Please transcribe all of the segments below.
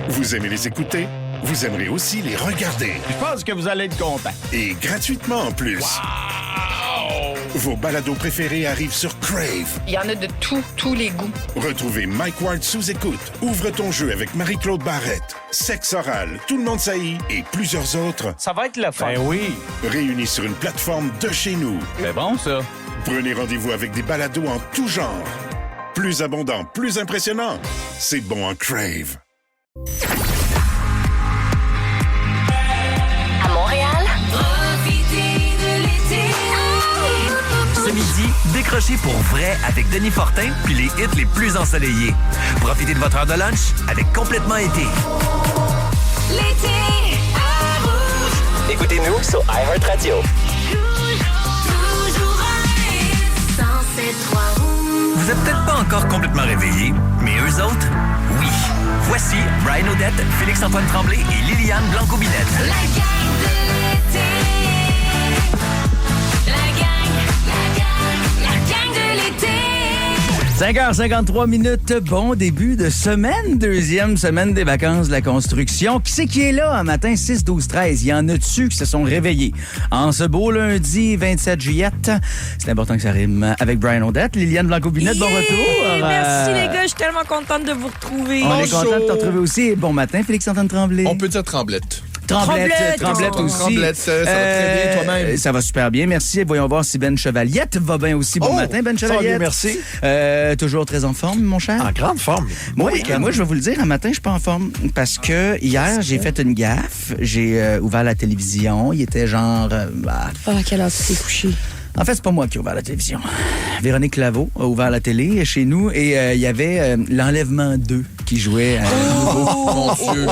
Vous aimez les écouter? Vous aimerez aussi les regarder. Je pense que vous allez être content. Et gratuitement en plus. Wow! Vos balados préférés arrivent sur Crave. Il y en a de tous les goûts. Retrouvez Mike Ward sous écoute, Ouvre ton jeu avec Marie-Claude Barrette, Sexe oral, Tout le monde saillit et plusieurs autres Ça va être le fun. Ben oui. réunis sur une plateforme de chez nous. C'est bon, ça. Prenez rendez-vous avec des balados en tout genre. Plus abondant, plus impressionnant. C'est bon en Crave. À Montréal, profitez de l'été. Ce midi, décrochez pour vrai avec Denis Fortin puis les hits les plus ensoleillés. Profitez de votre heure de lunch avec Complètement été. L'été à Rouge. Écoutez-nous sur iHeartRadio. Toujours un 107.3 Rouge. Vous êtes peut-être pas encore complètement réveillés, mais eux autres, oui. Voici Brian Odette, Félix-Antoine Tremblay et Liliane Blanco-Binette. La gang de l'été. La gang de l'été. 5h53, bon début de semaine, deuxième semaine des vacances de la construction. Qui c'est qui est là un matin 6, 12, 13? Il y en a dessus qui se sont réveillés. En ce beau lundi 27 juillet, c'est important que ça rime avec Brian Odette. Liliane Blanco-Binette, bon retour. Merci les gars, je suis tellement contente de vous retrouver. On est content de te retrouver aussi. Et bon matin, Félix-Antoine Tremblay. On peut dire Tremblette. Tremblette aussi. Tremblette, ça va très bien toi-même. Ça va super bien, merci. Voyons voir si Ben Chevaliette va bien aussi. Bon matin, Ben Ça va bien, Chevaliette. merci. Toujours très en forme, mon cher. En grande forme. Moi, je vais vous le dire, un matin, je suis pas en forme parce que hier, j'ai fait une gaffe. J'ai ouvert la télévision. Il était genre... Ah, à quelle heure tu t'es couché? En fait, c'est pas moi qui ai ouvert la télévision. Véronique Laveau a ouvert la télé chez nous et il y avait l'enlèvement 2 qui jouait. Mon Dieu.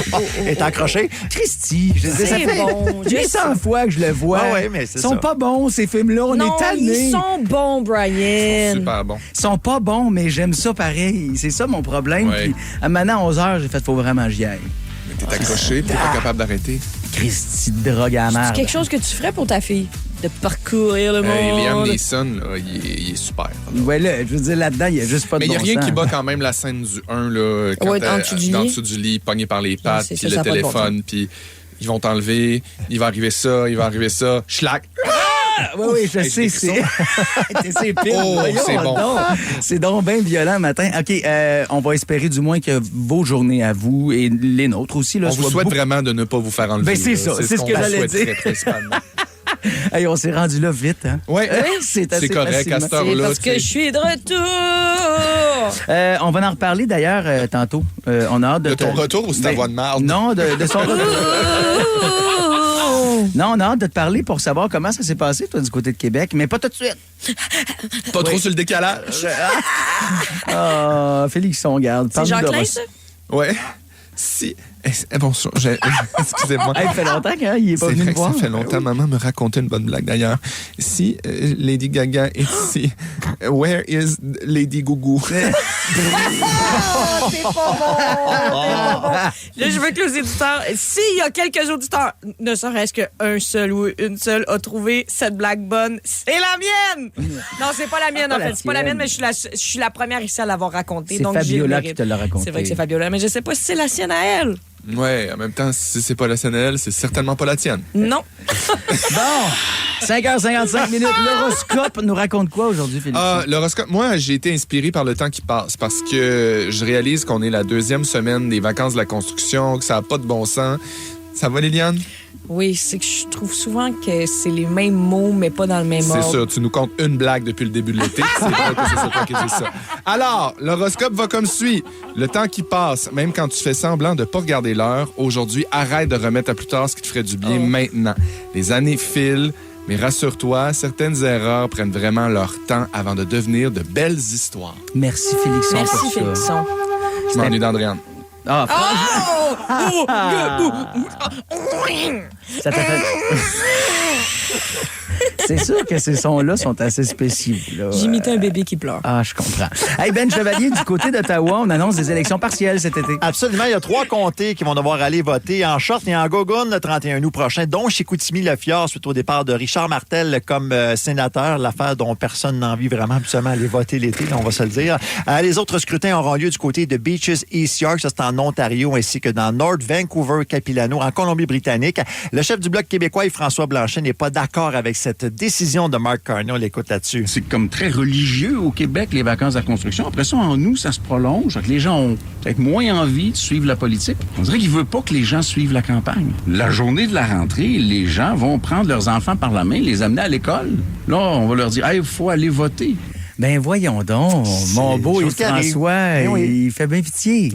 Est accroché. Christy, je sais, ça C'est fait bon, je 800 sais. fois que je le vois. Ah ouais, mais c'est Ils sont ça. pas bons, ces films-là. On Non, est tannés. ils sont bons, Brian. Super bon. Ils sont pas bons, mais j'aime ça pareil. C'est ça mon problème. Ouais. Puis, à maintenant, à 11h, j'ai fait faut vraiment que j'y aille. Mais t'es accroché, t'es pas capable d'arrêter. Christy de drogue à la C'est merde. quelque chose que tu ferais pour ta fille? De parcourir le Liam monde? Neeson, là, il est super. Ouais, là, je veux dire, là-dedans, il y a juste pas de Mais il n'y a bon rien sens. qui bat quand même la scène du 1, là, quand Ouais, en dessous du dans lit. dessous du lit, pogné par les pattes, c'est puis ça, le ça a pas de bon téléphone, puis ils vont t'enlever, il va arriver ça, schlack. Oui, je Hey, sais, j'ai c'est. C'est pire. Oh, Voyons c'est bon. donc. C'est donc bien violent matin. OK, on va espérer du moins que vos journées à vous et les nôtres aussi, là, On vous soient souhaite beaucoup- vraiment de ne pas vous faire enlever. Ben, c'est là. ça, c'est ce qu'on que vous j'allais souhaiterait dire. principalement. Hey, on s'est rendu là vite, hein? Ouais, C'est assez c'est correct à facilement. cette heure-là. Parce que tu je sais. suis de retour! On va en reparler d'ailleurs tantôt. On a hâte de De ton te- retour ou c'est ta Ben, voix de marde? Non, de son retour. Non, on a hâte de te parler pour savoir comment ça s'est passé, toi, du côté de Québec, mais pas tout de suite. Pas trop sur le décalage. Ah, Félix, on garde. C'est Parle-nous de Jacqueline, Ross- ça? Ouais. Si. Bonjour. Excusez-moi. Hey, il fait longtemps qu'il est pas C'est venu vrai me que voir. ça fait longtemps. Maman me racontait une bonne blague d'ailleurs. Si Lady Gaga est ici, where is Lady Gougou? C'est pas bon! Là, je veux que les auditeurs, s'il y a quelques auditeurs, ne serait-ce qu'un seul ou une seule, a trouvé cette blague bonne, c'est la mienne! Non, c'est pas la mienne, en pas la fait. C'est pas la tienne. mienne, mais je suis la première ici à l'avoir racontée. C'est donc j'ai le Fabiola mérite. qui te l'a raconté. C'est vrai que c'est Fabiola, mais je sais pas si c'est la sienne à elle. Ouais, en même temps, si c'est pas la CNL, c'est certainement pas la tienne. Non. Bon, 5h55 minutes. L'horoscope nous raconte quoi aujourd'hui, Félix? L'horoscope, moi, j'ai été inspiré par le temps qui passe parce que je réalise qu'on est la deuxième semaine des vacances de la construction, que ça n'a pas de bon sens. Ça va, Liliane? Oui, c'est que je trouve souvent que c'est les mêmes mots, mais pas dans le même C'est ordre. ça, tu nous comptes une blague depuis le début de l'été. C'est vrai que c'est toi qui dis ça. Alors, l'horoscope va comme suit. Le temps qui passe, même quand tu fais semblant de pas regarder l'heure, aujourd'hui, arrête de remettre à plus tard ce qui te ferait du bien maintenant. Les années filent, mais rassure-toi, certaines erreurs prennent vraiment leur temps avant de devenir de belles histoires. Merci, Félixon, Merci, pour ça. Félixon. Je m'ennuie d'Andréane. Ah, ça t'a fait... C'est sûr que ces sons-là sont assez spéciaux. Là. J'imitais un bébé qui pleure. Ah, je comprends. Hey, Ben Chevalier, du côté d'Ottawa, on annonce des élections partielles cet été. Absolument. Il y a 3 comtés qui vont devoir aller voter en short et en gogoon le 31 août prochain, dont Chicoutimi-Le-Fjord, suite au départ de Richard Martel comme sénateur, l'affaire dont personne n'a envie vraiment absolument aller voter l'été, on va se le dire. Les autres scrutins auront lieu du côté de Beaches East York, ça c'est en Ontario, ainsi que dans North Vancouver-Capilano, en Colombie-Britannique. Le chef du Bloc québécois, François Blanchet, n'est pas d'accord avec cette décision de Mark Carney. On l'écoute là-dessus. C'est comme très religieux au Québec, les vacances de la construction. Après ça, en nous, ça se prolonge. Donc, les gens ont peut-être moins envie de suivre la politique. On dirait qu'il veut pas que les gens suivent la campagne. La journée de la rentrée, les gens vont prendre leurs enfants par la main, les amener à l'école. Là, on va leur dire, il faut aller voter. Ben voyons donc, mon beau Yves-François, il fait bien pitié.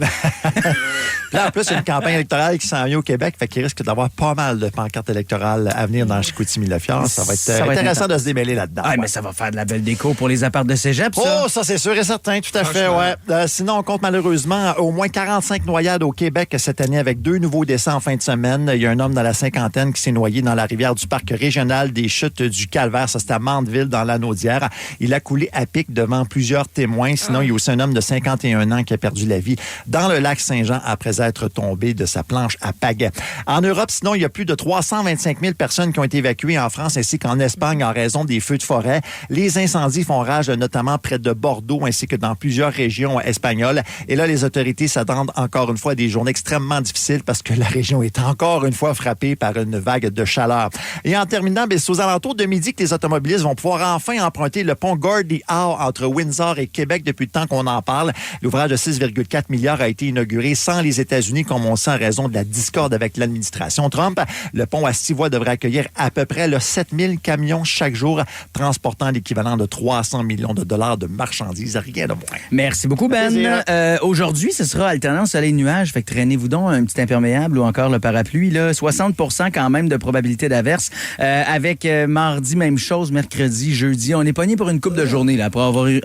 Là, en plus, il y a une campagne électorale qui s'en vient au Québec, fait qu'il risque d'avoir pas mal de pancartes électorales à venir dans Chicoutimi-Le-Fjord. Ça va être intéressant de se démêler là-dedans. Ah, mais ça va faire de la belle déco pour les apparts de cégep, ça. Oh, ça, c'est sûr et certain, tout à fait, ouais. Sinon, on compte malheureusement au moins 45 noyades au Québec cette année avec 2 nouveaux décès en fin de semaine. Il y a un homme dans la cinquantaine qui s'est noyé dans la rivière du parc régional des Chutes du Calvaire. Ça, c'était à Mandeville, dans l'Anaudière. Il a coulé à pic devant plusieurs témoins. Sinon, il y a aussi un homme de 51 ans qui a perdu la vie dans le lac Saint-Jean après être tombé de sa planche à pagaie. En Europe, sinon, il y a plus de 325 000 personnes qui ont été évacuées en France ainsi qu'en Espagne en raison des feux de forêt. Les incendies font rage notamment près de Bordeaux ainsi que dans plusieurs régions espagnoles. Et là, les autorités s'attendent encore une fois à des journées extrêmement difficiles parce que la région est encore une fois frappée par une vague de chaleur. Et en terminant, c'est aux alentours de midi que les automobilistes vont pouvoir enfin emprunter le pont Gordie Howe entre Windsor et Québec depuis le temps qu'on en parle. L'ouvrage de 6,4 milliards a été inauguré sans les États-Unis, comme on sait, en raison de la discorde avec l'administration Trump. Le pont à 6 voies devrait accueillir à peu près 7000 camions chaque jour, transportant l'équivalent de 300 millions de dollars de marchandises, rien de moins. Merci beaucoup, Ben. Aujourd'hui, ce sera alternance soleil-nuage, fait que traînez-vous donc un petit imperméable ou encore le parapluie. Là. 60% quand même de probabilité d'averse. Avec mardi, même chose, mercredi, jeudi. On est pogné pour une couple de journées là,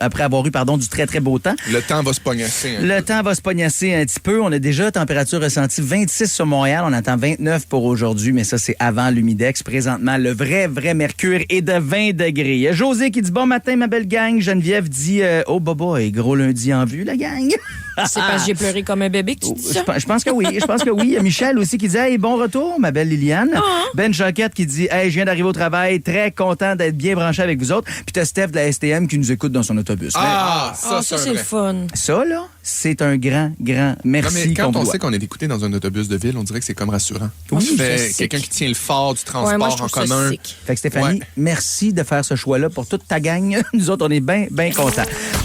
après avoir eu du très, très beau temps. Le temps va se pognasser. Le temps va se pognasser un petit peu. On a déjà température ressentie 26 sur Montréal. On attend 29 pour aujourd'hui, mais ça, c'est avant l'humidex. Présentement, le vrai mercure est de 20 degrés. Il y a José qui dit « Bon matin, ma belle gang ». Geneviève dit « Oh, boboy, gros lundi en vue, la gang ». C'est parce que j'ai pleuré comme un bébé que tu dis ça? Je pense que oui. Il y a Michel aussi qui dit « Hey, bon retour, ma belle Liliane ». Ben Choquette qui dit « Hey, je viens d'arriver au travail, très content d'être bien branché avec vous autres ». Puis t'as Steph de la STM qui nous écoute dans son autobus. Ça, c'est le fun. Ça, là, c'est un grand merci. Non, mais quand on sait qu'on est écouté dans un autobus de ville, on dirait que c'est comme rassurant. Oui, quelqu'un qui tient le fort du transport en commun. Fait que Stéphanie, merci de faire ce choix-là pour toute ta gang. Nous autres, on est bien contents.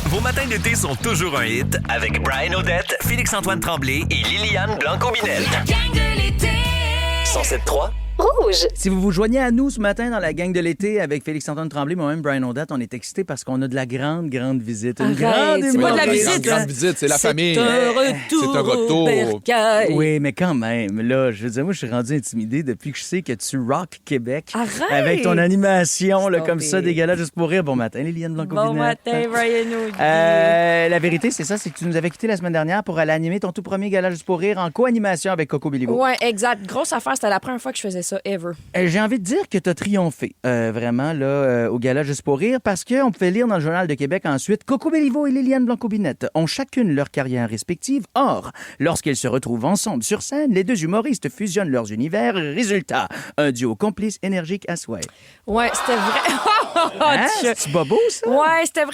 Vos matins d'été sont toujours un hit avec Brian Odette, Félix-Antoine Tremblay et Liliane Blanco-Binel. La gang de l'été. 107.3 Rouge. Si vous vous joignez à nous ce matin dans la gang de l'été avec Félix-Antoine Tremblay, moi-même Brian Odette, on est excités parce qu'on a de la grande visite. Arrête, c'est pas de la visite. Grande visite, c'est la famille. C'est un retour. Oui, mais quand même, là, je veux dire, moi, je suis rendu intimidé depuis que je sais que tu rock Québec. Arrête. Avec ton animation, là, comme ça, des galas juste pour rire. Bon matin, Liliane Blanco-Binette. Bon matin, Brian Odette. La vérité, c'est ça, c'est que tu nous avais quitté la semaine dernière pour aller animer ton tout premier gala juste pour rire en co-animation avec Coco Béliveau. Ouais, exact. Grosse affaire, c'était la première fois que je faisais ça ever. J'ai envie de dire que tu as triomphé, vraiment, là, au gala Juste pour rire, parce qu'on pouvait lire dans le Journal de Québec ensuite, Coco Béliveau et Liliane Blanco-Binette ont chacune leur carrière respective. Or, lorsqu'elles se retrouvent ensemble sur scène, les deux humoristes fusionnent leurs univers. Résultat, un duo complice, énergique à souhait. Ouais, c'était vrai. Hein? C'est bobo, ça? Ouais, c'était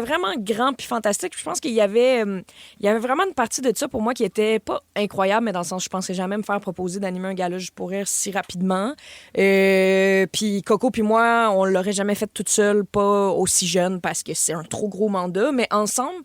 vraiment grand puis fantastique. Je pense qu'il y avait vraiment une partie de ça pour moi qui était pas incroyable, mais dans le sens, je pensais jamais me faire proposer d'animer un gala Juste pour rire si rapidement. Puis Coco puis moi, on l'aurait jamais fait toute seule, pas aussi jeune parce que c'est un trop gros mandat, mais ensemble.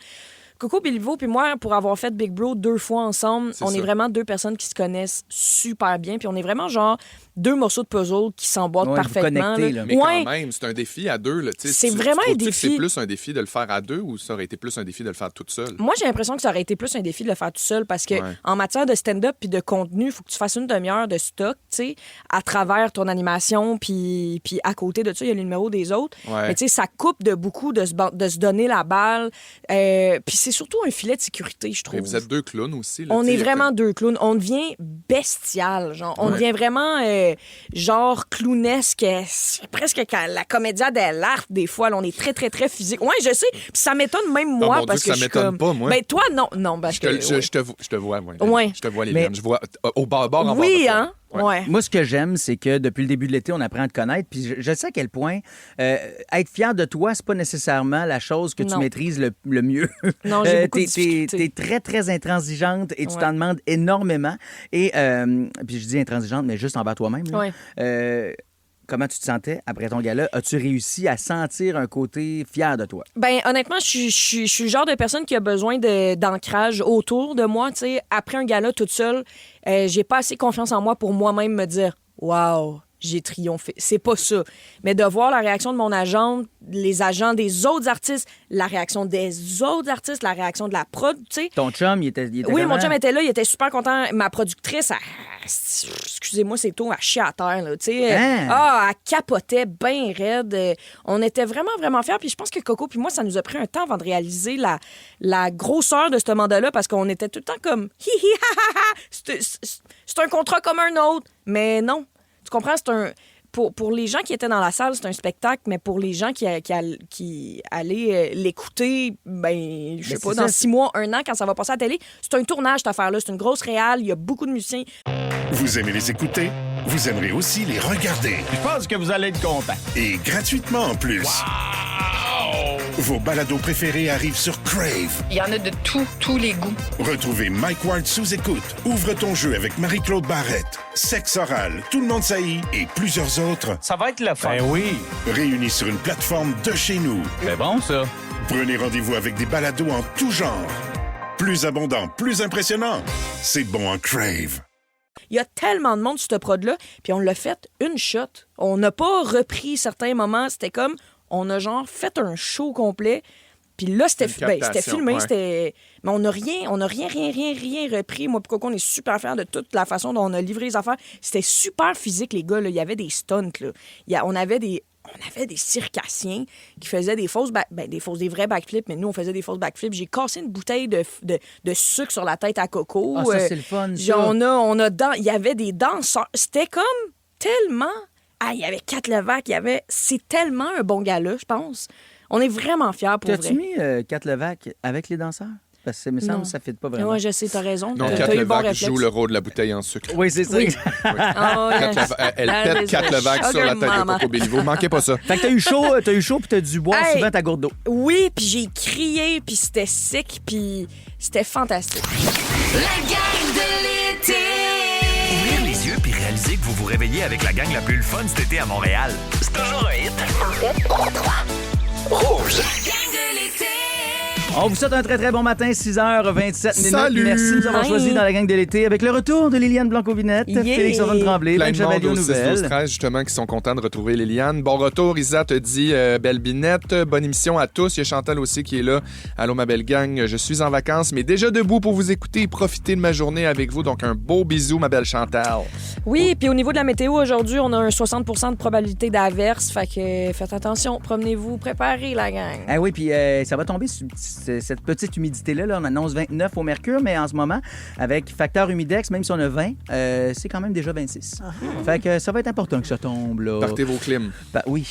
Coco Béliveau puis moi, pour avoir fait Big Bro 2 fois ensemble, on est vraiment 2 personnes qui se connaissent super bien. Puis on est vraiment genre 2 morceaux de puzzle qui s'emboîtent parfaitement. Là. Mais quand même, c'est un défi à 2. Là. C'est vraiment un défi. C'est plus un défi de le faire à 2 ou ça aurait été plus un défi de le faire toute seule? Moi, j'ai l'impression que ça aurait été plus un défi de le faire tout seul parce que en matière de stand-up puis de contenu, il faut que tu fasses une demi-heure de stock, tu sais, à travers ton animation. Puis à côté de ça, il y a le numéro des autres. Mais tu sais, ça coupe de beaucoup de se donner la balle. Puis c'est surtout un filet de sécurité, je trouve. Et vous êtes 2 clowns aussi. Là, On tu sais, est il y a vraiment 2 clowns. On devient bestial, genre. On devient vraiment, genre, clownesque. C'est presque la comédia dell'arte, des fois. Là, on est très, très, très physique. Ouais, je sais. Puis ça m'étonne même moi, mon Dieu, parce que ça je suis m'étonne comme... pas, moi. Ben, toi, non. Non, parce que... Je te vois, moi. Ouais. Je te vois, Liliane. Mais- Je vois au bord en bord de Oui, toi. hein? Ouais. Moi, ce que j'aime, c'est que depuis le début de l'été, on apprend à te connaître. Puis je sais à quel point être fier de toi, c'est pas nécessairement la chose que tu Non. maîtrises le mieux. Non, j'ai beaucoup de T'es difficultés. très, très intransigeante et tu Ouais. t'en demandes énormément. Et puis je dis intransigeante, mais juste envers toi-même. là. Ouais. Comment tu te sentais après ton gala? As-tu réussi à sentir un côté fier de toi? Ben, honnêtement, je suis le genre de personne qui a besoin d'ancrage autour de moi. Tu sais, après un gala toute seule, j'ai pas assez confiance en moi pour moi-même me dire « Wow, j'ai triomphé ». C'est pas ça. Mais de voir la réaction de mon agent, les agents des autres artistes, la réaction des autres artistes, la réaction de la prod, tu sais. Ton chum, il était Oui, comment? mon chum était là, il était super content. Ma productrice, excusez-moi, c'est tout, elle chiait à terre, là, tu sais. Hein? Elle capotait bien raide. On était vraiment, vraiment fiers. Puis je pense que Coco puis moi, ça nous a pris un temps avant de réaliser la grosseur de ce mandat-là, parce qu'on était tout le temps comme « Hi, hi, ha, ha, ha! C'est un contrat comme un autre. » Mais non. Tu comprends? C'est un... Pour les gens qui étaient dans la salle, c'est un spectacle, mais pour les gens qui allaient l'écouter, ben, je sais pas, c'est dans ça. 6 mois, 1 an, quand ça va passer à la télé, c'est un tournage, cette affaire-là. C'est une grosse réal, il y a beaucoup de musiciens. Vous aimez les écouter? Vous aimerez aussi les regarder. Je pense que vous allez être content. Et gratuitement en plus. Vos balados préférés arrivent sur Crave. Il y en a de tous les goûts. Retrouvez Mike Ward sous écoute. Ouvre ton jeu avec Marie-Claude Barrette. Sexe oral, tout le monde saillit et plusieurs autres Ça va être le fun. Ben oui. réunis sur une plateforme de chez nous. C'est bon, ça. Prenez rendez-vous avec des balados en tout genre. Plus abondant, plus impressionnant. C'est bon en Crave. Il y a tellement de monde sur cette prod-là, puis on l'a fait une shot. On n'a pas repris certains moments. C'était comme, on a genre fait un show complet. Puis là, c'était filmé, ouais. c'était... Mais on n'a rien repris. Moi et Coco, on est super fiers de toute la façon dont on a livré les affaires. C'était super physique, les gars. Là. Il y avait des stunts. Là. On avait des circassiens qui faisaient des des vrais backflips, mais nous, on faisait des fausses backflips. J'ai cassé une bouteille de sucre sur la tête à Coco. Ah, ça, c'est le fun, ça. Il y avait des danseurs. C'était comme tellement... Ah, il y avait Kat Levac, c'est tellement un bon gala, je pense. On est vraiment fiers pour vrai. T'as-tu mis Kat Levac avec les danseurs? Parce que, me semble, Non. ça ne fit pas vraiment. Oui, je sais, t'as raison. Non, T'as Kat eu le bon Levac réflexe. joue le rôle de la bouteille en sucre. Oui, c'est ça. Oui. Ah, ouais. Elle pète Kat Levac sur la tête de Coco Béliveau. Manquez pas ça. Fait que t'as eu chaud puis t'as dû boire Hey! souvent ta gourde d'eau. Oui, puis j'ai crié, puis c'était sick, puis c'était fantastique. La gang de l'été. Ouvrir les yeux puis réaliser que vous vous réveillez avec la gang la plus le fun cet été à Montréal. C'est toujours un hit. Rouge. La gang de l'été. On vous souhaite un très, très bon matin, 6h27 minutes. Salut! Merci de nous avoir Hi. choisis dans la gang de l'été avec le retour de Liliane Blanco-Vinette, Yeah! Félix Antoine-Tremblay, Plein Ben de monde Chevalier aux au 6 12 nouvelles. 13 justement qui sont contents de retrouver Liliane. Bon retour, Isa te dit belle binette, bonne émission à tous. Il y a Chantal aussi qui est là. Allô ma belle gang, je suis en vacances mais déjà debout pour vous écouter et profiter de ma journée avec vous. Donc un beau bisou ma belle Chantal. Oui, puis au niveau de la météo, aujourd'hui, on a un 60 de probabilité d'averse. Fait que faites attention, promenez-vous, préparez la gang. Ah oui, puis ça va tomber sur cette petite humidité-là. Là. On annonce 29 au mercure, mais en ce moment, avec facteur humidex, même si on a 20, c'est quand même déjà 26. Fait que ça va être important que ça tombe. Là. Partez vos clims. Ben, oui.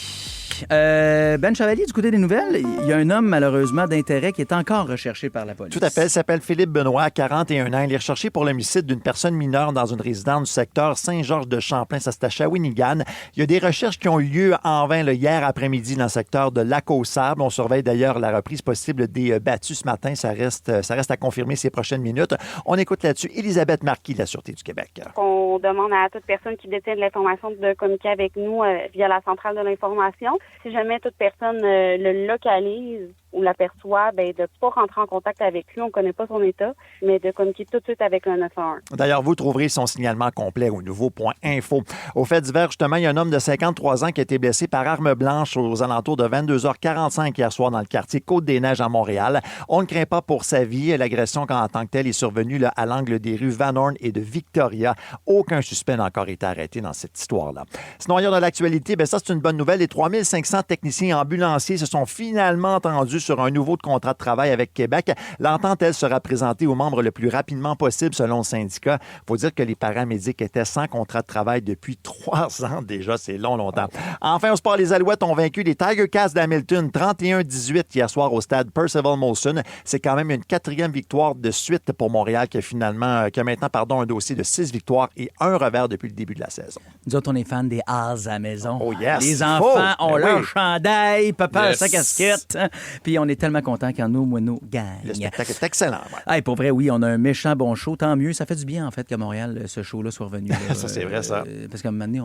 Ben Chevalier, du côté des nouvelles, il y a un homme, malheureusement, d'intérêt qui est encore recherché par la police. Tout à fait. Il s'appelle Philippe Benoît, 41 ans. Il est recherché pour l'homicide d'une personne mineure dans une résidence du secteur Saint-Georges-de-Champlain. Ça, c'est à Shawinigan. Il y a des recherches qui ont eu lieu en vain hier après-midi dans le secteur de Lac-aux-Sables. On surveille d'ailleurs la reprise possible des battus ce matin. Ça reste à confirmer ces prochaines minutes. On écoute là-dessus Élisabeth Marquis de la Sûreté du Québec. On demande à toute personne qui détient de l'information de communiquer avec nous via la centrale de l'information. Si jamais toute personne le localise ou l'aperçoit, de ne pas rentrer en contact avec lui, on ne connaît pas son état, mais de communiquer tout de suite avec le 911. D'ailleurs, vous trouverez son signalement complet au nouveau.info. Au fait divers, justement, il y a un homme de 53 ans qui a été blessé par arme blanche aux alentours de 22h45 hier soir dans le quartier Côte-des-Neiges à Montréal. On ne craint pas pour sa vie. L'agression en tant que telle est survenue là, à l'angle des rues Van Horn et de Victoria. Aucun suspect n'a encore été arrêté dans cette histoire-là. Sinon, ailleurs dans l'actualité, ça c'est une bonne nouvelle. Les 3500 techniciens ambulanciers se sont finalement entendus entendu sur un nouveau contrat de travail avec Québec. L'entente, elle, sera présentée aux membres le plus rapidement possible, selon le syndicat. Il faut dire que les paramédics étaient sans contrat de travail depuis 3 ans déjà. C'est longtemps. Enfin, au sport, les Alouettes ont vaincu les Tiger Cats d'Hamilton 31-18 hier soir au stade Percival Molson. C'est quand même une 4e victoire de suite pour Montréal qui a maintenant un dossier de 6 victoires et 1 revers depuis le début de la saison. Nous autres, on est fans des As à la maison. Oh yes! Les enfants ont leur oui. chandail, papa a Yes. sa casquette. Puis on est tellement contents quand nos moineaux gagnent. Le spectacle est excellent. Ouais. Hey, pour vrai, oui, on a un méchant bon show. Tant mieux. Ça fait du bien, en fait, qu'à Montréal, ce show-là soit revenu. Là. Ça, c'est vrai, ça. Parce qu'à un moment donné,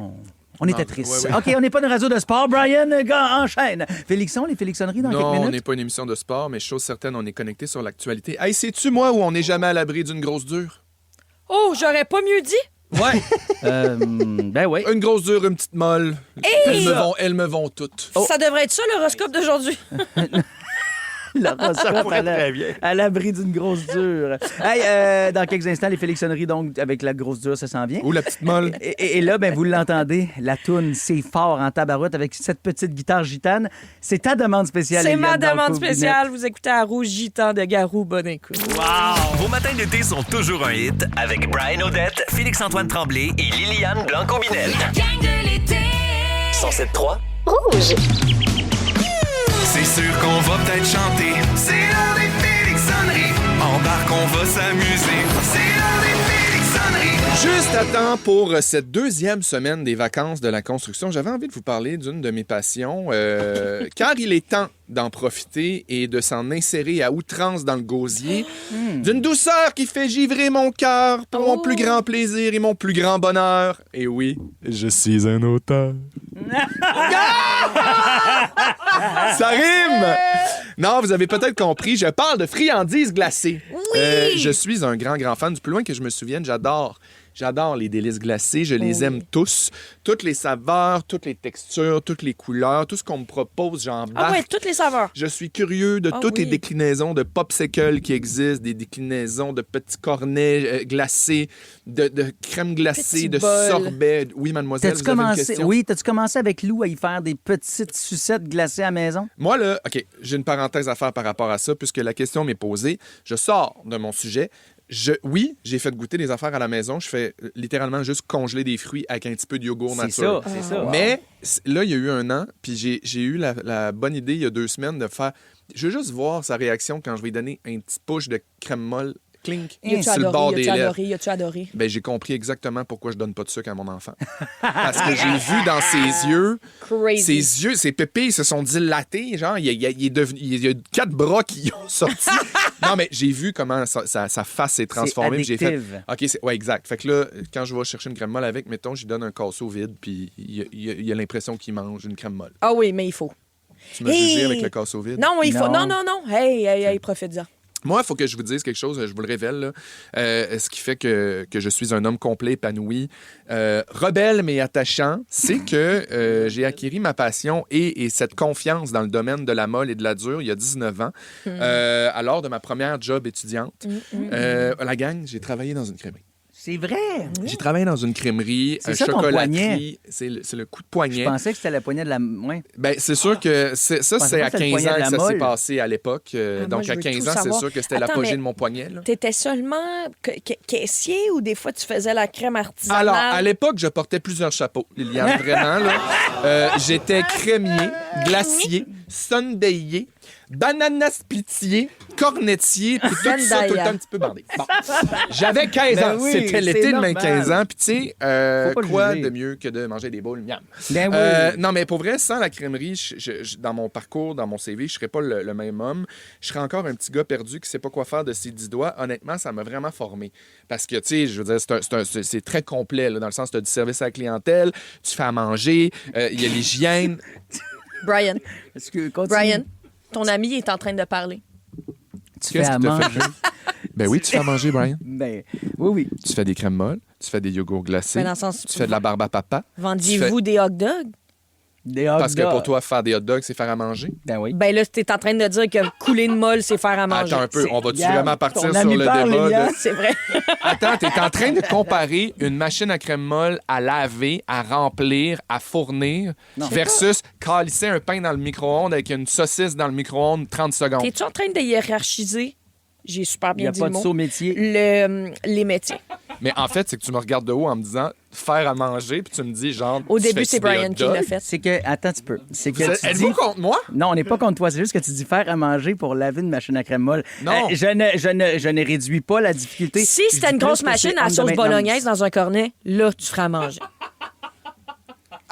on était tristes. ouais. OK, on n'est pas une radio de sport. Brian, gars, enchaîne. Félixon, les Félixonneries dans quelques Non, minutes. on n'est pas une émission de sport, mais chose certaine, on est connecté sur l'actualité. Hey, sais-tu, moi, où on n'est jamais à l'abri d'une grosse dure? Oh, j'aurais pas mieux dit? Ouais. Ben oui. Une grosse dure, une petite molle. Elles me vont toutes. Ça devrait être ça, l'horoscope d'aujourd'hui. Ça pourrait très bien. À l'abri d'une grosse dure. Hey, dans quelques instants, les Félixonneries, donc, avec la grosse dure, ça s'en vient. Ou la petite molle. Et là, ben, vous l'entendez, la toune, c'est fort en tabarouette avec cette petite guitare gitane. C'est ta demande spéciale. C'est Eliane, ma dans le demande Coubinette. spéciale. Vous écoutez à Rouge Gitan de Garou. Bonne écoute. Vos matins d'été sont toujours un hit avec Brian Odette, Félix-Antoine Tremblay et Liliane Blanco-Binel. La gang de l'été. 107.3. Rouge. C'est sûr qu'on va peut-être chanter. C'est l'heure des Félixonneries. Embarque, on va s'amuser. C'est l'heure des Félixonneries. Juste à temps pour cette 2e semaine des vacances de la construction, j'avais envie de vous parler d'une de mes passions, car il est temps d'en profiter et de s'en insérer à outrance dans le gosier, d'une douceur qui fait givrer mon cœur pour mon plus grand plaisir et mon plus grand bonheur. Et oui, je suis un auteur. Ça rime! Non, vous avez peut-être compris, je parle de friandises glacées. Oui! Je suis un grand fan. Du plus loin que je me souvienne, J'adore les délices glacées, je les aime tous. Toutes les saveurs, toutes les textures, toutes les couleurs, tout ce qu'on me propose, j'embarque. Ah ouais, toutes les saveurs. Je suis curieux de toutes les déclinaisons de popsicles qui existent, des déclinaisons de petits cornets glacés, de crème glacée, Petit de bol. sorbet. Oui, mademoiselle, T'as-tu vous avez une commencé, question? oui, t'as-tu commencé avec Lou à y faire des petites sucettes glacées à la maison? Moi, là, OK, j'ai une parenthèse à faire par rapport à ça, puisque la question m'est posée. Je sors de mon sujet. Oui, j'ai fait goûter des affaires à la maison. Je fais littéralement juste congeler des fruits avec un petit peu de yogourt nature. C'est ça. Mais là, il y a eu 1 an, puis j'ai eu la bonne idée il y a 2 semaines de faire... Je veux juste voir sa réaction quand je vais lui donner un petit push de crème molle. Clink, sur le bord des lèvres. As-tu adoré? Ben, j'ai compris exactement pourquoi je donne pas de sucre à mon enfant. Parce que j'ai vu dans ses yeux, Crazy. ses pupilles se sont dilatées. Genre, il y a 4 bras qui ont sorti. Non, mais j'ai vu comment sa face s'est transformée. Puis j'ai fait. OK, ouais, exact. Fait que là, quand je vais chercher une crème molle avec, mettons, je lui donne un casseau vide, puis il a l'impression qu'il mange une crème molle. Ah oui, mais il faut. Tu m'as jugé avec le casseau vide? Non, il faut. Non. Non. Hey, profite-en. Moi, il faut que je vous dise quelque chose, je vous le révèle, là. Ce qui fait que je suis un homme complet, épanoui, rebelle mais attachant, c'est que j'ai acquis ma passion et cette confiance dans le domaine de la molle et de la dure il y a 19 ans, alors de ma première job étudiante. La gang, j'ai travaillé dans une crèmerie. C'est vrai. J'ai travaillé dans une crèmerie, C'est un ça, ton chocolaterie. C'est le coup de poignet. Je pensais que c'était la poignée de la... Ouais. Ben, c'est sûr que ça, c'est à 15 ans que ça s'est passé à l'époque. moi, Donc, je à veux 15 tout ans, c'est savoir. sûr que c'était Attends, l'apogée mais de mon poignet. Là. T'étais seulement caissier ou des fois tu faisais la crème artisanale? Alors, à l'époque, je portais plusieurs chapeaux, Liliane, vraiment. Là. J'étais crémier, glacier, sundayer, banana splitier, cornetier, puis tout ça tout le temps un petit peu bandé. Bon. J'avais 15 ans. Ben oui, C'était l'été c'est de mes normal. 15 ans. Puis, tu sais, Faut pas quoi juger. de mieux que de manger des boules, miam. Ben oui. Non, mais pour vrai, sans la crèmerie, dans mon parcours, dans mon CV, je serais pas le même homme. Je serais encore un petit gars perdu qui sait pas quoi faire de ses 10 doigts. Honnêtement, ça m'a vraiment formé. Parce que, tu sais, je veux dire, c'est très complet, là, dans le sens que tu as du service à la clientèle, tu fais à manger, il y a l'hygiène. Brian, Continue. Brian, ton ami est en train de parler. Tu Qu'est-ce fais à qui t'a fait manger. Ben oui, tu fais à manger, Brian. Ben, oui. Tu fais des crèmes molles, tu fais des yogourts glacés, Ben, dans le sens- tu fais de la barbe à papa. Vendiez-vous des hot dogs? Des hot Parce que dogs. pour toi, faire des hot dogs, c'est faire à manger. Ben oui. Ben là, t'es en train de dire que couler une molle, c'est faire à manger. Attends un peu, on va-tu Regarde, vraiment partir ton sur ami le parle, débat Liliane. de... C'est vrai. Attends, t'es en train de comparer une machine à crème molle à laver, à remplir, à fournir, versus calisser un pain dans le micro-ondes avec une saucisse dans le micro-ondes 30 secondes. T'es-tu en train de hiérarchiser? J'ai super Il n'y bien a dit pas le de mot. saut métier. Les métiers. Mais en fait, c'est que tu me regardes de haut en me disant faire à manger, puis tu me dis genre. Au tu début, fais-tu c'est des Brian hot qui l'a dogs? fait. C'est que, attends un petit peu. C'est que tu Êtes-vous dis... contre moi? Non, on n'est pas contre toi. C'est juste que tu dis faire à manger pour laver une machine à crème molle. Non. Je ne réduis pas la difficulté. Si Je c'était dis une grosse plus que machine c'est à homme de sauce maintenance. bolognaise dans un cornet, là, tu feras à manger.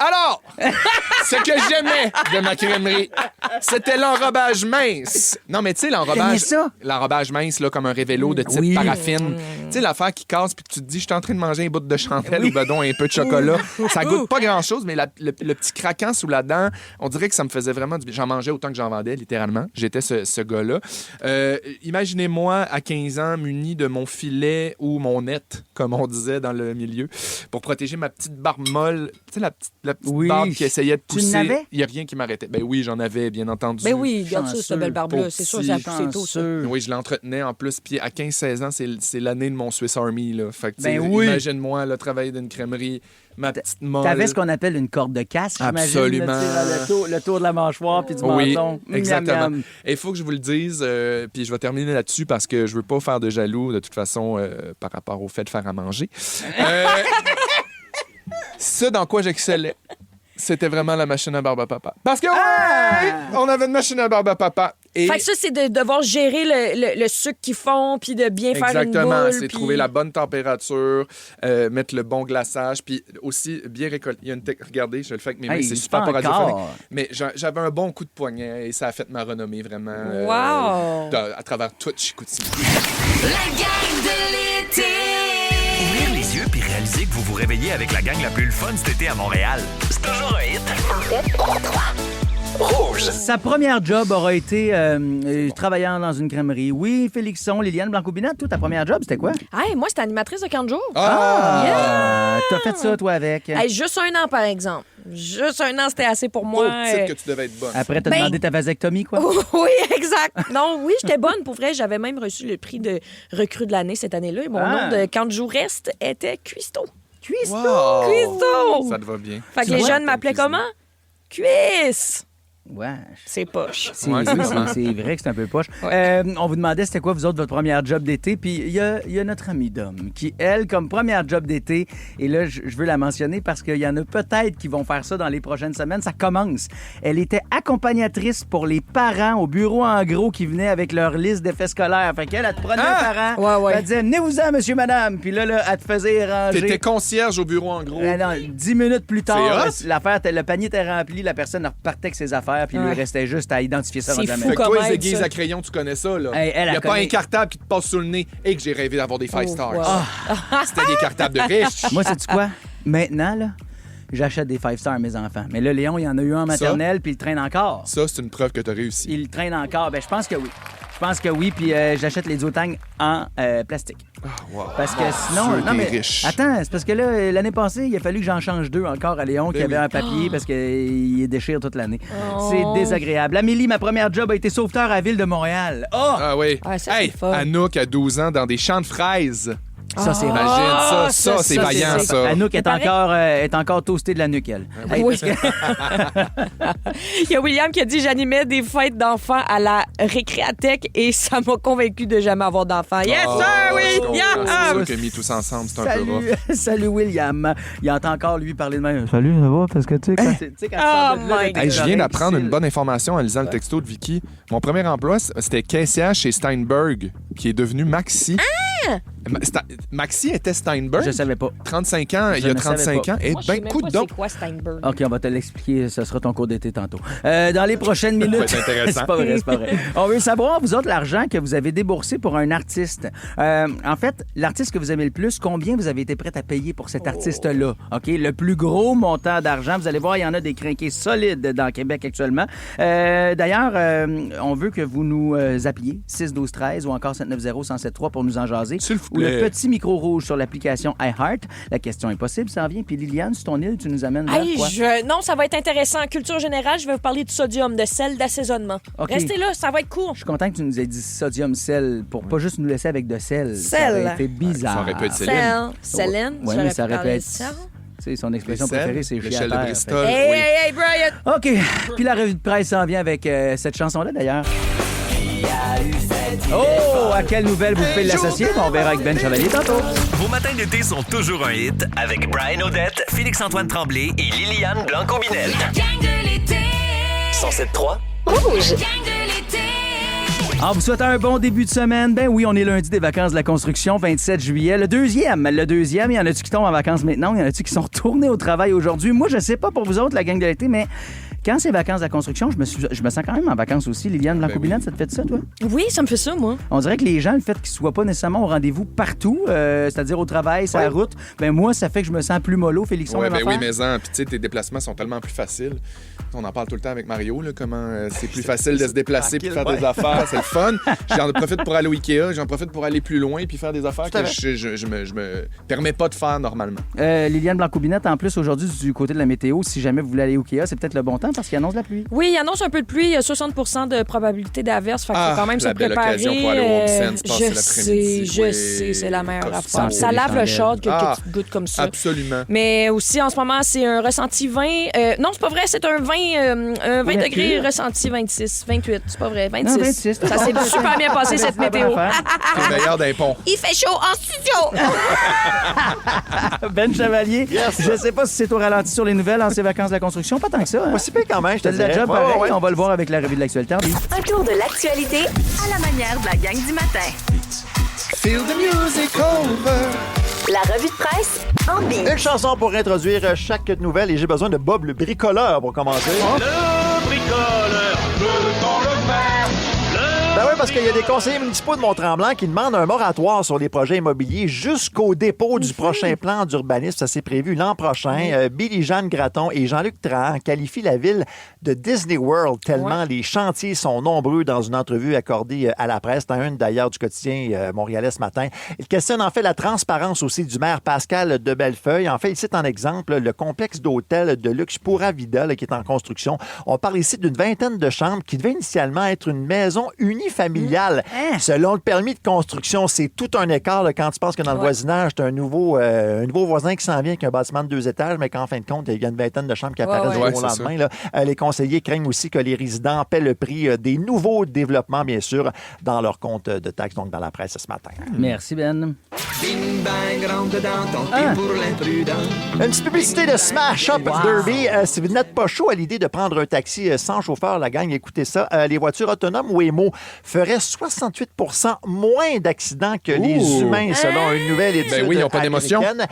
Alors, ce que j'aimais de ma crèmerie, c'était l'enrobage mince. Non, mais tu sais, T'aimais ça? l'enrobage mince, là, comme un révélo de type Oui. paraffine. Tu sais, l'affaire qui casse, puis que tu te dis, je suis en train de manger un bout de chandelle ou bedon et un peu de chocolat. Ça goûte pas grand-chose, mais le petit craquant sous la dent, on dirait que ça me faisait vraiment du bien. J'en mangeais autant que j'en vendais, littéralement. J'étais ce gars-là. Imaginez-moi, à 15 ans, muni de mon filet ou mon net, comme on disait dans le milieu, pour protéger ma petite barbe molle. Tu sais, la petite Oui. barbe qui essayait de Tu pousser. n'avais? Il n'y a rien qui m'arrêtait. Ben oui, j'en avais, bien entendu. Ben oui, regarde ça, Chanceux. cette belle barbe-là. C'est sûr, ça a poussé tôt, ça. Oui, je l'entretenais en plus. Puis à 15-16 ans, c'est l'année de mon Swiss Army. Là. Fait que, tu sais, Ben oui. imagine-moi le travail d'une crèmerie, ma petite molle. T'avais ce qu'on appelle une corde de casse, j'imagine. Absolument. Là, tu sais, le tour de la mâchoire puis du Oui, menton. exactement. Miam, miam. Et il faut que je vous le dise, puis je vais terminer là-dessus parce que je veux pas faire de jaloux, de toute façon, par rapport au fait de faire à manger. Ce dans quoi j'excellais, c'était vraiment la machine à barbe à papa. Parce que, ouais, on avait une machine à barbe à papa. Et Fait que ça, c'est de devoir gérer le sucre qu'ils font, puis de bien faire une exactement, boule. c'est puis- trouver la bonne température, mettre le bon glaçage, puis aussi bien récolter. Il y a une regardez, je le fais avec mes mains, Hey, c'est super pas pas radiophonique. encore. Mais j'avais un bon coup de poignet et ça a fait ma renommée vraiment Wow! à travers toute Chicoutimi. La gang de l'été. Ouvrir les yeux puis réaliser que vous vous réveillez avec la gang la plus le fun cet été à Montréal. C'est toujours un hit. Rouge. Sa première job aura été travaillant dans une crèmerie. Oui, Félixon, Liliane Blanco-Binette, toi, ta première job, c'était quoi? Hey, moi, c'était animatrice de 40 jours. T'as fait ça, toi, avec. Hey, juste un an, par exemple. Juste un an, c'était assez pour moi. Pauvre petite que tu devais être bonne. Après, t'as Ben- demandé ta vasectomie, quoi? Oui, exact. Non, oui, j'étais bonne. Pour vrai, j'avais même reçu le prix de recrue de l'année cette année-là. Et mon nom de quand je joue reste était Cuisto. Cuisto! Wow. Cuisto! Ça te va bien. Fait que Tu les vois, jeunes m'appelaient comment? Cuisse! Ouais. C'est poche. C'est Ouais, oui, c'est c'est vrai que c'est un peu poche. On vous demandait c'était quoi, vous autres, votre première job d'été. Puis il y a notre amie Dom qui, elle, comme première job d'été, et là, je veux la mentionner parce qu'il y en a peut-être qui vont faire ça dans les prochaines semaines. Ça commence. Elle était accompagnatrice pour les parents au bureau en gros qui venaient avec leur liste d'effets scolaires. Fait qu'elle, elle te prenait un parent, Ouais, ouais. elle disait « Venez-vous-en, monsieur, madame ». Puis là, elle te faisait ranger. T'étais concierge au bureau en gros. Non, 10 minutes plus tard, C'est hot. l'affaire, le panier était rempli, la personne repartait avec ses affaires, puis il lui restait juste à identifier ça C'est dans la fou main. Fait que comment toi, les être aiguilles ça? à crayon, tu connais ça, là. Hey, elle, Il n'y elle a pas connaît. un cartable qui te passe sous le nez et que j'ai rêvé d'avoir des 5 stars. Ouais. C'était des cartables de riches. Moi, sais-tu quoi? Maintenant, là, j'achète des 5 stars à mes enfants. Mais là, Léon, il y en a eu un en maternelle, puis il traîne encore. Ça, c'est une preuve que tu as réussi. Il traîne encore. Ben, je pense que oui. Je pense que oui, puis j'achète les Zotang en plastique. Wow. Parce que sinon... Dieu, non, t'es mais riche. attends, c'est parce que là, l'année passée, il a fallu que j'en change 2 encore à Léon, qui Ben avait oui. un papier parce qu'il déchire toute l'année. C'est désagréable. Amélie, ma première job a été sauveteur à la Ville de Montréal. Oh! Ah oui. Ah, ça, c'est hey, le fun. Anouk, à 12 ans, dans des champs de fraises. Ça, c'est Imagine Ah, ça, c'est ça, vaillant, c'est- ça. Anouk est paraît- encore toastée de la nuque, elle. Hey, Oui. parce que- Il y a William qui a dit j'animais des fêtes d'enfants à la récréathèque et ça m'a convaincu de jamais avoir d'enfants. Yes, Oh, sir, je oui! comprends. Yeah! C'est sûr que mis tous ensemble, c'est un peu rough. Salut William. Il entend encore lui parler de même. Salut, ça va? Parce que tu sais, quand tu sais, quand tu Oh sors de là, my avec tes Hey, je viens oreilles d'apprendre une difficiles. bonne information en lisant le texto de Vicky. Mon premier emploi, c'était caissière chez Steinberg, qui est devenu Maxi. Maxi était Steinberg. Je savais pas. 35 ans, il y Je a ne savais 35 pas. ans. Eh Moi, je sais ben, même coup pas de don. c'est quoi Steinberg. OK, on va te l'expliquer. Ce sera ton cours d'été tantôt. Dans les prochaines minutes. va être intéressant. C'est pas vrai, c'est pas vrai. On veut savoir, vous autres, l'argent que vous avez déboursé pour un artiste. En fait, l'artiste que vous aimez le plus, combien vous avez été prêt à payer pour cet artiste-là? OK? Le plus gros montant d'argent. Vous allez voir, il y en a des crinqués solides dans Québec actuellement. D'ailleurs, on veut que vous nous appeliez 6-12-13 ou encore 790-1073 pour nous en jaser. jaser. S'il vous Ou le plaît. petit micro rouge sur l'application iHeart. La question impossible, ça en vient. Puis Liliane, sur ton île, tu nous amènes vers Hey, quoi? non, ça va être intéressant. Culture générale, je vais vous parler du sodium, de sel d'assaisonnement. OK. Restez là, ça va être court. Je suis content que tu nous aies dit sodium sel pour pas juste nous laisser avec de sel. Ça Sel. aurait été bizarre. Ça aurait pu être Sel. Céline. Céline. Oui, mais ça aurait pu être... Ça. Tu sais, son expression Les sels, préférée, c'est chier à l'échelle de terre. Bristol. Hey, Oui. hey, hey, Brian! OK. Puis la revue de presse s'en vient avec cette chanson-là, d'ailleurs. Oh, à quelle nouvelle vous pouvez l'associer? On verra avec Ben Chevalier tantôt. Vos matins d'été sont toujours un hit avec Brian Odette, Félix-Antoine Tremblay et Liliane Blanco-Binel. La gang de l'été. 107.3. Rouge. La gang de l'été. En vous souhaitant un bon début de semaine, ben oui, on est lundi des vacances de la construction, 27 juillet. Le deuxième, il y en a-tu qui tombent en vacances maintenant? Il y en a-tu qui sont retournés au travail aujourd'hui? Moi, je sais pas pour vous autres, la gang de l'été, mais quand c'est vacances de la construction, je me sens quand même en vacances aussi. Liliane Blanco-Binette, ça te fait ça, toi? Oui, ça me fait ça, moi. On dirait que les gens, le fait qu'ils soient pas nécessairement au rendez-vous partout, c'est-à-dire au travail, sur la route, ben moi, ça fait que je me sens plus mollo, Félixon. Ouais, même ben oui, affaire? mais puis tu sais, tes déplacements sont tellement plus faciles. On en parle tout le temps avec Mario, là, comment c'est plus facile de se déplacer puis faire des affaires. C'est le fun. J'en profite pour aller au Ikea, j'en profite pour aller plus loin puis faire des affaires que je me permets pas de faire normalement. Liliane Blanco-Binette, en plus, aujourd'hui, du côté de la météo, si jamais vous voulez aller au Ikea, c'est peut-être le bon temps parce qu'il annonce la pluie. Oui, il annonce un peu de pluie. Il y a 60 de probabilité d'averse. Fait qu'il faut quand même se la belle préparer. occasion pour aller au Home Sense passer Je l'après-midi. sais, c'est la meilleure Costume, affaire. Ça lave le char que Ah, tu goûtes comme ça. Absolument. Mais aussi, en ce moment, c'est un ressenti 20. Non, c'est pas vrai, c'est un 20 degrés ressenti 26, 28. C'est pas vrai, 26. Non, 26. Ça s'est super bien passé, cette météo. C'est le meilleur d'un pont. Il fait chaud en studio. Ben Chevalier, Yes. je sais pas si c'est au ralenti sur les nouvelles en ces vacances de la construction. Pas tant que ça. Hein? Pas si pire quand même, je te T'as le dirais. job Ouais, pareil. ouais. On va le voir avec la revue de l'actualité. Un tour de l'actualité à la manière de la gang du matin. Feel the music over. La revue de presse en biche. Une chanson pour introduire chaque nouvelle et j'ai besoin de Bob le bricoleur pour commencer. Le bricoleur peut on le faire. Ben oui, parce qu'il y a des conseillers municipaux de Mont-Tremblant qui demandent un moratoire sur les projets immobiliers jusqu'au dépôt du prochain plan d'urbanisme. Ça s'est prévu l'an prochain. Billy-Jeanne Gratton et Jean-Luc Trahan qualifient la ville de Disney World tellement les chantiers sont nombreux dans une entrevue accordée à la presse. Dans une d'ailleurs du quotidien montréalais ce matin. Il questionne en fait la transparence aussi du maire Pascal de Bellefeuille. En fait, il cite en exemple le complexe d'hôtels de luxe Pura Vida là, qui est en construction. On parle ici d'une vingtaine de chambres qui devait initialement être une maison unifamiliale. Selon le permis de construction, c'est tout un écart là, quand tu penses que dans le voisinage, tu as un nouveau voisin qui s'en vient avec un bâtiment de 2 étages, mais qu'en fin de compte, il y a une vingtaine de chambres qui apparaissent du jour au lendemain. Là. Les conseillers craignent aussi que les résidents paient le prix des nouveaux développements, bien sûr, dans leur compte de taxes, donc dans la presse ce matin. Merci, Ben. Bing bang, rentre dedans, tant pis pour l'imprudent. Une petite publicité de Smash Up Derby. Si vous n'êtes pas chaud à l'idée de prendre un taxi sans chauffeur, la gang, écoutez ça. Les voitures autonomes Waymo feraient 68 moins d'accidents que les humains, selon une nouvelle étude Ben oui, ils n'ont pas d'émotion. américaine.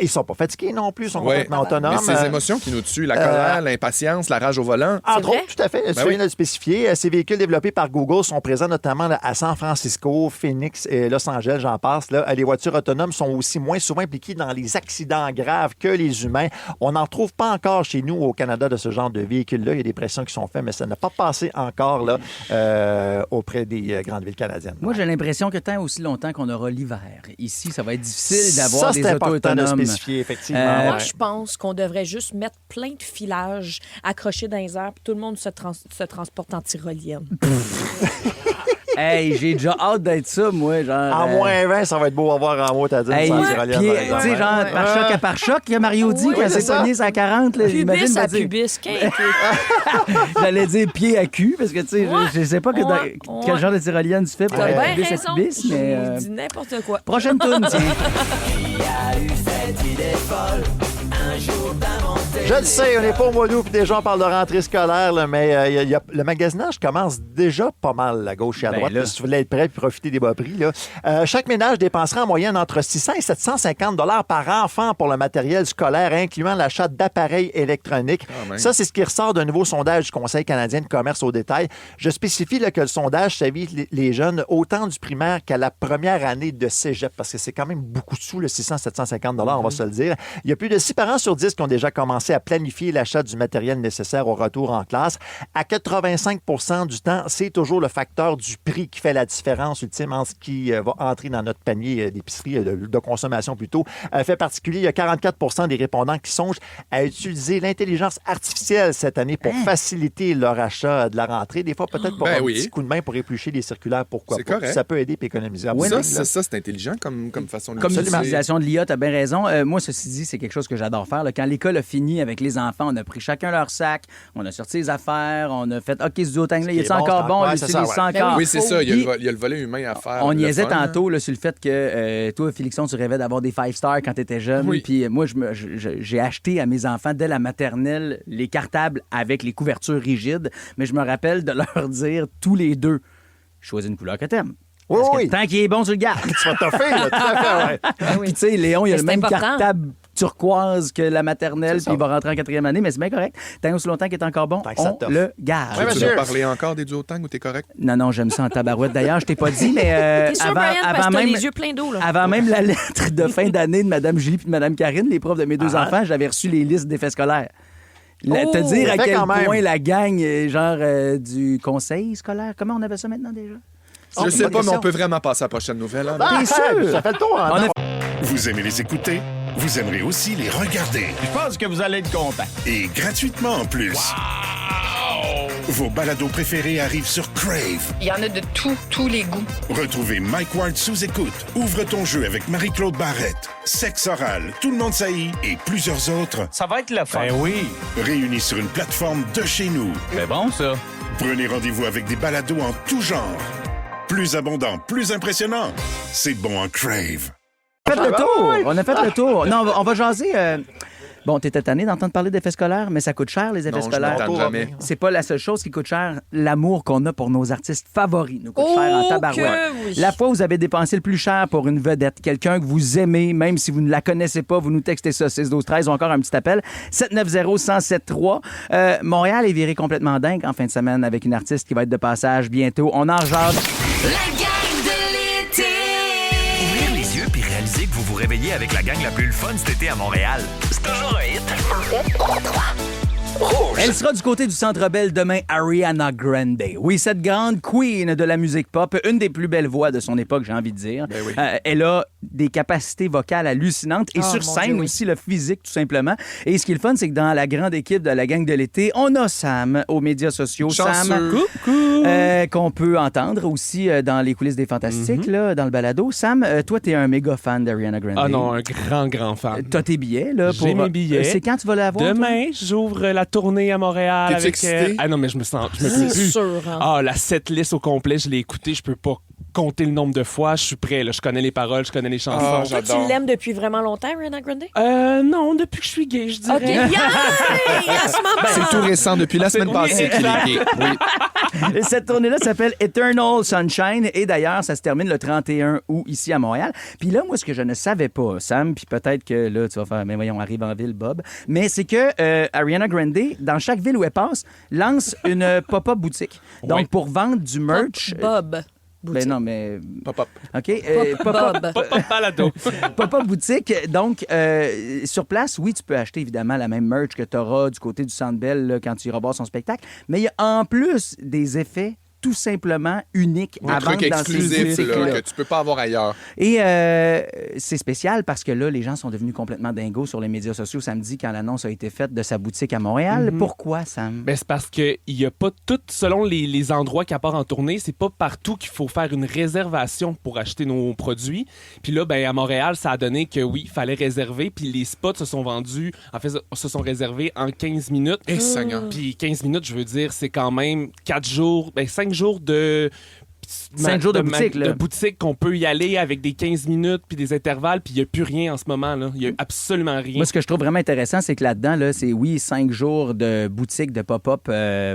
Ils sont pas fatigués non plus, ils sont complètement autonomes. Mais c'est les émotions qui nous tuent, la colère, l'impatience, la rage au volant. Entre autres, tout à fait. Tu viens de le spécifier. Ces véhicules développés par Google sont présents notamment là, à San Francisco, Phoenix et Los Angeles, j'en passe. Là. Les voitures autonomes sont aussi moins souvent impliquées dans les accidents graves que les humains. On n'en trouve pas encore chez nous au Canada de ce genre de véhicules-là. Il y a des pressions qui sont faites, mais ça n'a pas passé encore là, auprès des grandes villes canadiennes. Moi, j'ai l'impression que tant aussi longtemps qu'on aura l'hiver, ici, ça va être difficile d'avoir des c'est autos important de autonomes. spécifier, effectivement. Moi, je pense qu'on devrait juste mettre plein de filages accrochés dans les airs, puis tout le monde se transporte en tyrolienne. Hey, j'ai déjà hâte d'être ça, moi. Genre, En moins 20, ça va être beau à voir en haut, t'as dit. Hey, sans puis, tyrolienne, tu par exemple. sais, genre, par choc à par choc, il y a Mario dit qu'elle s'est pognée sa 40. Là, imagine, Pubis va à dire- pubis. J'allais dire pied à cul, parce que, tu sais, je sais pas quel genre de tyrolienne tu fais pour T'as être bien pubis à raison. pubis, mais... Je dis n'importe quoi. Prochaine tourne, tiens. Je le sais, on n'est pas au mois d'août, puis déjà on parle de rentrée scolaire, là, mais le magasinage commence déjà pas mal à gauche et à droite. là. Si tu voulais être prêt et profiter des bas prix. Là. Chaque ménage dépensera en moyenne entre 600 et 750 $ par enfant pour le matériel scolaire, incluant l'achat d'appareils électroniques. Ça, c'est ce qui ressort d'un nouveau sondage du Conseil canadien de commerce au détail. Je spécifie là, que le sondage s'invite les jeunes autant du primaire qu'à la première année de cégep, parce que c'est quand même beaucoup de sous, le 600-750 $, on va se le dire. Il y a plus de 6 parents sur 10 qui ont déjà commencé à à planifier l'achat du matériel nécessaire au retour en classe. À 85 % du temps, c'est toujours le facteur du prix qui fait la différence ultime en ce qui va entrer dans notre panier d'épicerie, de consommation plutôt. Fait particulier, il y a 44 % des répondants qui songent à utiliser l'intelligence artificielle cette année pour faciliter leur achat de la rentrée. Des fois, peut-être pour un petit coup de main pour éplucher les circulaires, pourquoi pas. Correct. Ça peut aider et économiser. Ça, c'est intelligent comme façon de Comme l'utilisation de l'IA, tu as bien raison. Moi, ceci dit, c'est quelque chose que j'adore faire. Là. Quand l'école a fini avec les enfants, on a pris chacun leur sac, on a sorti les affaires, on a fait « OK, ce duotang-là, il est encore bon? On l'utilise encore? » Oui, c'est ça. Il y a le volet humain à faire. On niaisait tantôt là, sur le fait que toi, Félixon, tu rêvais d'avoir des 5-stars quand tu étais jeune. Oui. Puis moi, j'ai acheté à mes enfants, dès la maternelle, les cartables avec les couvertures rigides. Mais je me rappelle de leur dire tous les deux, choisis une couleur que t'aimes. Parce que tant qu'il est bon, tu le gardes. Tu vas t'offrir, là, tout à fait, ouais. Puis tu sais, Léon, il a le même important. cartable turquoise que la maternelle, puis il va rentrer en 4e année, mais c'est bien correct. Tant aussi longtemps qu'il est encore bon, on le garde. Tu vas parler encore des duotangs ou t'es correct? Non, j'aime ça en tabarouette. D'ailleurs, je t'ai pas dit, mais T'es sûr, Brian, parce que t'as les yeux pleins d'eau, là. avant même la lettre de fin d'année de Mme Julie puis de Mme Karine, les profs de mes deux enfants, j'avais reçu les listes d'effets scolaires. Te dire à quel point la gang, du conseil scolaire, comment on appelle ça maintenant déjà? Je sais pas, mais on peut vraiment passer à la prochaine nouvelle. Hein? T'es sûr? Ça fait le tour. Hein? Vous aimez les écouter? Vous aimerez aussi les regarder. Je pense que vous allez être content. Et gratuitement en plus. Vos balados préférés arrivent sur Crave. Il y en a de tous les goûts. Retrouvez Mike Ward sous écoute. Ouvre ton jeu avec Marie-Claude Barrette. Sexe oral, Tout le monde saillit et plusieurs autres. Ça va être le fun. Ben oui. Réunis sur une plateforme de chez nous. C'est bon, ça. Prenez rendez-vous avec des balados en tout genre. Plus abondant, plus impressionnant. C'est bon en Crave. On a fait le tour. On a fait le tour. Non, on va jaser. Bon, t'étais tanné d'entendre parler d'effets scolaires, mais ça coûte cher, les effets scolaires. Non, je m'entends jamais. C'est pas la seule chose qui coûte cher. L'amour qu'on a pour nos artistes favoris nous coûte cher en tabarouette. Oui. La fois où vous avez dépensé le plus cher pour une vedette, quelqu'un que vous aimez, même si vous ne la connaissez pas, vous nous textez ça, 6-12-13, ou encore un petit appel, 790-1073. Montréal est viré complètement dingue en fin de semaine avec une artiste qui va être de passage bientôt. On en jase. La gang de l'été. Ouvrir les yeux puis réaliser que vous vous réveillez avec la gang la plus le fun cet été à Montréal. C'est toujours un hit. En fait, 3. Rouge. Elle sera du côté du Centre Bell demain, Ariana Grande. Oui, cette grande queen de la musique pop, une des plus belles voix de son époque, j'ai envie de dire. Ben oui. Elle a des capacités vocales hallucinantes et sur scène aussi, le physique, tout simplement. Et ce qui est le fun, c'est que dans la grande équipe de la gang de l'été, on a Sam aux médias sociaux. Chanceux. Sam, qu'on peut entendre aussi dans les coulisses des Fantastiques, là, dans le balado. Sam, toi, t'es un méga fan d'Ariana Grande. Ah non, un grand fan. T'as tes billets, là? J'ai mes billets. C'est quand tu vas l'avoir? Demain, j'ouvre la tournée à Montréal. T'es-tu avec excité? Ah non, mais je me peux C'est plus. sûr, hein. Ah, la setlist au complet, je l'ai écoutée, je peux pas compter le nombre de fois. Je suis prêt, là. Je connais les paroles, je connais les chansons. Ah, Toi, tu l'aimes depuis vraiment longtemps, Ariana Grande? Non, depuis que je suis gay, je dirais. OK, yeah! À ce moment. C'est tout récent, depuis la semaine passée qu'il est gay. Oui. Et cette tournée-là s'appelle Eternal Sunshine et d'ailleurs, ça se termine le 31 août ici à Montréal. Puis là, moi, ce que je ne savais pas, Sam, puis peut-être que là, tu vas faire, mais voyons, arrive en ville, Bob, mais c'est que Ariana Grande, dans chaque ville où elle passe, lance une pop-up boutique. Donc, Oui. pour vendre du merch... Bob. Ben non, mais... Pop-up. OK. Bob. Pas balado. Pop-up boutique. Donc, sur place, oui, tu peux acheter évidemment la même merch que tu auras du côté du Centre Bell là, quand tu iras voir son spectacle. Mais il y a en plus des effets tout simplement uniques Un à vendre truc dans ces exclusif boutiques-là. là, que tu peux pas avoir ailleurs. Et c'est spécial parce que là, les gens sont devenus complètement dingos sur les médias sociaux samedi quand l'annonce a été faite de sa boutique à Montréal. Pourquoi, Sam? Ben, c'est parce qu'il n'y a pas tout, selon les endroits qui apportent en tournée, c'est pas partout qu'il faut faire une réservation pour acheter nos produits. Puis là, ben, à Montréal, ça a donné que oui, il fallait réserver. Puis les spots se sont vendus, en fait, se sont réservés en 15 minutes. Eh, Seigneur. Puis 15 minutes, je veux dire, c'est quand même 4 jours, ben 5 jours de... 5 jours de boutique, là. De boutique qu'on peut y aller avec des 15 minutes puis des intervalles, puis il n'y a plus rien en ce moment, là. Il n'y a absolument rien. Moi, ce que je trouve vraiment intéressant, c'est que là-dedans, là, c'est 5 jours de boutique de pop-up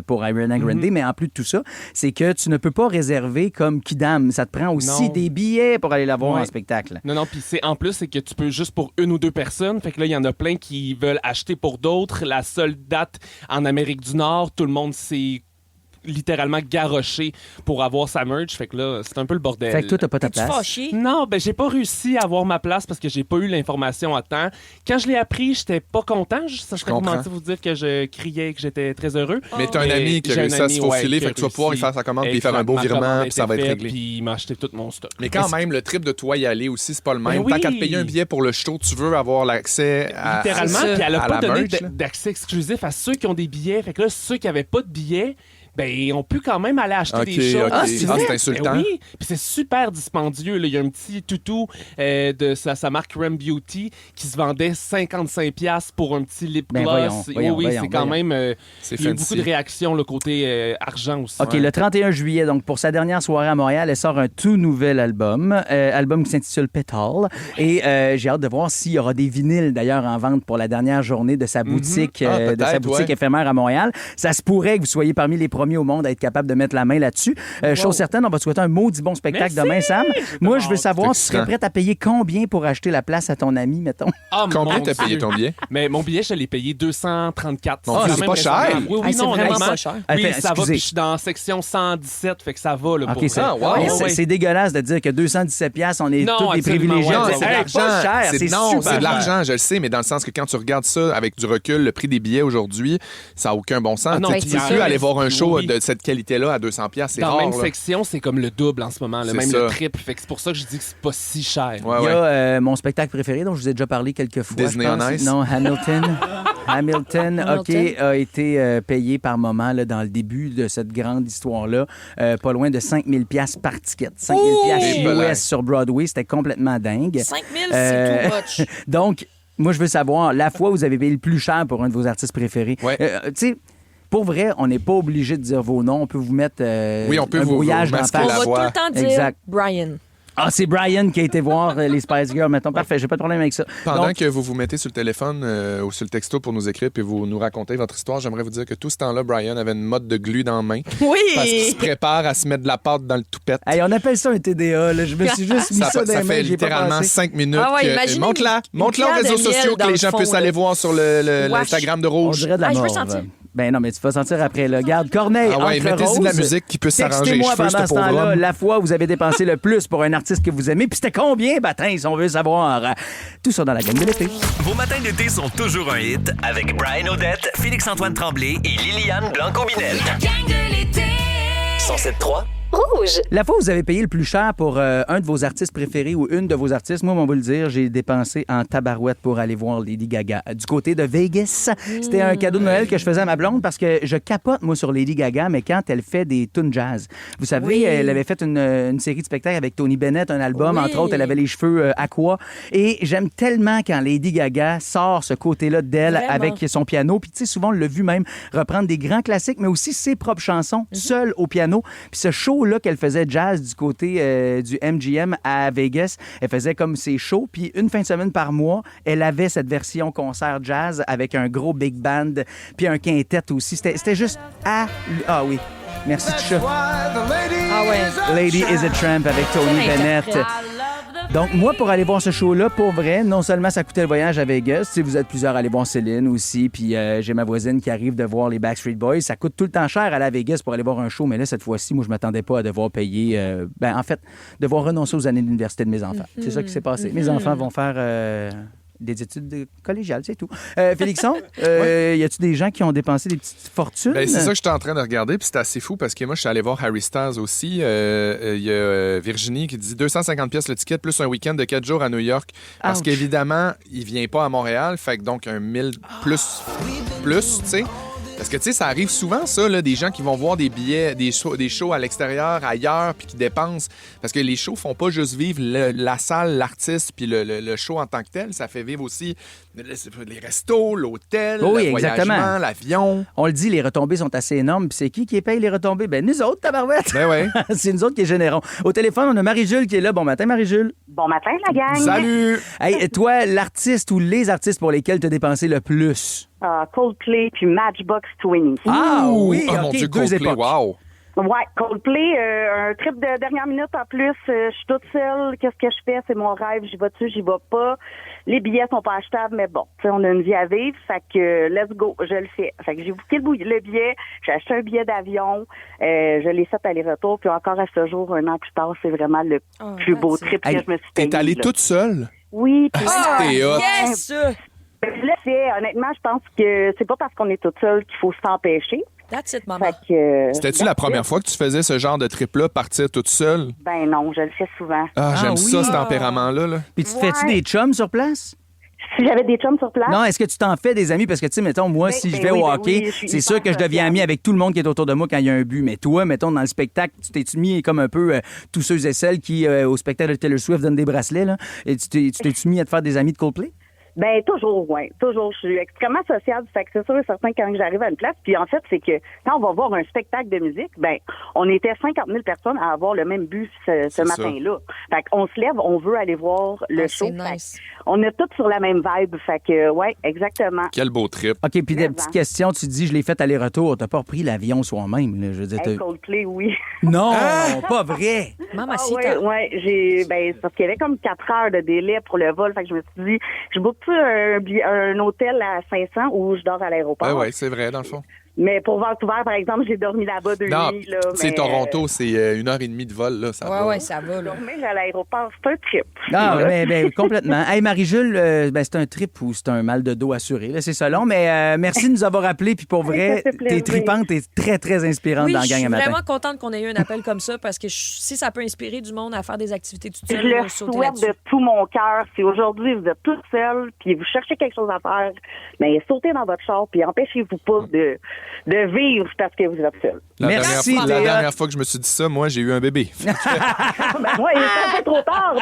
pour Ariana Grande, mais en plus de tout ça, c'est que tu ne peux pas réserver comme Kidam. Ça te prend aussi Non. des billets pour aller la voir Ouais. en spectacle. Non, puis en plus, c'est que tu peux juste pour une ou deux personnes. Fait que là, il y en a plein qui veulent acheter pour d'autres. La seule date en Amérique du Nord, tout le monde s'est littéralement garoché pour avoir sa merch. Fait que là, c'est un peu le bordel. Fait que toi, t'as pas ta place. Fâché? Non, ben j'ai pas réussi à avoir ma place parce que j'ai pas eu l'information à temps. Quand je l'ai appris, j'étais pas content. Ça serait comprends. mentir vous dire que je criais que j'étais très heureux. Mais t'as un ami qui a J'ai réussi à se faufiler, qui a fait que tu vas pouvoir y réussi. faire sa commande puis Exact. faire un beau Ma virement commande puis ça va être était réglé. faite, Puis il m'a acheté tout mon stock. Mais quand même, le trip de toi y aller aussi, c'est pas le même. Ben Tant qu'à te oui. payer un billet pour le show, tu veux avoir l'accès à Littéralement, puis elle a à pas la donné merch, là. d'accès exclusif à ceux qui ont des billets. Fait que là, ceux qui avaient pas de billets, ben, on peut quand même aller acheter Ok, des choses. ok. Ah, c'est insultant. Ben oui, puis c'est super dispendieux. Là. Il y a un petit toutou de sa marque Rem Beauty qui se vendait 55$ pour un petit lip Ben, gloss. voyons, oui, c'est quand voyons. même... C'est il y a eu fancy. beaucoup de réactions, le côté argent aussi. OK, le 31 juillet, donc pour sa dernière soirée à Montréal, elle sort un tout nouvel album, album qui s'intitule Petal. Et j'ai hâte de voir s'il y aura des vinyles d'ailleurs en vente pour la dernière journée de sa boutique, peut-être, éphémère à Montréal. Ça se pourrait que vous soyez parmi les premiers au monde à être capable de mettre la main là-dessus. Chose certaine, on va te souhaiter un maudit bon spectacle Merci. demain, Sam. Moi, je veux savoir, tu C'est serais prête à payer combien pour acheter la place à ton ami, mettons? Ah, Combien mon t'as Dieu. payé ton billet? Mais mon billet, je l'ai payé 234. Mon Dieu, quand c'est même pas cher. raisonnable. Oui, Ah, c'est non, vraiment honnêtement, pas cher. Oui, Attends, ça va. excusez. Puis je suis dans section 117, fait que ça va. Là, OK, pour c'est wow. ouais, Ouais. c'est dégueulasse de dire que 217$, on est Non, tous des absolument, privilégiés. ouais, C'est ouais, pas cher, c'est non, super c'est de cher. l'argent, je le sais, mais dans le sens que quand tu regardes ça avec du recul, le prix des billets aujourd'hui, ça n'a aucun bon sens. Ah non, Tu sais, tu c'est peux plus ça. aller voir un show Oui. de cette qualité-là à 200$, c'est Dans rare. la même là. section, c'est comme le double en ce moment, là, C'est même ça. le triple. Fait que c'est pour ça que je dis que c'est pas si cher. Ouais, Il y ouais. a mon spectacle préféré dont je vous ai déjà parlé quelques fois. Disney je pense. on Ice? Non, Hamilton. Hamilton, OK, a été payé par moment là, dans le début de cette grande histoire-là. Pas loin de 5000$ par ticket. 5000$ US sur Broadway, c'était complètement dingue. 5000, c'est too much. Donc, moi, je veux savoir, la fois où vous avez payé le plus cher pour un de vos artistes préférés. Ouais. Tu sais, pour vrai, on n'est pas obligé de dire vos noms. On peut vous mettre Oui, on peut un vous brouillage dans la masquer On face. la va voix. tout le temps dire Exact. Brian. Ah, c'est Brian qui a été voir les Spice Girls, mettons. Parfait, j'ai pas de problème avec ça. Pendant Donc, que vous vous mettez sur le téléphone ou sur le texto pour nous écrire puis vous nous racontez votre histoire, j'aimerais vous dire que tout ce temps-là, Brian avait une motte de glu dans la main Oui! parce qu'il se prépare à se mettre de la pâte dans le toupette. hey, on appelle ça un TDA. Là. Je me suis juste mis ça, dans Ça les mains, fait j'ai pas littéralement pensé. 5 minutes. Ah ouais, que- imaginez montre-la une montre-la aux cuillère réseaux de miel sociaux que dans les le gens fond, puissent là. aller voir sur Wesh. l'Instagram de On Rouge. dirait de la Ah, je veux morve. sentir. Ben non, mais tu vas sentir après. Là. Garde, Corneille, Ah ouais, entre mettez-y de la roses. musique qui peut s'arranger les Textez-moi cheveux, pendant ce ce pauvre temps-là homme. la fois où vous avez dépensé le plus pour un artiste que vous aimez. Puis c'était combien? Bâtin, si on veut savoir. Tout ça dans la gamme de l'été. Vos matins d'été sont toujours un hit avec Brian Odette, Félix-Antoine Tremblay et Liliane Blanco-Binel. La gang de l'été. 107.3. Rouge. La fois où vous avez payé le plus cher pour un de vos artistes préférés ou une de vos artistes, moi, on va le dire, j'ai dépensé en tabarouette pour aller voir Lady Gaga. Du côté de Vegas, c'était un cadeau de Noël que je faisais à ma blonde parce que je capote, moi, sur Lady Gaga, mais quand elle fait des tunes jazz. Vous savez, Oui. elle avait fait une série de spectacles avec Tony Bennett, un album, Oui. entre autres, elle avait les cheveux aqua. Et j'aime tellement quand Lady Gaga sort ce côté-là d'elle Vraiment. avec son piano. Puis, tu sais, souvent, on l'a vu même reprendre des grands classiques, mais aussi ses propres chansons, seule au piano. Puis ce show-là qu'elle faisait jazz du côté du MGM à Vegas, elle faisait comme ses shows. Puis une fin de semaine par mois, elle avait cette version concert jazz avec un gros big band, puis un quintet aussi. C'était juste à... Ah oui. Merci, Tisha. Ah ouais. Lady is a Tramp avec Tony Bennett. Donc, moi, pour aller voir ce show-là, pour vrai, non seulement ça coûtait le voyage à Vegas, si vous êtes plusieurs à aller voir Céline aussi, puis j'ai ma voisine qui arrive de voir les Backstreet Boys, ça coûte tout le temps cher aller à Vegas pour aller voir un show, mais là, cette fois-ci, moi, je m'attendais pas à devoir payer, en fait, devoir renoncer aux années d'université de mes enfants. C'est ça qui s'est passé. Mes enfants vont faire... des études collégiales, c'est tout. Félixon, y a-tu des gens qui ont dépensé des petites fortunes? Ben, c'est ça que j'étais en train de regarder, puis c'est assez fou parce que moi, je suis allé voir Harry Styles aussi. Il y a Virginie qui dit 250$ le ticket plus un week-end de 4 jours à New York. Parce Ouch. qu'évidemment, il vient pas à Montréal, fait que donc un 1000 plus, tu sais. Parce que, tu sais, ça arrive souvent, ça, là, des gens qui vont voir des billets, des shows à l'extérieur, ailleurs, puis qui dépensent. Parce que les shows font pas juste vivre la salle, l'artiste, puis le show en tant que tel. Ça fait vivre aussi les restos, l'hôtel, Oui, le exactement. voyagement, l'avion. On le dit, les retombées sont assez énormes. Puis c'est qui paye les retombées? Ben, nous autres, tabarouette. Ben ouais. C'est nous autres qui générons. Au téléphone, on a Marie-Jules qui est là. Bon matin, Marie-Jules. Bon matin, la gang. Salut! Hey, et toi, l'artiste ou les artistes pour lesquels tu as dépensé le plus? Coldplay puis Matchbox 20. Ah oui, Oh OK, mon Dieu, deux Coldplay, époques. wow! Ouais, Coldplay, un trip de dernière minute en plus. Je suis toute seule. Qu'est-ce que je fais? C'est mon rêve. J'y vais dessus, j'y vais pas. Les billets sont pas achetables, mais bon, tu sais, on a une vie à vivre. Fait que let's go, je le fais. Fait que j'ai booké le billet. J'ai acheté un billet d'avion. Je l'ai fait aller-retour. Puis encore à ce jour, un an plus tard, c'est vraiment le plus beau trip que je me suis payé. T'es allée toute seule? Oui. Puis t'es hot. Yes! Je l'ai fait. Honnêtement, je pense que c'est pas parce qu'on est toute seule qu'il faut s'empêcher. That's it, maman. C'était-tu la première fois que tu faisais ce genre de trip-là, partir toute seule? Ben non, je le fais souvent. J'aime ça, ce tempérament-là. Là. Puis tu te fais-tu des chums sur place? Si j'avais des chums sur place? Non, est-ce que tu t'en fais des amis? Parce que, tu sais, mettons, moi, si je vais au hockey, c'est sûr que je deviens ami avec tout le monde qui est autour de moi quand il y a un but. Mais toi, mettons, dans le spectacle, tu t'es-tu mis comme un peu tous ceux et celles qui, au spectacle de Taylor Swift, donnent des bracelets, là? Et tu t'es-tu mis à te faire des amis de Coldplay? Ben toujours, oui. Toujours. Je suis extrêmement sociable. Fait que c'est sûr et certain que quand j'arrive à une place. Puis en fait, c'est que quand on va voir un spectacle de musique, ben on était 50 000 personnes à avoir le même but ce matin-là. Fait qu'on se lève, on veut aller voir le show. Nice. On est tous sur la même vibe. Fait que, ouais, exactement. Quel beau trip. OK, puis des petites questions. Tu dis, je l'ai fait aller-retour. T'as pas repris l'avion soi-même, là? Je veux dire, Coldplay, oui. Non, pas vrai. Mamacita. Ouais, c'est parce qu'il y avait comme 4 heures de délai pour le vol. Fait que je me suis dit, je book un hôtel à 500 ou je dors à l'aéroport. Oui, c'est vrai, dans le fond. Mais pour Vancouver, par exemple, j'ai dormi là-bas 2 nuits. Là, c'est Toronto, c'est 1h30 de vol. Là, ça va. Ouais, ça va. Là. Dormir à l'aéroport, c'est un trip. Ah, ben, complètement. Hey, Marie-Jules, c'est un trip ou c'est un mal de dos assuré? Là, c'est selon, mais merci de nous avoir appelés. Puis pour vrai, t'es tripante, t'es très, très inspirante dans la gang à matin. Je suis vraiment contente qu'on ait eu un appel comme ça parce que si ça peut inspirer du monde à faire des activités tout seul, je le souhaite de tout mon cœur. Si aujourd'hui vous êtes toute seule puis vous cherchez quelque chose à faire, mais sautez dans votre char puis empêchez-vous pas de vivre parce que vous êtes seul. La dernière fois que je me suis dit ça, moi, j'ai eu un bébé. Ben, moi, il est un peu trop tard.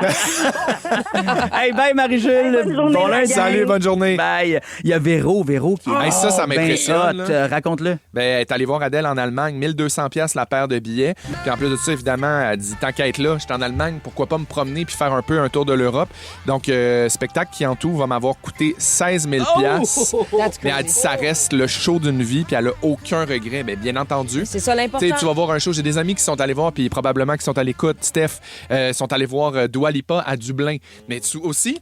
Hey, bye, Marie-Jules. Bon lundi. Salut, bonne journée. Bye. Il y a Véro qui est ça m'impressionne. ben hot. Raconte-le. Ben, elle est allée voir Adèle en Allemagne, 1200$ la paire de billets. Puis en plus de ça, évidemment, elle dit, tant qu'à être là, je suis en Allemagne, pourquoi pas me promener puis faire un peu un tour de l'Europe. Donc, spectacle qui en tout va m'avoir coûté 16 000$. Mais elle dit, ça reste le show d'une vie, puis elle a aucun regret. Bien entendu. C'est ça l'important. Tu vas voir un show. J'ai des amis qui sont allés voir, puis probablement qui sont à l'écoute. Steph, sont allés voir Dua Lipa à Dublin. Mais aussi,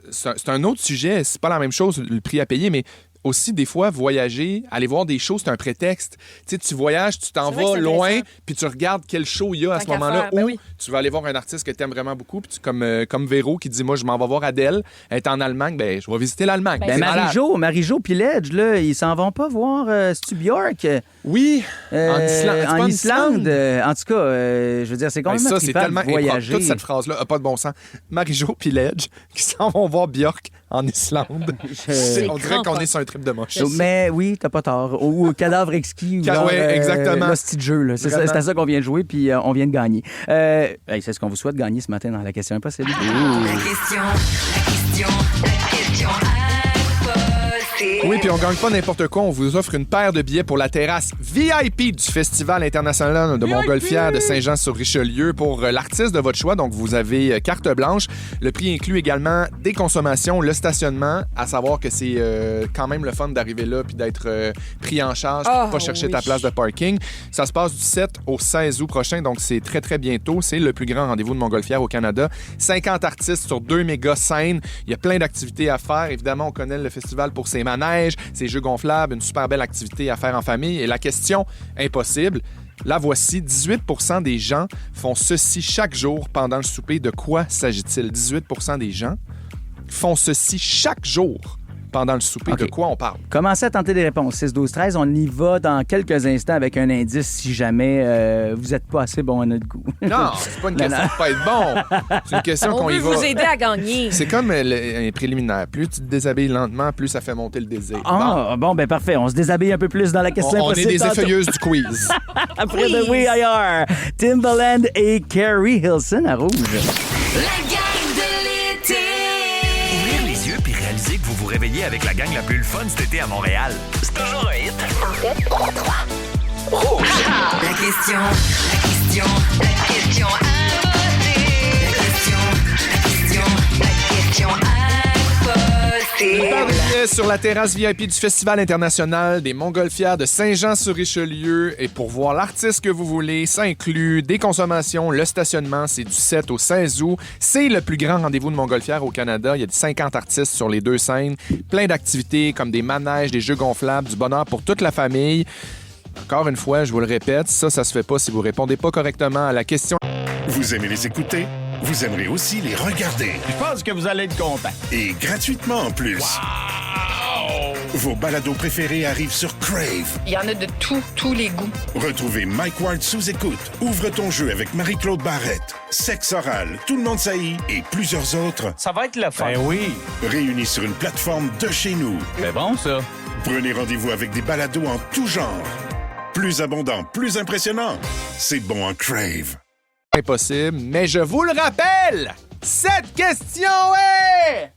c'est un autre sujet. C'est pas la même chose, le prix à payer, mais aussi, des fois, voyager, aller voir des shows, c'est un prétexte. Tu voyages, tu t'en vas loin, puis tu regardes quel show il y a à ce moment-là. Ou tu vas aller voir un artiste que tu aimes vraiment beaucoup, puis comme Véro qui dit, moi, je m'en vais voir Adèle, elle est en Allemagne, je vais visiter l'Allemagne. Marie-Jo puis Ledge, là, ils s'en vont pas voir Stu Bjork? Oui, en Islande. En tout cas, je veux dire, c'est quand même ça, c'est tellement voyager. Toute cette phrase-là n'a pas de bon sens. Marie-Jo puis Ledge qui s'en vont voir Bjork en Islande. On dirait qu'on est sur un trip de moche. Mais oui, t'as pas tort. Ou cadavre exquis. Oui, exactement. L'hostie de jeu. C'est à ça qu'on vient de jouer, puis on vient de gagner. C'est ce qu'on vous souhaite gagner ce matin dans la question impossible. La question Oui, puis on gagne pas n'importe quoi. On vous offre une paire de billets pour la terrasse VIP du Festival international de Montgolfière de Saint-Jean-sur-Richelieu pour l'artiste de votre choix. Donc, vous avez carte blanche. Le prix inclut également des consommations, le stationnement, à savoir que c'est quand même le fun d'arriver là puis d'être pris en charge pour pas chercher ta place de parking. Ça se passe du 7 au 16 août prochain, donc c'est très, très bientôt. C'est le plus grand rendez-vous de Montgolfière au Canada. 50 artistes sur 2 méga scènes. Il y a plein d'activités à faire. Évidemment, on connaît le festival pour ses manèges, ses jeux gonflables, une super belle activité à faire en famille. Et la question impossible, la voici. 18% des gens font ceci chaque jour pendant le souper. De quoi s'agit-il? 18% des gens font ceci chaque jour pendant le souper. Okay. De quoi on parle? Commencez à tenter des réponses. 6, 12, 13. On y va dans quelques instants avec un indice si jamais vous n'êtes pas assez bon à notre goût. Non, c'est pas une question de pas être bon. C'est une question qu'on y va. On veut vous aider à gagner. C'est comme un préliminaire. Plus tu te déshabilles lentement, plus ça fait monter le désir. Bon, ben parfait. On se déshabille un peu plus dans la question impossible. On est des effeuilleuses du quiz. Après The We Are, Timbaland et Carrie Hilson à Rouge. La gang de l'été. Ouvrir les yeux puis réaliser que vous vous réveillez avec la gang la plus fun cet été à Montréal. C'est toujours un hit. En fait, 3. Rouge. La question imposée. La question imposée. Paris sur la terrasse VIP du Festival international des Montgolfières de Saint-Jean-sur-Richelieu. Et pour voir l'artiste que vous voulez, ça inclut des consommations, le stationnement, c'est du 7 au 16 août. C'est le plus grand rendez-vous de Montgolfières au Canada. Il y a 50 artistes sur les deux scènes. Plein d'activités comme des manèges, des jeux gonflables, du bonheur pour toute la famille. Encore une fois, je vous le répète, ça se fait pas si vous répondez pas correctement à la question. Vous aimez les écouter? Vous aimerez aussi les regarder. Je pense que vous allez être content. Et gratuitement en plus. Wow! Vos balados préférés arrivent sur Crave. Il y en a de tous les goûts. Retrouvez Mike Ward sous écoute. Ouvre ton jeu avec Marie-Claude Barrette. Sexe oral, Tout le monde saillit et plusieurs autres. Ça va être le fun. Ben oui. Réunis sur une plateforme de chez nous. C'est bon, ça. Prenez rendez-vous avec des balados en tout genre. Plus abondant, plus impressionnant. C'est bon en Crave. Impossible, mais je vous le rappelle, cette question est...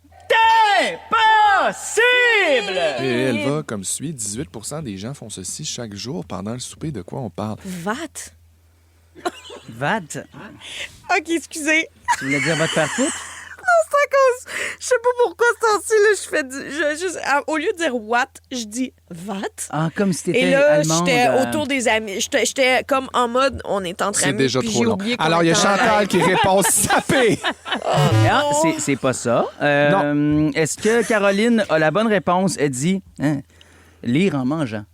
Impossible! Et elle va comme suit. 18 % des gens font ceci chaque jour pendant le souper. De quoi on parle? VAT? VAT? OK, excusez. Tu voulais dire votre faire foutre? Non, c'est à cause. Je sais pas pourquoi ce temps-ci, là, je fais au lieu de dire what, je dis VAT. Ah, comme si t'étais Et là, allemande. j'étais autour des amis. J'étais comme en mode, on est entre C'est amis. déjà puis trop j'ai long. oublié qu'on Alors, il y a était en Chantal règle. qui répond sapé. Ah, c'est pas ça. Non. Est-ce que Caroline a la bonne réponse? Elle dit lire en mangeant.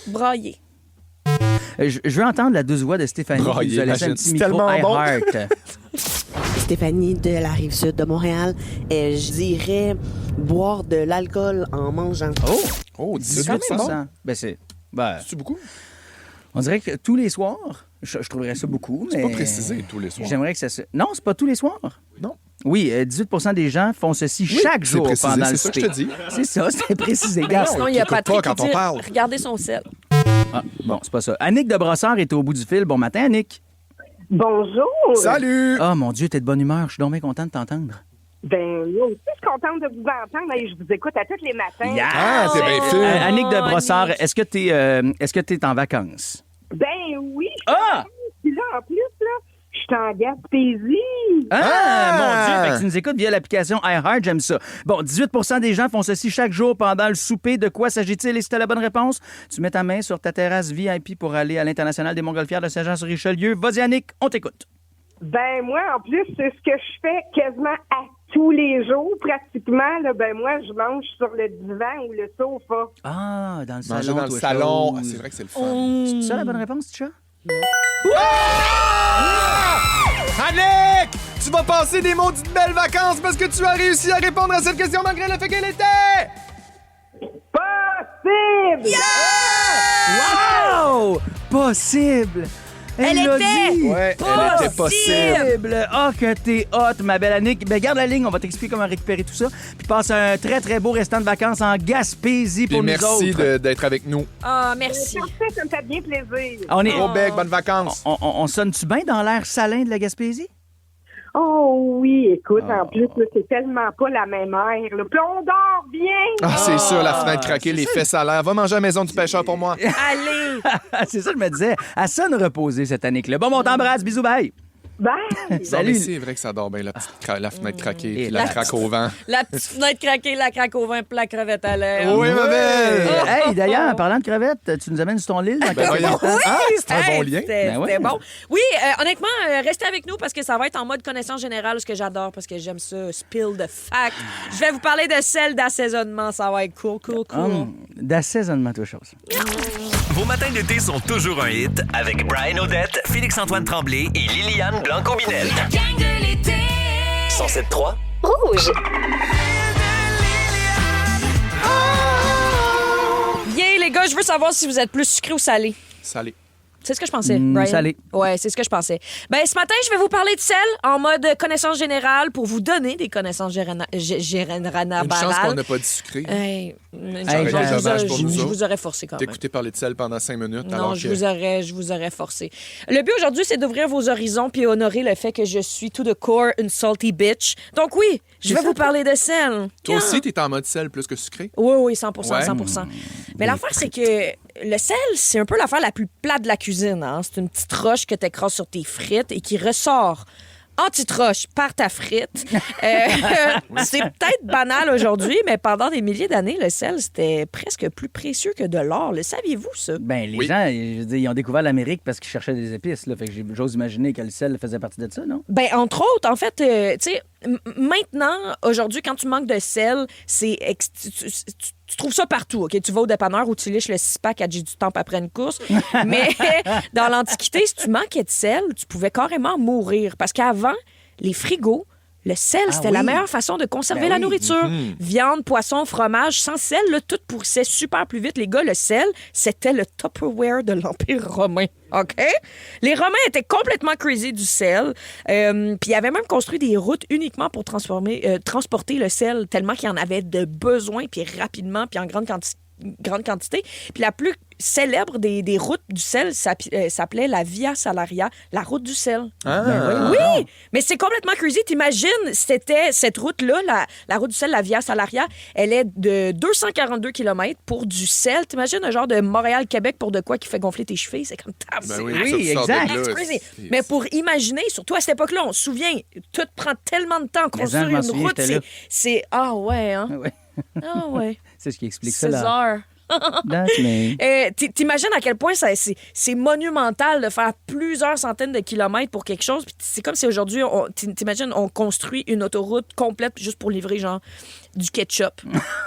Brailler. Je veux entendre la douce voix de Stéphanie Brailler, qui nous a laissé un imagine, petit c'est micro tellement bon. iHeart. Stéphanie de la Rive-Sud de Montréal. Je dirais boire de l'alcool en mangeant. Oh, 18 18 bon. Ben, c'est beaucoup? On dirait que tous les soirs, je trouverais ça beaucoup, mais... C'est pas précisé tous les soirs. J'aimerais que ça se... Non, c'est pas tous les soirs. Non. Oui, 18 % des gens font ceci chaque jour précisé, pendant le c'est ça que souper. je te dis. C'est ça, c'est précisé. Non, Regarde. sinon, il y a t'écoutes Patrick pas quand qui on dit, parle. regardez son sel. Ah, bon, c'est pas ça. Annick de Brossard est au bout du fil. Bon matin, Annick. Bonjour. Salut! Ah, mon Dieu, t'es de bonne humeur. Je suis donc bien contente de t'entendre. Ben, moi aussi, je suis contente de vous entendre et je vous écoute à tous les matins. Yeah! Ah, c'est bien fait. Annick de Brossard, est-ce que t'es en vacances? Ben oui, Ah! je suis là en plus, là. Je suis en Gaspésie. Mon Dieu, fait que tu nous écoutes via l'application iHeart, j'aime ça. Bon, 18 % des gens font ceci chaque jour pendant le souper. De quoi s'agit-il? Et si t'as la bonne réponse, tu mets ta main sur ta terrasse VIP pour aller à l'International des Montgolfières de Saint-Jean-sur-Richelieu. Vas-y, Annick, on t'écoute. Ben, moi, en plus, c'est ce que je fais quasiment à tous les jours, pratiquement. Là, ben, moi, je mange sur le divan ou le sofa. Ah, dans le salon. Manger dans le toi, salon. chose. Ah, c'est vrai que c'est le fun. C'est ça la bonne réponse, Ticha? Annick! Tu vas passer des maudites belles vacances parce que tu as réussi à répondre à cette question malgré le fait qu'elle était... Possible! Wow! Possible! Elle l'a était! dit! Ouais, elle était possible. Ah, que t'es hot, ma belle Annick. Ben, garde la ligne, on va t'expliquer comment récupérer tout ça. Puis passe un très, très beau restant de vacances en Gaspésie Puis pour nous merci autres. d'être avec nous. Ah, merci. Parfait, ça me fait bien plaisir. On est... Gros bec, bonnes vacances. On sonne-tu bien dans l'air salin de la Gaspésie? Oh oui, écoute, en plus, là, c'est tellement pas la même air. Là. Puis on dort bien. Ah, c'est sûr, la fenêtre craquée, les fesses à l'air. Va manger à la maison du pêcheur pour moi. Allez! C'est ça que je me disais. Elle sonne reposée, cette Annick-là. Bon, on t'embrasse. Bisous, bye. Bye! Non, mais Salut. c'est vrai que ça dort bien, la fenêtre craquée, Et puis la la craque au vent. La petite fenêtre craquée, la craque au vin, puis la crevette à l'air. Oui, ma belle! Hey, d'ailleurs, en parlant de crevettes, tu nous amènes sur ton île dans quelques voyons. instants? Ah, c'est un Hey, bon lien. C'était Ben ouais. c'était bon. Oui, honnêtement, restez avec nous parce que ça va être en mode connaissance générale, ce que j'adore parce que j'aime ça, spill de fact. Je vais vous parler de sel d'assaisonnement. Ça va être cool. D'assaisonnement, toi, chose. Vos matins d'été sont toujours un hit avec Brian Odette, Félix-Antoine Tremblay et Liliane Blanco-Binel. La gang de l'été. 107.3 Rouge. Bien, les gars, je veux savoir si vous êtes plus sucré ou salé. Salé. C'est ce que je pensais, Brian. salé. Ouais, c'est ce que je pensais. Ben, ce matin, je vais vous parler de sel en mode connaissance générale pour vous donner des connaissances générales. Une chance qu'on n'a pas dit sucré. Hey, Ça aurait été dommage pour nous je autres. vous aurais forcé quand même. T'écouter parler de sel pendant 5 minutes. Non, alors je que... vous aurais forcé. Le but aujourd'hui, c'est d'ouvrir vos horizons puis honorer le fait que je suis tout de corps une salty bitch. Donc oui, je vais vous parler de sel. Toi aussi, t'es en mode sel plus que sucré? Oui, 100 Ouais. 100 Mais l'affaire, c'est que le sel, c'est un peu l'affaire la plus plate de la cuisine. Hein? C'est une petite roche que tu écrases sur tes frites et qui ressort anti-troche, pâte à frites. C'est peut-être banal aujourd'hui, mais pendant des milliers d'années, le sel, c'était presque plus précieux que de l'or. Le saviez-vous, ça? Ben, les gens, je veux dire, ils ont découvert l'Amérique parce qu'ils cherchaient des épices. Là. Fait que j'ose imaginer que le sel faisait partie de ça, non? Ben, entre autres, en fait, tu sais, maintenant, aujourd'hui, quand tu manques de sel, tu trouves ça partout, OK? Tu vas au dépanneur où tu liches le 6-pack à J du Temple après une course. Mais dans l'Antiquité, si tu manquais de sel, tu pouvais carrément mourir. Parce qu'avant, les frigos, le sel, c'était la meilleure façon de conserver la nourriture. Viande, poisson, fromage, sans sel, là, tout pourrissait super plus vite. Les gars, le sel, c'était le Tupperware de l'Empire romain. OK? Les Romains étaient complètement crazy du sel. Puis ils avaient même construit des routes uniquement pour transporter le sel, tellement qu'il y en avait de besoin, puis rapidement, puis en grande quantité. Puis la plus célèbre des routes du sel s'appelait la Via Salaria, la route du sel. Oui, mais c'est complètement crazy. T'imagines, c'était cette route-là, la route du sel, la Via Salaria, elle est de 242 km pour du sel. T'imagines un genre de Montréal-Québec pour de quoi qui fait gonfler tes chevilles? C'est comme oui, exact. Mais pour imaginer, surtout à cette époque-là, on se souvient, tout prend tellement de temps à construire une route. C'est ah ouais, hein? Ah ouais. C'est ce qui explique ça, là. 16 heures. T'imagines à quel point c'est monumental de faire plusieurs centaines de kilomètres pour quelque chose. Puis c'est comme si aujourd'hui, t'imagines, on construit une autoroute complète juste pour livrer genre du ketchup.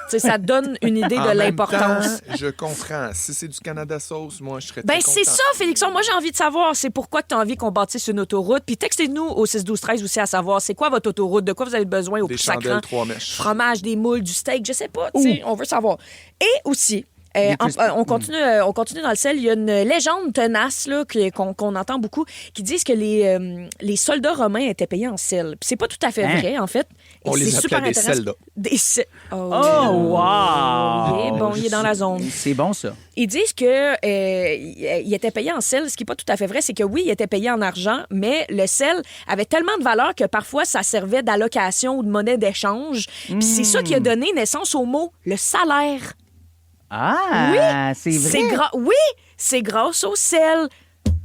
Ça donne une idée de l'importance. Je comprends. Si c'est du Canada Sauce, moi, je serais très content. C'est ça, Félixon. Moi, j'ai envie de savoir, c'est pourquoi tu as envie qu'on bâtisse une autoroute. Puis textez-nous au 6-12-13 aussi à savoir, c'est quoi votre autoroute, de quoi vous avez besoin au plus sacrant. Des chandelles 3 mèches. Fromage, des moules, du steak, je sais pas. On veut savoir. Et aussi... on continue dans le sel. Il y a une légende tenace là, qu'on entend beaucoup qui disent que les soldats romains étaient payés en sel. Puis c'est pas tout à fait vrai, en fait. Et on les appelait des soldats. Bon, il est dans la zone. C'est bon, ça. Ils disent que il était payé en sel. Ce qui n'est pas tout à fait vrai, c'est que oui, il était payé en argent, mais le sel avait tellement de valeur que parfois, ça servait d'allocation ou de monnaie d'échange. Puis c'est ça qui a donné naissance au mot le salaire. Ah, oui, c'est vrai. Oui, c'est grâce au sel.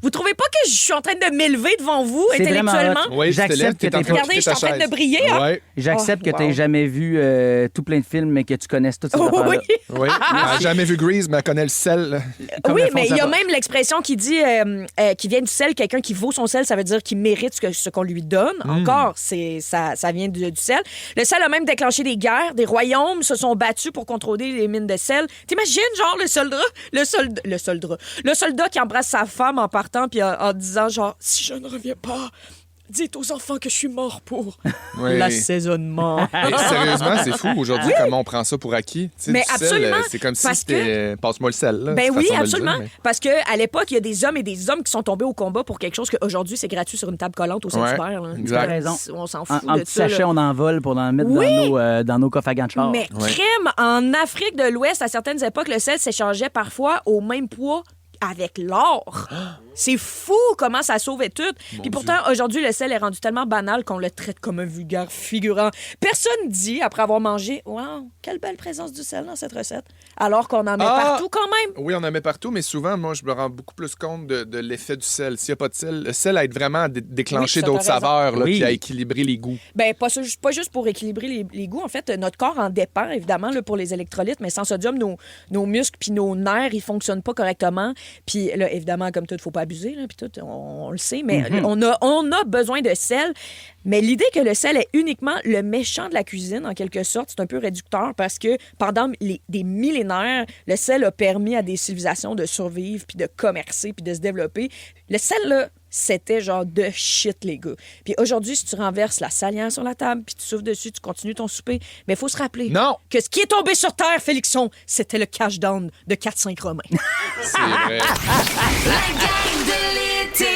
Vous trouvez pas que je suis en train de m'élever devant vous intellectuellement? Oui, j'accepte que regardez, je suis en train de briller. Hein? Ouais. J'accepte que tu n'aies jamais vu tout plein de films, mais que tu connaisses toutes ces affaires-là. Oui. Elle n'a jamais vu Grease, mais elle connaît le sel. Oui, mais il y a même l'expression qui dit qui vient du sel. Quelqu'un qui vaut son sel, ça veut dire qu'il mérite ce qu'on lui donne. Encore, ça vient du sel. Le sel a même déclenché des guerres. Des royaumes se sont battus pour contrôler les mines de sel. T'imagines, genre, le soldat qui embrasse sa femme en partant puis en disant, genre, si je ne reviens pas, dites aux enfants que je suis mort pour l'assaisonnement. Sérieusement, c'est fou aujourd'hui comment on prend ça pour acquis. Mais absolument. C'est comme si c'était passe-moi le sel. Là, oui, absolument. Parce qu'à l'époque, il y a des hommes et des hommes qui sont tombés au combat pour quelque chose qu'aujourd'hui, c'est gratuit sur une table collante au Saint-Hubert. Tu as raison. On s'en fout en de petit ça. Sachet, on en vole pour en mettre dans nos coffres à gants de char. Mais crème, en Afrique de l'Ouest, à certaines époques, le sel s'échangeait parfois au même poids avec l'or. C'est fou comment ça sauvait tout. Puis pourtant, aujourd'hui, le sel est rendu tellement banal qu'on le traite comme un vulgaire figurant. Personne dit, après avoir mangé, « Wow, quelle belle présence du sel dans cette recette. » Alors qu'on en met partout quand même. Oui, on en met partout, mais souvent, moi, je me rends beaucoup plus compte de l'effet du sel. S'il n'y a pas de sel, le sel aide vraiment à déclencher d'autres saveurs là, puis à équilibrer les goûts. Ben, pas juste pour équilibrer les goûts. En fait, notre corps en dépend, évidemment, là, pour les électrolytes, mais sans sodium, nos muscles puis nos nerfs, ils fonctionnent pas correctement. Puis là, évidemment, comme tout, il faut pas abuser, là, puis tout, on le sait, mais on a besoin de sel. Mais l'idée que le sel est uniquement le méchant de la cuisine, en quelque sorte, c'est un peu réducteur parce que pendant des millénaires, le sel a permis à des civilisations de survivre, puis de commercer, puis de se développer. Le sel, là, c'était genre de shit, les gars. Puis aujourd'hui, si tu renverses la salière sur la table, puis tu souffles dessus, tu continues ton souper, mais il faut se rappeler que ce qui est tombé sur terre, Félixon, c'était le cash down de 4-5 Romains. C'est vrai. La gang de l'été.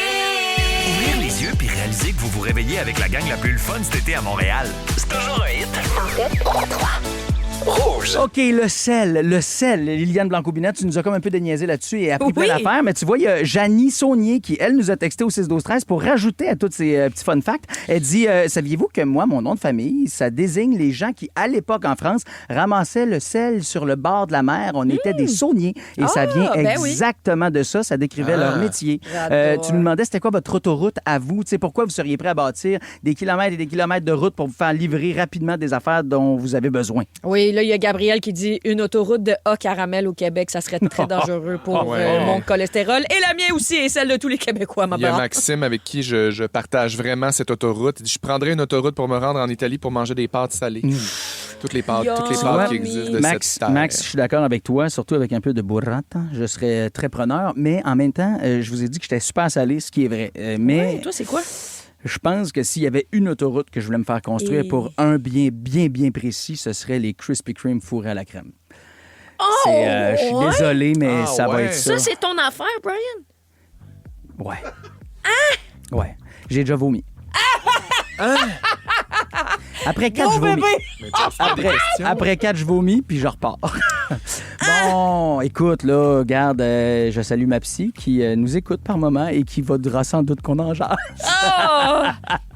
Ouvrir les yeux puis réaliser que vous vous réveillez avec la gang la plus le fun cet été à Montréal. C'est toujours un hit. En fait, 3-3. Rouge. OK, le sel. Liliane Blanco-Binette, tu nous as comme un peu déniaisé là-dessus et appris plein d'affaires. Mais tu vois, il y a Janie Saunier qui, elle, nous a texté au 6-12-13 pour rajouter à tous ces petits fun facts. Elle dit, saviez-vous que moi, mon nom de famille, ça désigne les gens qui, à l'époque en France, ramassaient le sel sur le bord de la mer. On était des sauniers. Et ça vient exactement de ça. Ça décrivait leur métier. Tu nous demandais, c'était quoi votre autoroute à vous? Tu sais, pourquoi vous seriez prêt à bâtir des kilomètres et des kilomètres de route pour vous faire livrer rapidement des affaires dont vous avez besoin? Oui, là, il y a Gabriel qui dit une autoroute de A-caramel au Québec, ça serait très dangereux pour mon cholestérol. Et la mienne aussi, et celle de tous les Québécois, ma Il y a Maxime avec qui je partage vraiment cette autoroute. Il dit, je prendrais une autoroute pour me rendre en Italie pour manger des pâtes salées. Toutes les pâtes qui existent de cette terre. Max, je suis d'accord avec toi, surtout avec un peu de burrata. Je serais très preneur, mais en même temps, je vous ai dit que j'étais super salé, ce qui est vrai. Mais toi, c'est quoi? Je pense que s'il y avait une autoroute que je voulais me faire construire pour un bien précis, ce serait les Krispy Kreme fourrés à la crème. Je suis désolé, mais ça va être ça. Ça, c'est ton affaire, Brian? Ouais. Ouais. J'ai déjà vomi. Après 4, je vomis. Après 4, je vomis, puis je repars. Bon, écoute, là, regarde, je salue ma psy qui nous écoute par moment et qui voudra sans doute qu'on en jase.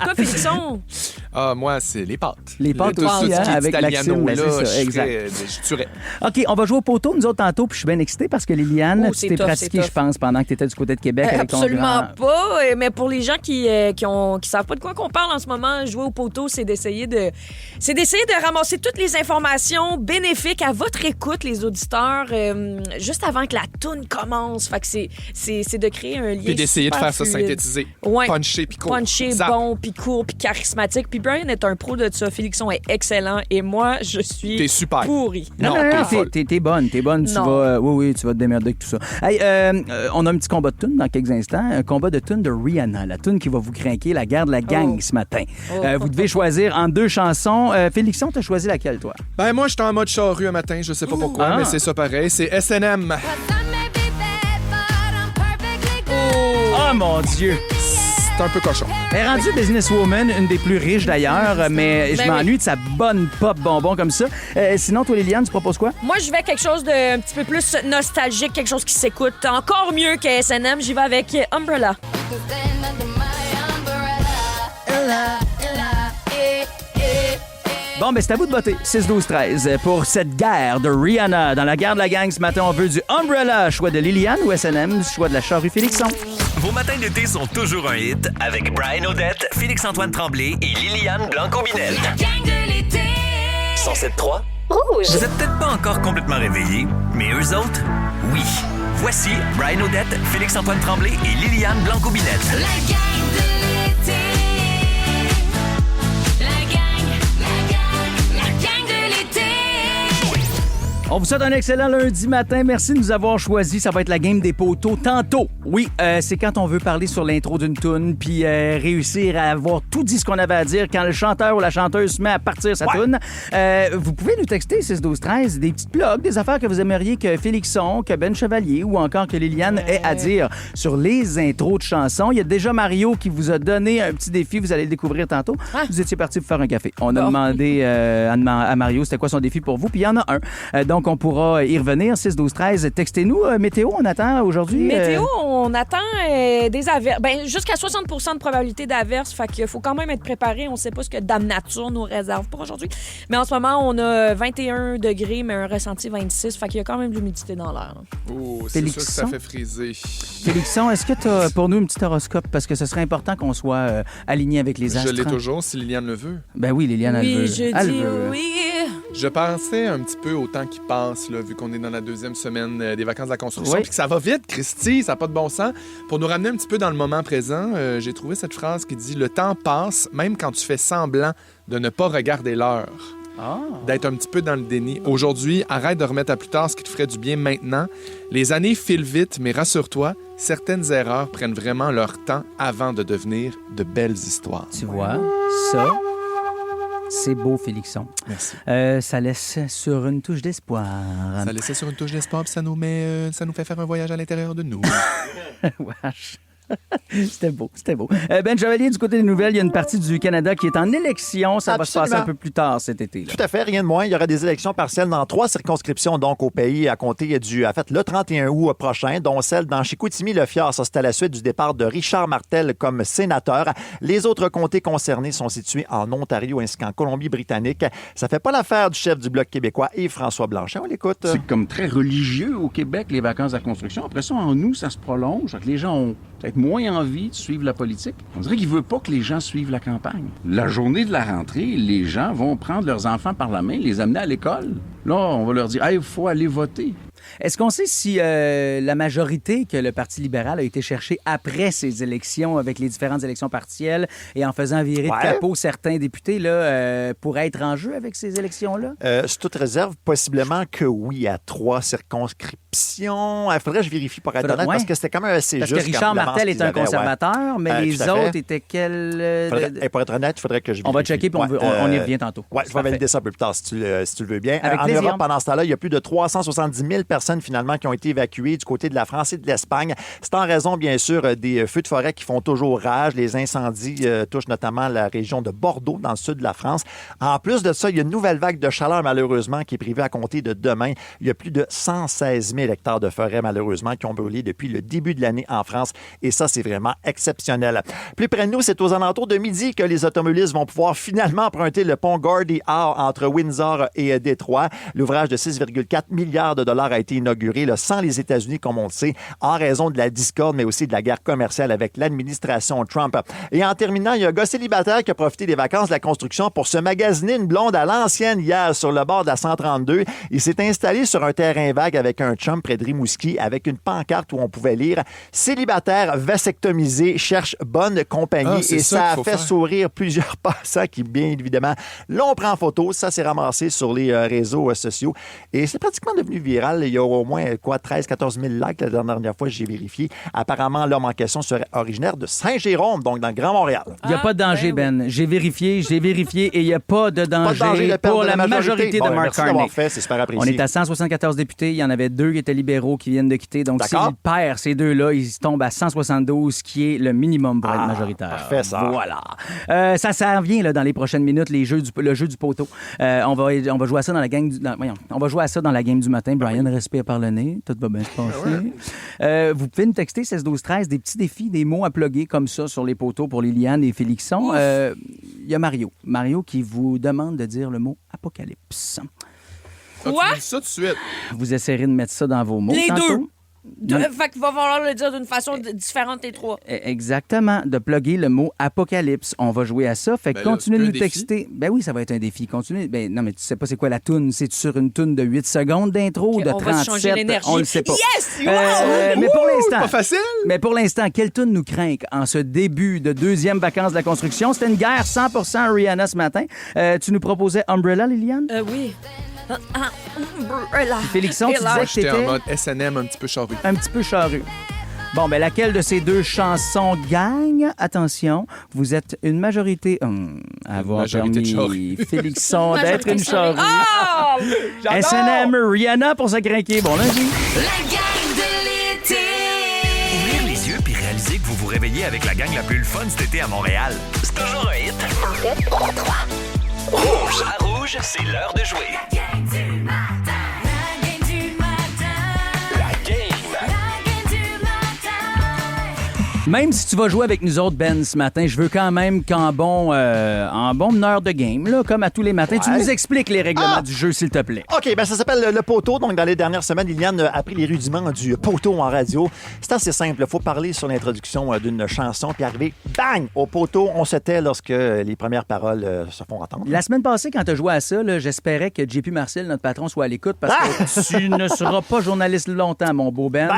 Toi, Félixon? Moi, c'est les pâtes. Les pâtes aussi, avec Maxime, c'est ça, exact. Je tuerais. OK, on va jouer au poteau, nous autres, tantôt, puis je suis bien excitée parce que Liliane, tu t'es pratiquée, je pense, pendant que tu étais du côté de Québec avec ton Absolument pas, mais pour les gens qui savent pas de quoi qu'on parle en ce moment, jouer au poteau, c'est d'essayer de ramasser toutes les informations bénéfiques à votre écoute, les auditeurs, juste avant que la toune commence. Fait que c'est de créer un lien. Puis d'essayer de faire ça fluide. synthétiser. Ouais. Punché puis court. Punché, bon, puis court, puis charismatique. Puis Brian est un pro de ça. Félixon est excellent. Et moi, je suis T'es super. pourri. Non, t'es bonne. Tu vas, oui, tu vas te démerder avec tout ça. Hey, on a un petit combat de tunes dans quelques instants. Un combat de tunes de Rihanna. La tune qui va vous craquer, la guerre de la gang ce matin. Vous devez choisir en 2 chansons. Félixon, t'as choisi laquelle, toi? Ben, moi, j'étais en mode charrue un matin. Je sais pas pourquoi, mais c'est ça pareil. C'est S&M. Oh, mon Dieu! C'est un peu cochon. Elle est rendue businesswoman, une des plus riches d'ailleurs, mais je m'ennuie de sa bonne pop bonbon comme ça. Sinon, toi, Liliane, tu proposes quoi? Moi, je vais quelque chose de un petit peu plus nostalgique, quelque chose qui s'écoute encore mieux que S&M. J'y vais avec Umbrella. Bon, ben c'est à vous de voter. 6-12-13 pour cette guerre de Rihanna. Dans la guerre de la gang, ce matin, on veut du Umbrella. Choix de Liliane ou S&M, choix de la charrue Félixon. Vos matins d'été sont toujours un hit avec Brian Odette, Félix-Antoine Tremblay et Liliane Blanco-Binette. La gang de l'été. 107.3 Rouge. Vous êtes peut-être pas encore complètement réveillés, mais eux autres, oui. Voici Brian Odette, Félix-Antoine Tremblay et Liliane Blanco-Binette. La gang de l'été. On vous souhaite un excellent lundi matin. Merci de nous avoir choisis. Ça va être la game des poteaux tantôt. Oui, c'est quand on veut parler sur l'intro d'une toune puis réussir à avoir tout dit ce qu'on avait à dire quand le chanteur ou la chanteuse se met à partir sa toune. Vous pouvez nous texter 6-12-13 des petites blogs, des affaires que vous aimeriez que Félixon, que Ben Chevalier ou encore que Liliane ait à dire sur les intros de chansons. Il y a déjà Mario qui vous a donné un petit défi. Vous allez le découvrir tantôt. Vous étiez parti pour faire un café. On a demandé à Mario c'était quoi son défi pour vous, puis il y en a un. Donc, on pourra y revenir. 6-12-13. Textez-nous. Météo, on attend aujourd'hui? Météo, on attend des averses. Ben, jusqu'à 60% de probabilité d'averses. Fait qu'il faut quand même être préparé. On ne sait pas ce que Dame Nature nous réserve pour aujourd'hui. Mais en ce moment, on a 21 degrés, mais un ressenti 26. Fait qu'il y a quand même de l'humidité dans l'air. Oh, c'est sûr que ça fait friser. Félixon, est-ce que tu as pour nous un petit horoscope? Parce que ce serait important qu'on soit aligné avec les astres. Je l'ai toujours, si Liliane le veut. Ben oui, Liliane, elle veut. Je dis oui. Je pensais un petit peu au temps qui passe, là, vu qu'on est dans la 2e semaine des vacances de la construction, puis que ça va vite, Christy, ça n'a pas de bon sens. Pour nous ramener un petit peu dans le moment présent, j'ai trouvé cette phrase qui dit « Le temps passe, même quand tu fais semblant de ne pas regarder l'heure. » D'être un petit peu dans le déni. Aujourd'hui, arrête de remettre à plus tard ce qui te ferait du bien maintenant. Les années filent vite, mais rassure-toi, certaines erreurs prennent vraiment leur temps avant de devenir de belles histoires. Tu vois, ça... C'est beau, Félixon. Merci. Ça laisse sur une touche d'espoir. Ça laisse sur une touche d'espoir, puis ça nous fait faire un voyage à l'intérieur de nous. Wesh. C'était beau, c'était beau. Ben Chevalier, du côté des nouvelles, il y a une partie du Canada qui est en élection. Ça va se passer un peu plus tard cet été. Là. Tout à fait, rien de moins. Il y aura des élections partielles dans 3 circonscriptions donc au pays à compter le 31 août prochain, dont celle dans Chicoutimi-Le-Fjord. Ça, c'est à la suite du départ de Richard Martel comme sénateur. Les autres comtés concernés sont situés en Ontario ainsi qu'en Colombie-Britannique. Ça fait pas l'affaire du chef du Bloc québécois, Yves-François Blanchet. On l'écoute. C'est comme très religieux au Québec, les vacances de la construction. Après ça, en nous, ça se prolonge. Les gens ont peut-être moins envie de suivre la politique. On dirait qu'il veut pas que les gens suivent la campagne. La journée de la rentrée, les gens vont prendre leurs enfants par la main, les amener à l'école. Là, on va leur dire, il faut aller voter. Est-ce qu'on sait si la majorité que le Parti libéral a été chercher après ces élections, avec les différentes élections partielles, et en faisant virer de capot certains députés, là, pourraient être en jeu avec ces élections-là? Sous toute réserve, possiblement que oui, à 3 circonscriptions. Il faudrait que je vérifie pour être honnête, parce que c'était quand même assez juste. Parce que Richard Martel est un conservateur, mais les autres étaient quels... Pour être honnête, il faudrait que je vérifie. On va checker, puis on y revient tantôt. Oui, je vais valider ça un peu plus tard, si tu le veux bien. Avec en plaisir. Europe, pendant ce temps-là, il y a plus de 370 000 personnes, finalement, qui ont été évacuées du côté de la France et de l'Espagne. C'est en raison, bien sûr, des feux de forêt qui font toujours rage. Les incendies touchent notamment la région de Bordeaux, dans le sud de la France. En plus de ça, il y a une nouvelle vague de chaleur, malheureusement, qui est prévue à compter de demain. Il y a plus de 116 000 hectares de forêt, malheureusement, qui ont brûlé depuis le début de l'année en France. Et ça, c'est vraiment exceptionnel. Plus près de nous, c'est aux alentours de midi que les automobilistes vont pouvoir finalement emprunter le pont Gordie Howe entre Windsor et Détroit. L'ouvrage de 6,4 milliards de dollars a été inauguré là, sans les États-Unis, comme on le sait, en raison de la discorde, mais aussi de la guerre commerciale avec l'administration Trump. Et en terminant, il y a un gars célibataire qui a profité des vacances de la construction pour se magasiner une blonde à l'ancienne hier sur le bord de la 132. Il s'est installé sur un terrain vague avec un chum près de Rimouski avec une pancarte où on pouvait lire « Célibataire vasectomisé cherche bonne compagnie ». Et ça a fait sourire plusieurs passants qui, bien évidemment, l'ont pris en photo. Ça s'est ramassé sur les réseaux sociaux. Et c'est pratiquement devenu viral. Il y a au moins 13-14 000 likes la dernière fois que j'ai vérifié. Apparemment, l'homme en question serait originaire de Saint-Jérôme, donc dans le Grand Montréal. Il n'y a pas de danger, Ben. J'ai vérifié et il n'y a pas de danger, pour la majorité de Mark Carney. C'est super apprécié. On est à 174 députés. Il y en avait 2 qui étaient libéraux qui viennent de quitter. Donc, s'il perd ces 2-là, ils tombent à 172, qui est le minimum pour être majoritaire. Parfait, ça. Voilà. Ça s'en vient là, dans les prochaines minutes, le jeu du poteau. On va jouer à ça dans la gang on va jouer à ça dans la game du matin. Brian, respire par le nez. Tout va bien se passer. Vous pouvez nous texter 16-12-13 des petits défis, des mots à plugger comme ça sur les poteaux pour Liliane et Félixon. Il y a Mario. Mario qui vous demande de dire le mot apocalypse. Quoi? Tu dis ça tout de suite. Vous essayerez de mettre ça dans vos mots. Les tantôt. Fait qu'il va falloir le dire d'une façon différente, les 3. Exactement, de plugger le mot apocalypse. On va jouer à ça. Fait que continuez de nous texter. Ben oui, ça va être un défi. Continuez. Ben non, mais tu sais pas c'est quoi la toune. C'est sur une toune de 8 secondes d'intro ou de 37? On le sait pas. Yes! Mais pour l'instant, pas facile. Mais pour l'instant, quelle toune nous craint en ce début de deuxième vacances de la construction? C'était une guerre 100% Rihanna ce matin. Tu nous proposais Umbrella, Liliane? Oui. Félixon, tu disais que j'étais en mode S&M un petit peu charru. Un petit peu charru. Bon, ben laquelle de ces 2 chansons gagne? Attention, vous êtes une majorité à avoir permis Félixon d'être une charrue. Oh! S&M, Rihanna pour se craquer. Bon lundi. La gang de l'été. Ouvrir les yeux puis réaliser que vous vous réveillez avec la gang la plus fun cet été à Montréal. C'est toujours un hit. En fait, 3. Rouge. À Rouge, c'est l'heure de jouer. La gang du matin. La gang du matin. La game. La gang du matin. Même si tu vas jouer avec nous autres, Ben, ce matin, je veux quand même qu'en bon meneur de game, là, comme à tous les matins, tu nous expliques les règlements du jeu, s'il te plaît. OK, ben ça s'appelle le poteau. Donc, dans les dernières semaines, Liliane a appris les rudiments du poteau en radio. C'est assez simple. Il faut parler sur l'introduction d'une chanson, puis arriver, bang, au poteau. On se tait lorsque les premières paroles se font entendre. La semaine passée, quand tu as joué à ça, là, j'espérais que JP Marcel, notre patron, soit à l'écoute, parce que tu ne seras pas journaliste longtemps, mon beau Ben.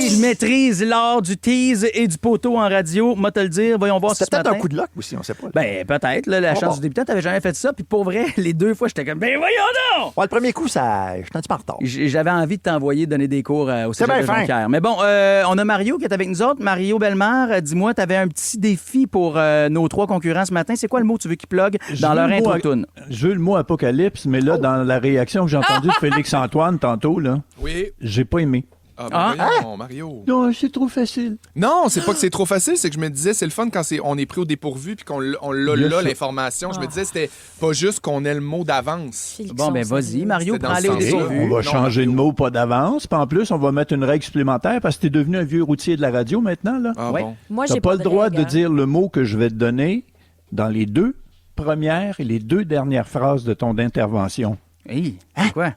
Tu maîtrises l'art du tease et du poteau en radio. Moi, te le dire, voyons voir si c'est peut-être un coup de luck aussi, on sait pas. Ben, peut-être. Là, la chance du débutant, t'avais jamais fait ça. Puis pour vrai, les 2 fois, j'étais comme, ben voyons donc! Ouais, le premier coup, ça, je suis un petit peu en retard. J'avais envie de t'envoyer donner des cours au cégep de Jonquière. Mais bon, on a Mario qui est avec nous autres. Mario Bellemare, dis-moi, t'avais un petit défi pour nos 3 concurrents ce matin. C'est quoi le mot que tu veux qu'ils plug dans leur intro-toune? Je veux le mot apocalypse, mais là, dans la réaction que j'ai entendue de Félix-Antoine tantôt, là, oui, j'ai pas aimé. Voyons, Mario. Non, c'est trop facile. Non, c'est pas que c'est trop facile, c'est que je me disais, c'est le fun quand on est pris au dépourvu puis qu'on l'a là, l'information. Je me disais, c'était pas juste qu'on ait le mot d'avance. Bon, ben vas-y, Mario, prends-les au dépourvu. On va changer de mot, pas d'avance. Puis en plus, on va mettre une règle supplémentaire parce que t'es devenu un vieux routier de la radio maintenant. Là. Ah, bon. Moi, t'as j'ai pas le droit règle, de dire le mot que je vais te donner dans les 2 premières et les 2 dernières phrases de ton intervention. Hey, c'est quoi?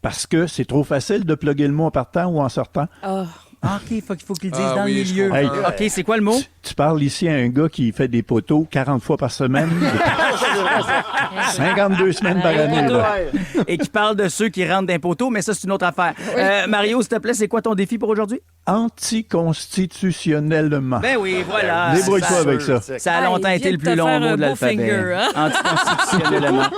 Parce que c'est trop facile de plugger le mot en partant ou en sortant. OK, il faut qu'il le dise dans le milieu. Hey, OK, c'est quoi le mot? Tu parles ici à un gars qui fait des poteaux 40 fois par semaine. 52 semaines par année. Là. Et qui parle de ceux qui rentrent d'un poteau, mais ça, c'est une autre affaire. Mario, s'il te plaît, c'est quoi ton défi pour aujourd'hui? Anticonstitutionnellement. Ben oui, voilà. Débrouille-toi avec ça. Ça a longtemps été le plus long mot de l'alphabet. Anticonstitutionnellement.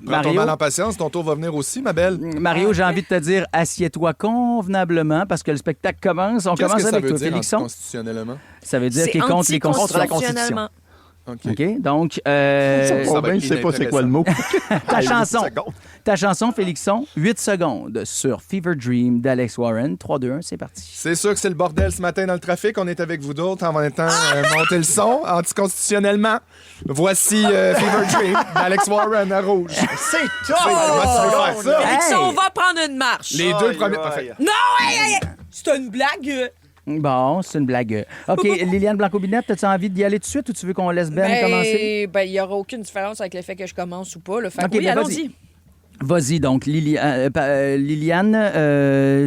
Mario, mal en patience, ton tour va venir aussi, ma belle. Mario, j'ai envie de te dire, assieds-toi convenablement parce que le spectacle commence. On commence avec toi, Félixon. Constitutionnellement? Ça veut dire qu'il est contre les constitutions. Contre la Constitution. OK, donc... je sais pas c'est quoi le mot. Ta chanson, Félixon, 8 secondes sur Fever Dream d'Alex Warren. 3, 2, 1, c'est parti. C'est sûr que c'est le bordel ce matin dans le trafic. On est avec vous d'autres en même temps monter le son anticonstitutionnellement. Voici Fever Dream d'Alex Warren à rouge. C'est top! Félixon, on va prendre une marche. Les 2 premiers... Parfait. Non, c'est une blague. Bon, c'est une blague. OK, Liliane Blanco-Binette, as-tu envie d'y aller tout de suite ou tu veux qu'on laisse Ben commencer? Ben, il n'y aura aucune différence avec le fait que je commence ou pas. Là. Fait OK, oui, allons-y. Vas-y, donc, Liliane,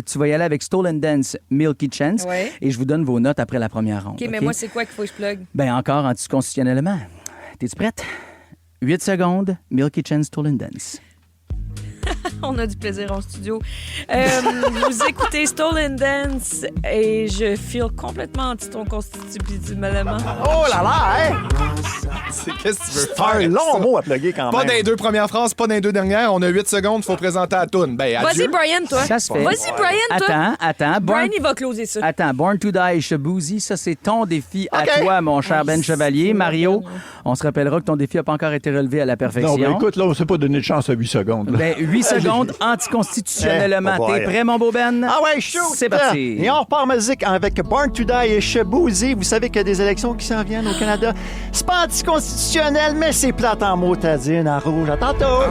tu vas y aller avec Stolen Dance, Milky Chance. Ouais. Et je vous donne vos notes après la première ronde. OK, mais moi, c'est quoi qu'il faut que je plug? Ben, encore anticonstitutionnellement. T'es-tu prête? 8 secondes, Milky Chance, Stolen Dance. On a du plaisir en studio. Vous écoutez Stolen Dance et je feel complètement anti-constitutionnellement. Oh là là, hein? Qu'est-ce que tu veux C'est faire? un long mot à plugger quand même. Pas dans les 2 premières phrases, pas dans les 2 dernières. On a 8 secondes, il faut présenter la toune. Ben, adieu. Vas-y, Brian, toi. Ça se fait. Vas-y, Brian, toi. Attends. Brian, il va closer ça. Attends, Born to Die, Shabuzi, ça, c'est ton défi à toi, mon cher Ben Chevalier. Mario, on se rappellera que ton défi n'a pas encore été relevé à la perfection. Non, ben écoute, là, on s'est pas donné de chance à 8 secondes. Là. Ben, 8 secondes anticonstitutionnellement. T'es prêt, mon beau Ben? Ah ouais, shoot! C'est parti. Et on repart musique avec Born to Die et Shabuzi. Vous savez qu'il y a des élections qui s'en viennent au Canada. C'est pas anticonstitutionnel, mais c'est plate en motadine à rouge. À tantôt!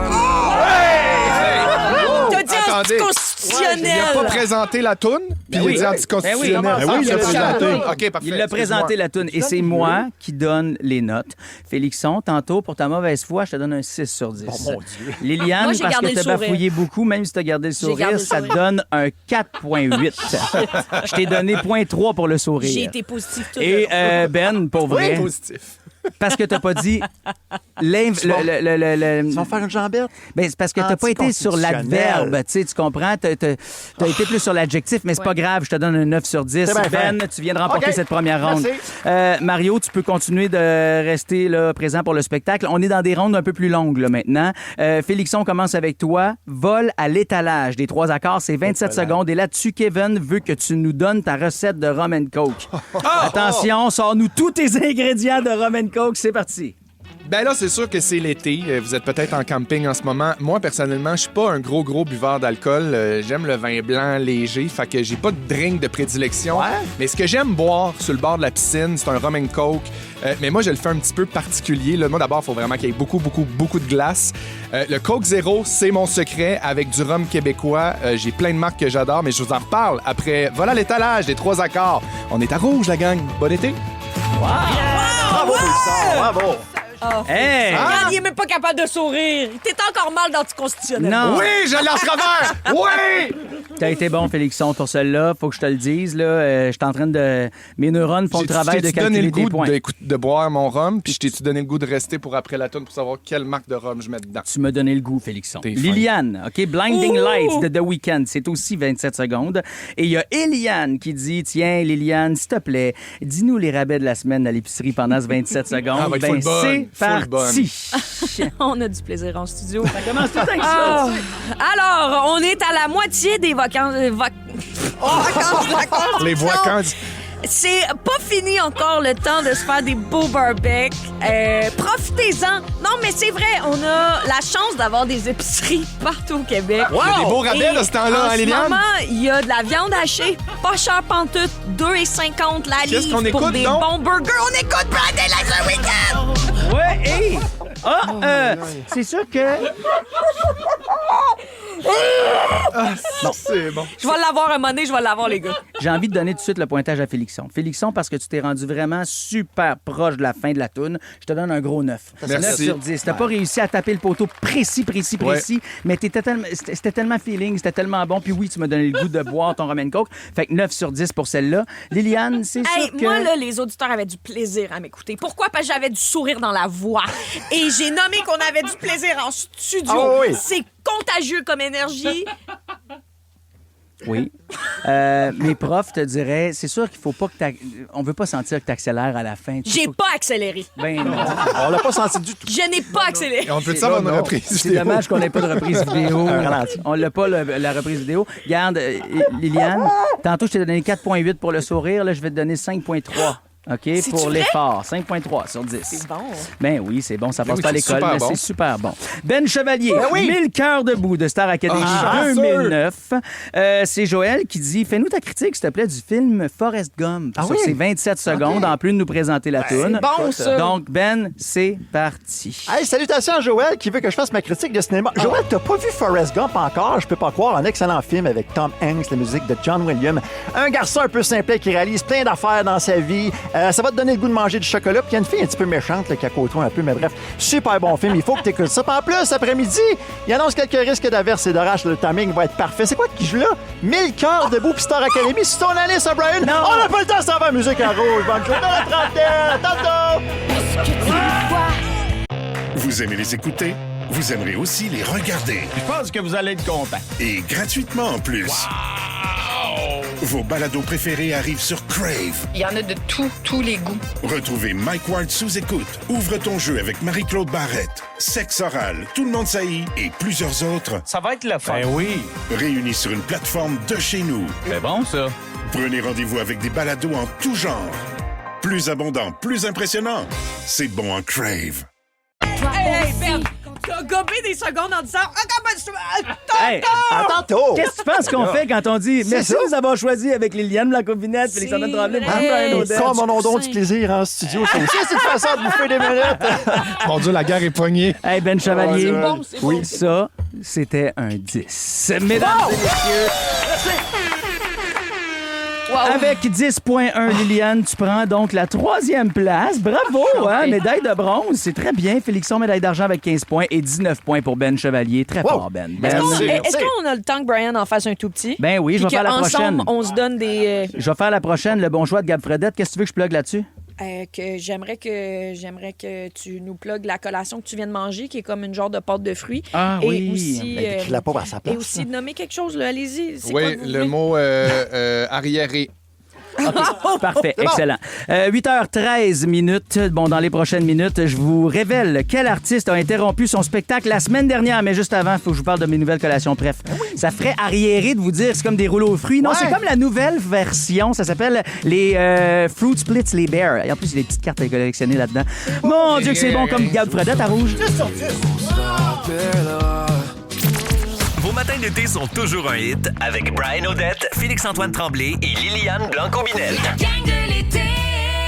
T'as dit anticonstitutionnel! Il n'a pas présenté la toune, puis il a dit anticonstitutionnel. Ben oui, il l'a présenté. OK, parfait. Il l'a présenté, la toune. Et c'est moi qui donne les notes. Félixon, tantôt, pour ta mauvaise foi, je te donne un 6 sur 10. Oh mon Dieu. Liliane, Moi, j'ai parce gardé que le tu as sourire. bafouillé beaucoup, même si tu as gardé le sourire, ça te donne un 4,8. Je t'ai donné 0,3 pour le sourire. J'ai été positif tout Et le long. Ben, pour vrai, Positif. parce que t'as pas dit... Ils vont faire une jambette? Ben, c'est parce que t'as pas été sur l'adverbe, tu comprends? T'as été plus sur l'adjectif, mais c'est pas grave, je te donne un 9 sur 10. C'est bien Ben, fait. tu viens de remporter cette première ronde. Merci. Mario, tu peux continuer de rester là, présent pour le spectacle. On est dans des rondes un peu plus longues là, maintenant. Félixon commence avec toi. Vol à l'étalage des 3 accords, c'est 27 secondes. Et là-dessus, Kevin veut que tu nous donnes ta recette de rum and coke. Attention, sors-nous tous tes ingrédients de rum and coke. C'est parti. Ben là, c'est sûr que c'est l'été. Vous êtes peut-être en camping en ce moment. Moi, personnellement, je suis pas un gros buveur d'alcool. J'aime le vin blanc léger, fait que j'ai pas de drink de prédilection. Mais ce que j'aime boire sur le bord de la piscine, c'est un rum and coke. Mais moi, je le fais un petit peu particulier. Là, moi, d'abord, il faut vraiment qu'il y ait beaucoup de glace. Le Coke Zéro, c'est mon secret avec du rhum québécois. J'ai plein de marques que j'adore, mais je vous en reparle après. Voilà l'étalage des 3 accords. On est à rouge, la gang. Bon été. Bravo, Félixon, bravo! Hey! Regarde, il est même pas capable de sourire. T'es encore mal d'anticonstitutionnel. Non. Oui, je l'ai en travers! Oui! T'as été bon, Félixon, pour celle-là. Faut que je te le dise. Là, je suis en train de... Mes neurones font le travail de calculer des points. De boire mon rhum, puis je t'ai-tu donné le goût de rester pour après la toune pour savoir quelle marque de rhum je mets dedans? Tu m'as donné le goût, Félixon. Liliane, OK, Blinding Lights de The Weeknd, c'est aussi 27 secondes. Et il y a Eliane qui dit, tiens, Liliane, s'il te plaît, dis-nous les rabais de la semaine à l'épicerie pendant ce 27 secondes. Ah, ben, c'est parti. On a du plaisir en studio. Ça commence tout avec ça. Alors, on est à la moitié des vacances. Les vacances. c'est pas fini encore le temps de se faire des beaux barbecues. Profitez-en. Non, mais c'est vrai, on a la chance d'avoir des épiceries partout au Québec. Wow! Il y a des beaux rabais de ce temps-là, hein, Liliane? En ce moment, il y a de la viande hachée, pas cher pantoute, 2,50 la Qu'est-ce qu'on livre pour écoute, des donc? bons burgers. On écoute Friday Night the Weekend! Ouais, hey! C'est sûr que... Bon. C'est bon. Je vais l'avoir un moment donné, je vais l'avoir, les gars. J'ai envie de donner tout de suite le pointage à Félixon. Félixon, parce que tu t'es rendu vraiment super proche de la fin de la toune, je te donne un gros 9. Merci. 9 sur 10. T'as pas réussi à taper le poteau précis, mais c'était tellement feeling, c'était tellement bon. Puis oui, tu m'as donné le goût de boire ton Roman Coke. Fait que 9 sur 10 pour celle-là. Liliane, c'est sûr que... Moi, là, les auditeurs avaient du plaisir à m'écouter. Pourquoi? Parce que j'avais du sourire dans la voix. Et j'ai nommé qu'on avait du plaisir en studio. Ah oui. C'est contagieux comme énergie. Oui. Mes profs te diraient, c'est sûr qu'il faut pas que on veut pas sentir que tu accélères à la fin. J'ai pas accéléré. Ben non. On l'a pas senti du tout. Je n'ai pas accéléré. On peut savoir une reprise C'est vidéo? dommage qu'on n'ait pas de reprise vidéo. Un ralenti. On l'a pas, la reprise vidéo. Regarde, Liliane, tantôt, je t'ai donné 4,8 pour le sourire. Là, je vais te donner 5,3. OK, pour vrai? l'effort. 5,3 sur 10. C'est bon. Ben oui, c'est bon, ça passe oui, pas à c'est l'école, super mais bon. c'est super bon. Ben Chevalier, Ben oui. 1000 cœurs debout de Star Academy 2009. C'est Joël qui dit, fais-nous ta critique, s'il te plaît, du film Forrest Gump. Ah Sur oui? ses 27 secondes, en plus de nous présenter la toune. bon, ça. Donc, Ben, c'est parti. Hey, salutations à Joël qui veut que je fasse ma critique de cinéma. Joël, t'as pas vu Forrest Gump encore? Je peux pas croire. Un excellent film avec Tom Hanks, la musique de John Williams. Un garçon un peu simplet qui réalise plein d'affaires dans sa vie. Ça va te donner le goût de manger du chocolat. Puis il y a une fille un petit peu méchante là, qui a côtoie un peu, mais bref, super bon film. Il faut que t'écoutes ça. Puis en plus, après-midi, il annonce quelques risques d'averse et d'orage. Le timing va être parfait. C'est quoi qui joue là? 1000 cœurs debout puis Star Academy. C'est ton année, ça, Brian? Non. On n'a pas le temps, ça va musique en rouge. Bonne journée dans la trentaine. À tantôt! Vous aimez les écouter? Vous aimerez aussi les regarder. Je pense que vous allez être content. Et gratuitement en plus. Vos balados préférés arrivent sur Crave. Il y en a de tous les goûts. Retrouvez Mike Ward sous écoute. Ouvre ton jeu avec Marie-Claude Barrette. Sexe oral, tout le monde saillit et plusieurs autres Ça va être le fun. Ben oui. réunis sur une plateforme de chez nous. C'est bon, ça. Prenez rendez-vous avec des balados en tout genre. Plus abondant, plus impressionnant. C'est bon en Crave. Hey, Ben, t'as gobé des secondes en disant Hey, À tantôt! qu'est-ce que tu penses qu'on fait quand on dit merci ça. de nous avoir choisis avec Liliane Blanco-Vinette, Félix-Antoine C'est Tremblay, vrai. Brian Odette. Comme on a donc du plaisir en studio. C'est aussi une façon de bouffer des minutes. Mon Dieu, la guerre est poignée. Hey, Ben Chevalier. Oh, bon, c'est bon. Oui, ça, c'était un 10. Mesdames et messieurs, avec 10,1, Liliane, tu prends donc la 3e place. Bravo, hein? Médaille de bronze, c'est très bien. Félixon, médaille d'argent avec 15 points et 19 points pour Ben Chevalier. Très fort, Ben. Est-ce qu'on a le temps que Brian en fasse un tout petit? Ben oui, je vais Puis faire la qu'ensemble, prochaine. on se donne des... Je vais faire la prochaine, le bon choix de Gab Fredette. Qu'est-ce que tu veux que je plug là-dessus? que j'aimerais que tu nous plugues la collation que tu viens de manger, qui est comme une genre de pâte de fruits. Ah et oui. aussi, Ben, écris-la pas à sa place. et aussi de nommer quelque chose, là. Allez-y. C'est Oui, quoi que vous le voulez? mot arriéré. Parfait, excellent. 8h13 minutes. Bon, dans les prochaines minutes, je vous révèle quel artiste a interrompu son spectacle la semaine dernière. Mais juste avant, il faut que je vous parle de mes nouvelles collations. Bref, ça ferait arriérer de vous dire c'est comme des rouleaux aux fruits. Non, Ouais. c'est comme la nouvelle version. Ça s'appelle les Fruit Splits, les Bears. Et en plus, il y a des petites cartes à collectionner là-dedans. Mon Dieu, que c'est bon comme Gab Fredette à rouge. Vos matins d'été sont toujours un hit avec Brian Odette, Félix-Antoine Tremblay et Liliane Blanco-Binette. La gang de l'été.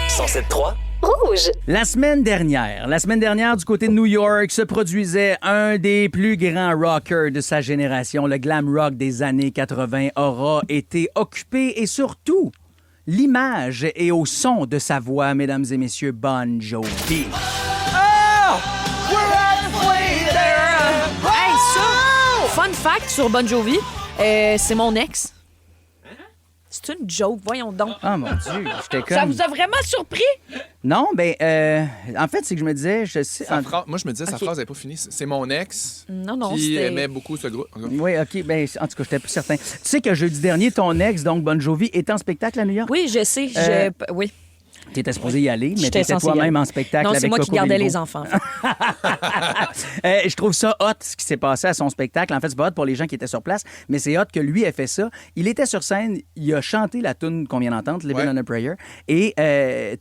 107.3. Rouge. La semaine dernière, du côté de New York, se produisait un des plus grands rockers de sa génération. Le glam rock des années 80 aura été occupé et surtout, l'image et au son de sa voix, mesdames et messieurs, Bon Jovi. Hey, ça! Fun fact sur Bon Jovi, c'est mon ex. C'est une joke, voyons donc. Ah, mon Dieu, j'étais comme... Ça vous a vraiment surpris? Non, ben, en fait, c'est que je me disais, je sais... Moi, je me disais, sa Ok. phrase n'est pas finie. C'est mon ex Non, qui c'était... aimait beaucoup ce groupe. Oui, OK, ben, en tout cas, j'étais plus certain. Tu sais que jeudi dernier, ton ex, donc Bon Jovi, était en spectacle à New York? Oui, je sais. Euh, Oui. Tu étais supposé y aller, mais tu J'étais étais censée y toi-même aller. en spectacle Non, avec c'est moi qui Coco gardais Bilbo. les enfants. Je trouve ça hot, ce qui s'est passé à son spectacle. En fait, c'est pas hot pour les gens qui étaient sur place, mais c'est hot que lui ait fait ça. Il était sur scène, il a chanté la toune qu'on vient d'entendre, Living on a Prayer, et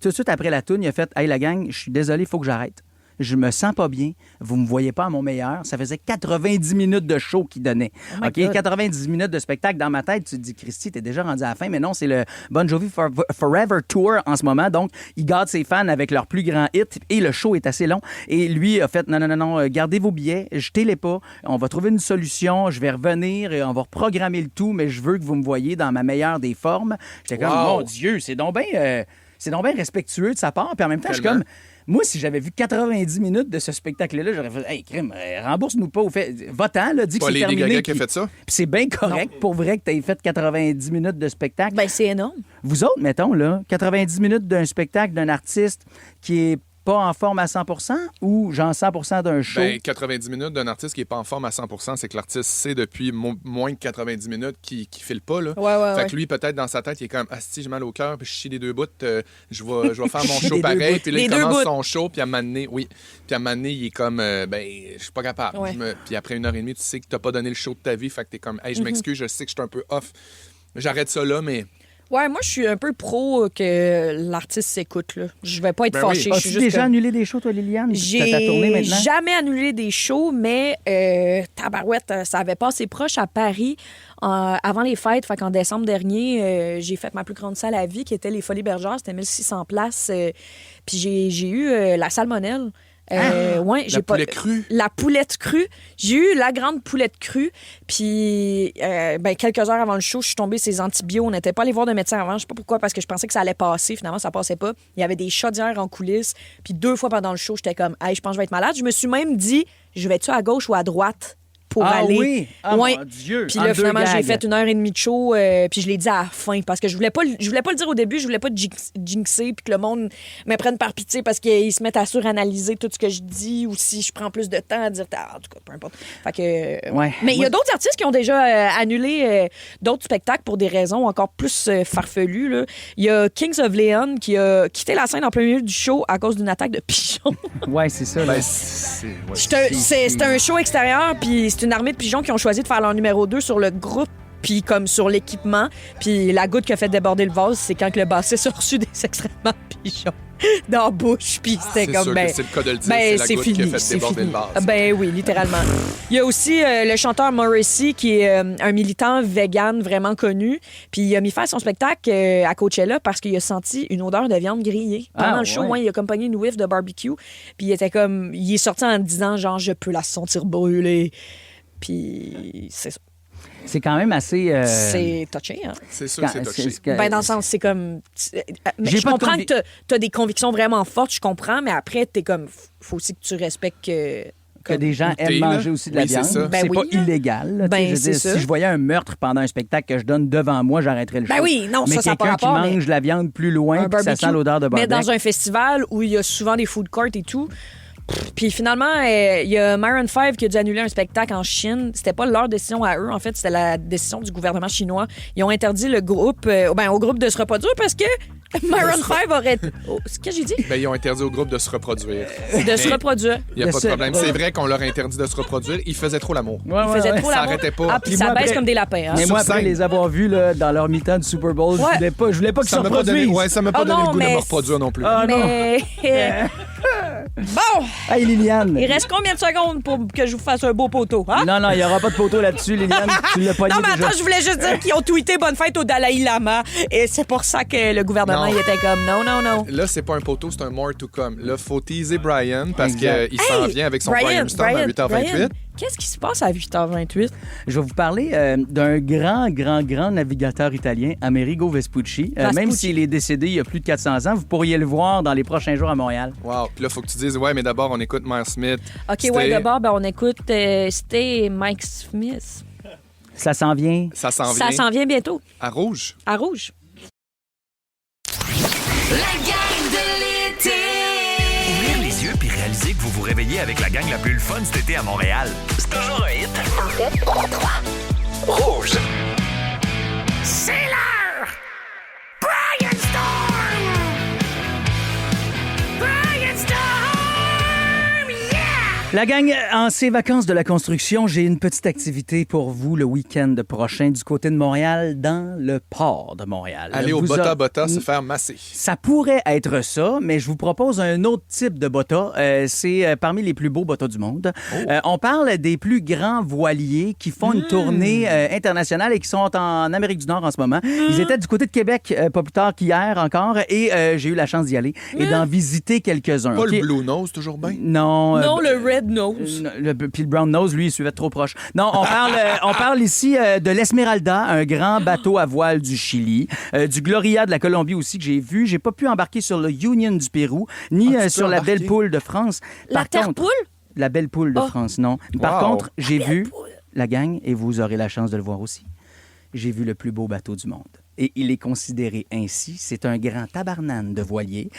tout de suite après la toune, il a fait « Hey, la gang, je suis désolé, il faut que j'arrête. Je me sens pas bien. Vous me voyez pas à mon meilleur. » Ça faisait 90 minutes de show qu'il donnait. my OK? God. 90 minutes de spectacle. Dans ma tête, tu te dis, Christy, t'es déjà rendu à la fin. Mais non, c'est le Bon Jovi Forever Tour en ce moment. Donc, il garde ses fans avec leurs plus grands hits et le show est assez long. Et lui a fait, non, gardez vos billets, jetez-les pas. On va trouver une solution. Je vais revenir et on va reprogrammer le tout, mais je veux que vous me voyez dans ma meilleure des formes. J'étais comme, Wow. mon Dieu, c'est donc bien respectueux de sa part. Puis en même temps, je suis Tellement. comme... Moi, si j'avais vu 90 minutes de ce spectacle-là, j'aurais fait « Hey, crime, rembourse-nous pas. Va-t'en, là, dis que Pas c'est Lady terminé. Gaga qui a puis- fait ça? Puis c'est bien correct pour vrai que tu aies fait 90 minutes de spectacle. Ben, c'est énorme. Vous autres, mettons, là, 90 minutes d'un spectacle d'un artiste qui est pas en forme à 100% ou genre 100% d'un show? Ben, 90 minutes d'un artiste qui n'est pas en forme à 100%, c'est que l'artiste sait depuis moins de 90 minutes qu'il file pas. Là. Ouais. Fait que lui, peut-être dans sa tête, il est comme « Ah, si j'ai mal au cœur, puis je chie les deux bouts, je vais faire mon show Les deux pareil. » bouts. Puis là, Les il deux commence bouts. son show, puis à un moment donné, il est comme ben, je suis pas capable. Ouais. Puis après 1h30, tu sais que t'as pas donné le show de ta vie, fait que t'es comme « Hey, Mm-hmm. je m'excuse, je sais que je suis un peu off. J'arrête ça là, mais... » Ouais, moi, je suis un peu pro que l'artiste s'écoute, là. Je vais pas être Ben oui. fâchée. Je suis As-tu juste déjà comme- annulé des shows, toi, Liliane? T'as ta tournée J'ai maintenant? jamais annulé des shows, mais tabarouette, ça avait passé proche à Paris avant les fêtes. Fait qu'en décembre dernier, j'ai fait ma plus grande salle à vie, qui était les Folies Bergères. C'était 1600 places. Puis j'ai eu la salmonelle. Ouais, j'ai pas... poulet cru. La poulette crue. J'ai eu la grande poulette crue. Puis, quelques heures avant le show, je suis tombée ces antibiotiques. On n'était pas allé voir de médecin avant. Je sais pas pourquoi, parce que je pensais que ça allait passer. Finalement, ça passait pas. Il y avait des chaudières en coulisses. Puis 2 fois pendant le show, j'étais comme, hey, je pense que je vais être malade. Je me suis même dit, je vais-tu à gauche ou à droite pour aller? Oui? Ah, Ouais. mon Dieu! Puis En là, deux finalement, j'ai gags. fait 1h30 de show, puis je l'ai dit à la fin, parce que je voulais pas le dire au début, je voulais pas jinxer, puis que le monde me prenne par pitié parce qu'ils se mettent à suranalyser tout ce que je dis, ou si je prends plus de temps à dire, en tout cas, peu importe. Fait que, Ouais. Mais il y a d'autres artistes qui ont déjà annulé d'autres spectacles pour des raisons encore plus farfelues, là. Il y a Kings of Leon qui a quitté la scène en plein milieu du show à cause d'une attaque de pigeons. Ouais, c'est ça. là. Ben, C'est un show extérieur, puis c'est une armée de pigeons qui ont choisi de faire leur numéro 2 sur le groupe, puis comme sur l'équipement. Puis la goutte qui a fait déborder le vase, c'est quand que le bassiste a reçu des excréments de pigeons dans la bouche, puis c'était C'est comme... sûr ben, que c'est le cas de le dire, ben, c'est la c'est goutte fini, qui a fait c'est déborder fini. le vase. Ben oui, littéralement. Il y a aussi le chanteur Morrissey, qui est un militant vegan vraiment connu, puis il a mis fin à son spectacle à Coachella parce qu'il a senti une odeur de viande grillée. Pendant le show, ouais. il a accompagné une whiff de barbecue, puis il était comme... Il est sorti en disant, genre, je peux la sentir brûler. Puis c'est ça. C'est quand même assez... C'est touché, hein? C'est sûr que c'est touché. Ben, dans le sens, c'est comme... Mais J'ai je pas de comprends que t'as des convictions vraiment fortes, je comprends, mais après, t'es comme... Faut aussi que tu respectes que des gens goûter, aiment là. manger aussi de la Oui, c'est viande. ça. Ben c'est oui, pas là. illégal. là. Tu sais, Ben, je veux c'est dire, ça. si je voyais un meurtre pendant un spectacle que je donne devant moi, j'arrêterais le show. Ben oui, non, mais ça a pas quelqu'un qui rapport, mais- mange la viande plus loin, puis ça sent l'odeur de Mais barbecue. dans un festival où il y a souvent des food courts et tout. Puis finalement, il y a Maroon 5 qui a dû annuler un spectacle en Chine. C'était pas leur décision à eux, en fait, c'était la décision du gouvernement chinois. Ils ont interdit le groupe, au groupe de se reproduire parce que Maroon 5 aurait... Oh, c'est ce que j'ai dit? Ben, ils ont interdit au groupe de se reproduire. De se reproduire. Il n'y a pas de problème. C'est vrai qu'on leur a interdit de se reproduire. Ils faisaient trop l'amour. Ouais, Ils faisaient trop Ça l'amour. arrêtait pas. Ah, puis Puis ça moi, baisse après- comme des lapins, hein? Mais moi, après scène. les avoir vus là, dans leur mi-temps du Super Bowl, Ouais. je voulais pas qu'ils se Ça m'a pas donné, reproduisent. ça m'a pas Oh donné non, le goût de mais me reproduire non plus. Ah, non. Mais... Bon! Hey, Liliane. Il reste combien de secondes pour que je vous fasse un beau poteau? Hein? Non, il n'y aura pas de photo là-dessus, Liliane. Tu l'as pas Non, mais déjà. attends, je voulais juste dire qu'ils ont tweeté bonne fête au Dalai Lama. Et c'est pour ça que le gouvernement Non. il était comme non. Là, c'est pas un poteau, c'est un more to come. Là, faut teaser Brian parce Exact. qu'il s'en vient avec son Brian Storm à 8h28. Brian, qu'est-ce qui se passe à 8h28? Je vais vous parler d'un grand navigateur italien, Amerigo Vespucci. Même s'il est décédé il y a plus de 400 ans, vous pourriez le voir dans les prochains jours à Montréal. Wow. Puis là, faut que tu dises, ouais, mais d'abord, on écoute Mère Smith. OK, C'était- ouais, d'abord, on écoute c'était Mike Smith. Ça s'en vient. Ça s'en vient. Ça s'en vient bientôt, À Rouge. à Rouge. La gang de l'été. Ouvrir les yeux puis réaliser que vous vous réveillez avec la gang la plus le fun cet été à Montréal. C'est toujours un hit. En fait, 3. Rouge. C'est l'heure. Brian Storm. La gang, en ces vacances de la construction, j'ai une petite activité pour vous le week-end prochain du côté de Montréal, dans le port de Montréal. Aller au Bota Bota se faire masser. Ça pourrait être ça, mais je vous propose un autre type de bota. C'est parmi les plus beaux botas du monde. On parle des plus grands voiliers qui font une tournée internationale et qui sont en Amérique du Nord en ce moment. Ils étaient du côté de Québec, pas plus tard qu'hier encore, et j'ai eu la chance d'y aller et d'en visiter quelques-uns. Pas le Blue Nose, toujours bien? Non. Non, le Red Nose. Puis le Brown Nose, lui, il suivait trop proche. Non, on parle ici de l'Esmeralda, un grand bateau à voile du Chili, du Gloria de la Colombie aussi que j'ai vu. J'ai pas pu embarquer sur le Union du Pérou, ni sur la Belle Poule de France. La Terre-Poule? La Belle Poule de France, non. Par contre, j'ai vu la gang, et vous aurez la chance de le voir aussi. J'ai vu le plus beau bateau du monde. Et il est considéré ainsi. C'est un grand tabarnane de voilier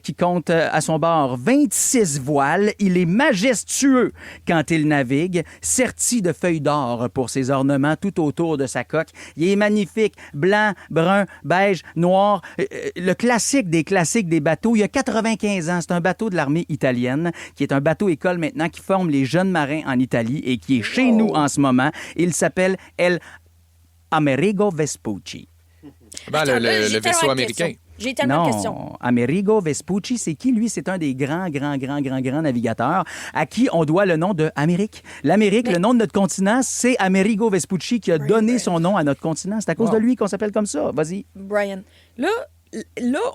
qui compte à son bord 26 voiles. Il est majestueux quand il navigue, serti de feuilles d'or pour ses ornements tout autour de sa coque. Il est magnifique, blanc, brun, beige, noir. Le classique des bateaux. Il y a 95 ans, c'est un bateau de l'armée italienne qui est un bateau école maintenant qui forme les jeunes marins en Italie et qui est chez nous en ce moment. Il s'appelle El Amerigo Vespucci. Le vaisseau américain. J'ai tellement de questions. Non, Amerigo Vespucci, c'est qui? Lui, c'est un des grands navigateurs à qui on doit le nom de Amérique. L'Amérique, le nom de notre continent, c'est Amerigo Vespucci qui a donné son nom à notre continent. C'est à cause de lui qu'on s'appelle comme ça. Vas-y. Brian, là,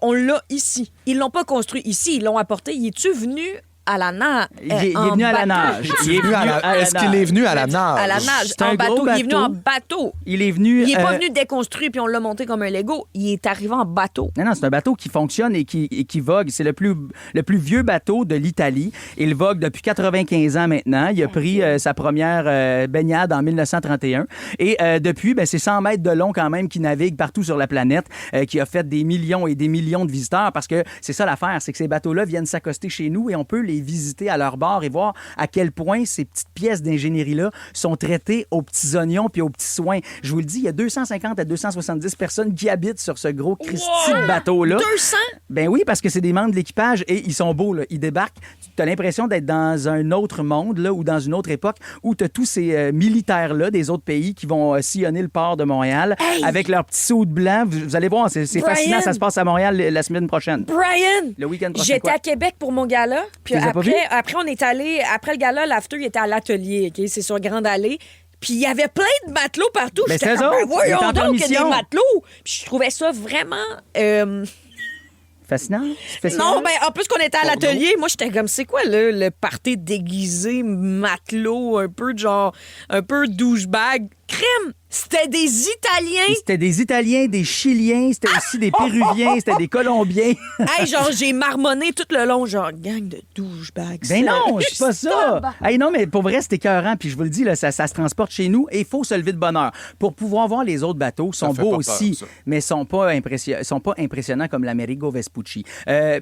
on l'a ici. Ils l'ont pas construit ici, ils l'ont apporté. Y es-tu venu à la nage? Il est venu à la nage. Est-ce qu'il est venu à la nage? À la nage, C'est un en bateau. gros Il est venu bateau. en bateau. Il est venu... Il est pas venu déconstruit puis on l'a monté comme un Lego. Il est arrivé en bateau. Non, c'est un bateau qui fonctionne et qui vogue. C'est le plus vieux bateau de l'Italie. Il vogue depuis 95 ans maintenant. Il a pris sa première baignade en 1931. Et depuis, c'est 100 mètres de long quand même qui navigue partout sur la planète, qui a fait des millions et des millions de visiteurs parce que c'est ça l'affaire, c'est que ces bateaux-là viennent s'accoster chez nous et on peut les visiter à leur bord et voir à quel point ces petites pièces d'ingénierie-là sont traitées aux petits oignons puis aux petits soins. Je vous le dis, il y a 250 à 270 personnes qui habitent sur ce gros Christy de bateau-là. 200? Ben oui, parce que c'est des membres de l'équipage et ils sont beaux, là. Ils débarquent. Tu as l'impression d'être dans un autre monde, là, ou dans une autre époque où tu as tous ces militaires-là des autres pays qui vont sillonner le port de Montréal avec leurs petits sauts de blanc. Vous allez voir, c'est fascinant. Ça se passe à Montréal la semaine prochaine. Brian! Le week-end prochain. J'étais à Québec pour mon gala. Puis Tu les as pas vus? après, on est allé... Après le gala, l'after, il était à l'atelier. OK? C'est sur Grande Allée. Puis il y avait plein de matelots partout. Ben, J'étais c'est comme, eux autres. voyons Ils sont en donc, il y a des permission. matelots. Puis je trouvais ça vraiment... Fascinant? Spécial? Non, mais en plus qu'on était à l'atelier, moi, j'étais comme, c'est quoi, là, le party déguisé, matelot, un peu douchebag? Crème! C'était des Italiens! C'était des Italiens, des Chiliens, c'était aussi des Péruviens, c'était des Colombiens. Hey, genre, j'ai marmonné tout le long, genre, gang de douchebags. Ben non, c'est pas ça. Hey, non, mais pour vrai, c'est écœurant. Puis je vous le dis, là, ça se transporte chez nous et il faut se lever de bonne heure. Pour pouvoir voir les autres bateaux, sont fait beaux pas aussi, peur, ça. mais sont pas impressionnants comme l'Amerigo Vespucci.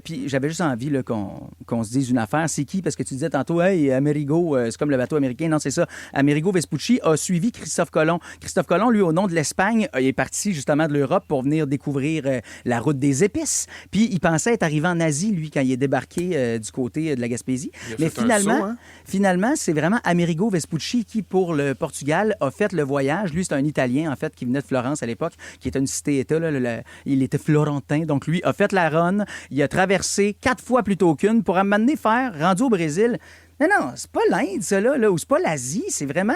Puis j'avais juste envie là, qu'on se dise une affaire. C'est qui? Parce que tu disais tantôt, hey, Amerigo, c'est comme le bateau américain. Non, c'est ça. Amerigo Vespucci a suivi Christophe Colomb. Christophe Colomb, lui, au nom de l'Espagne, il est parti justement de l'Europe pour venir découvrir la route des épices. Puis il pensait être arrivé en Asie, lui, quand il est débarqué du côté de la Gaspésie. Mais finalement, c'est vraiment Amerigo Vespucci qui, pour le Portugal, a fait le voyage. Lui, c'est un Italien, en fait, qui venait de Florence à l'époque, qui était une cité-État. Il était florentin. Donc, lui a fait la run. Il a traversé 4 fois plutôt qu'une pour m'amener rendu au Brésil. Non, c'est pas l'Inde, ça, là, ou c'est pas l'Asie. C'est vraiment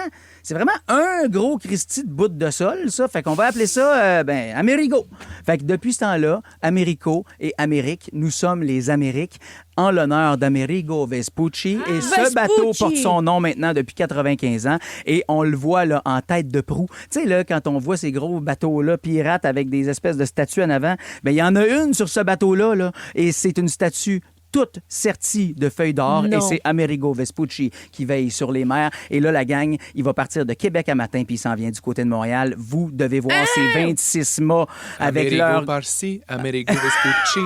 un gros Christy de bout de sol, ça. Fait qu'on va appeler ça, Amerigo. Fait que depuis ce temps-là, Americo et Amérique, nous sommes les Amériques en l'honneur d'Amerigo Vespucci. Et ce bateau porte son nom maintenant depuis 95 ans. Et on le voit, là, en tête de proue. Tu sais, là, quand on voit ces gros bateaux-là, pirates, avec des espèces de statues en avant, il y en a une sur ce bateau-là, là, et c'est une statue toute sertie de feuilles d'or. Non. Et c'est Amerigo Vespucci qui veille sur les mers. Et là, la gang, il va partir de Québec à matin, puis il s'en vient du côté de Montréal. Vous devez voir ces 26 mâts avec Amerigo leur... Barci, Amerigo Vespucci.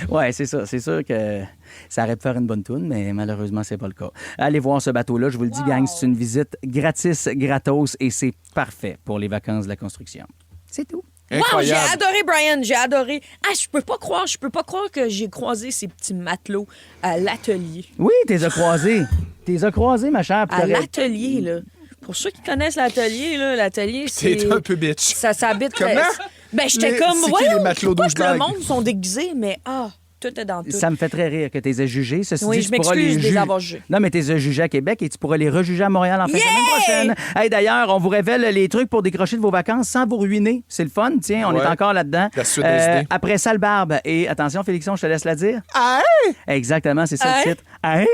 Ouais, c'est ça. C'est sûr que ça aurait pu faire une bonne toune, mais malheureusement, c'est pas le cas. Allez voir ce bateau-là. Je vous le dis, gang, c'est une visite gratis, gratos, et c'est parfait pour les vacances de la construction. C'est tout. Wow, j'ai adoré Brian, j'ai adoré. Ah, je peux pas croire que j'ai croisé ces petits matelots à l'atelier. Oui, t'es croisés. T'es croisés, ma chère. À l'atelier, là. Pour ceux qui connaissent l'atelier, là, l'atelier, c'est... C'est un peu bitch. Ça s'habite... Comment? Ben, j'étais comme... C'est qui les matelots pas que douchebags? le monde sont déguisés, mais tout est dans tout. Ça me fait très rire que tu les aies jugés. Ceci Oui, dit, je tu pourras m'excuse de les ju- avoir jugés. Non, mais tu les as jugés à Québec et tu pourras les rejuger à Montréal en fin de semaine prochaine. Hey, d'ailleurs, on vous révèle les trucs pour décrocher de vos vacances sans vous ruiner. C'est le fun, tiens, on Ouais. est encore là-dedans. La suite des idées. Après ça, le barbe. Et attention, Félixon, je te laisse la dire. Hein? Exactement, c'est ça le titre. Hein?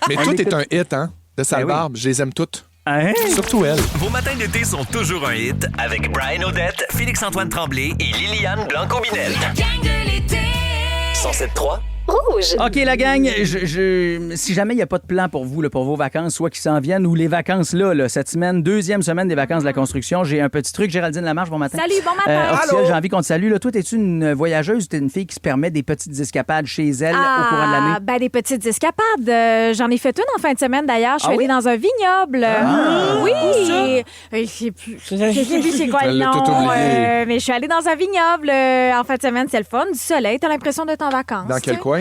Mais On tout écoute. est un hit, hein? De Sale oui. Barbe. Je les aime toutes. Hein? Surtout elle. Vos matins d'été sont toujours un hit avec Brian Odette, Félix-Antoine Tremblay et Liliane Blanco-Binel. La gang de l'été. 107.3 Rouge. OK, la gang, si jamais il n'y a pas de plan pour vous, là, pour vos vacances, soit qui s'en viennent ou les vacances là, cette semaine, deuxième semaine des vacances de la construction, j'ai un petit truc. Géraldine Lamarche, bon matin. Salut, bon matin. Officiel, j'ai envie qu'on te salue. Là. Toi, es-tu une voyageuse ou t'es une fille qui se permet des petites escapades chez elle au courant de l'année? Ben, des petites escapades. J'en ai fait une en fin de semaine, d'ailleurs. Je suis Ah allée oui? dans un vignoble. Oui. Je sais plus c'est quoi le Elle l'a tout nom. oublié. Mais je suis allée dans un vignoble en fin de semaine. C'est le fun, du soleil. T'as l'impression d'être en vacances. Dans quel tu sais. coin?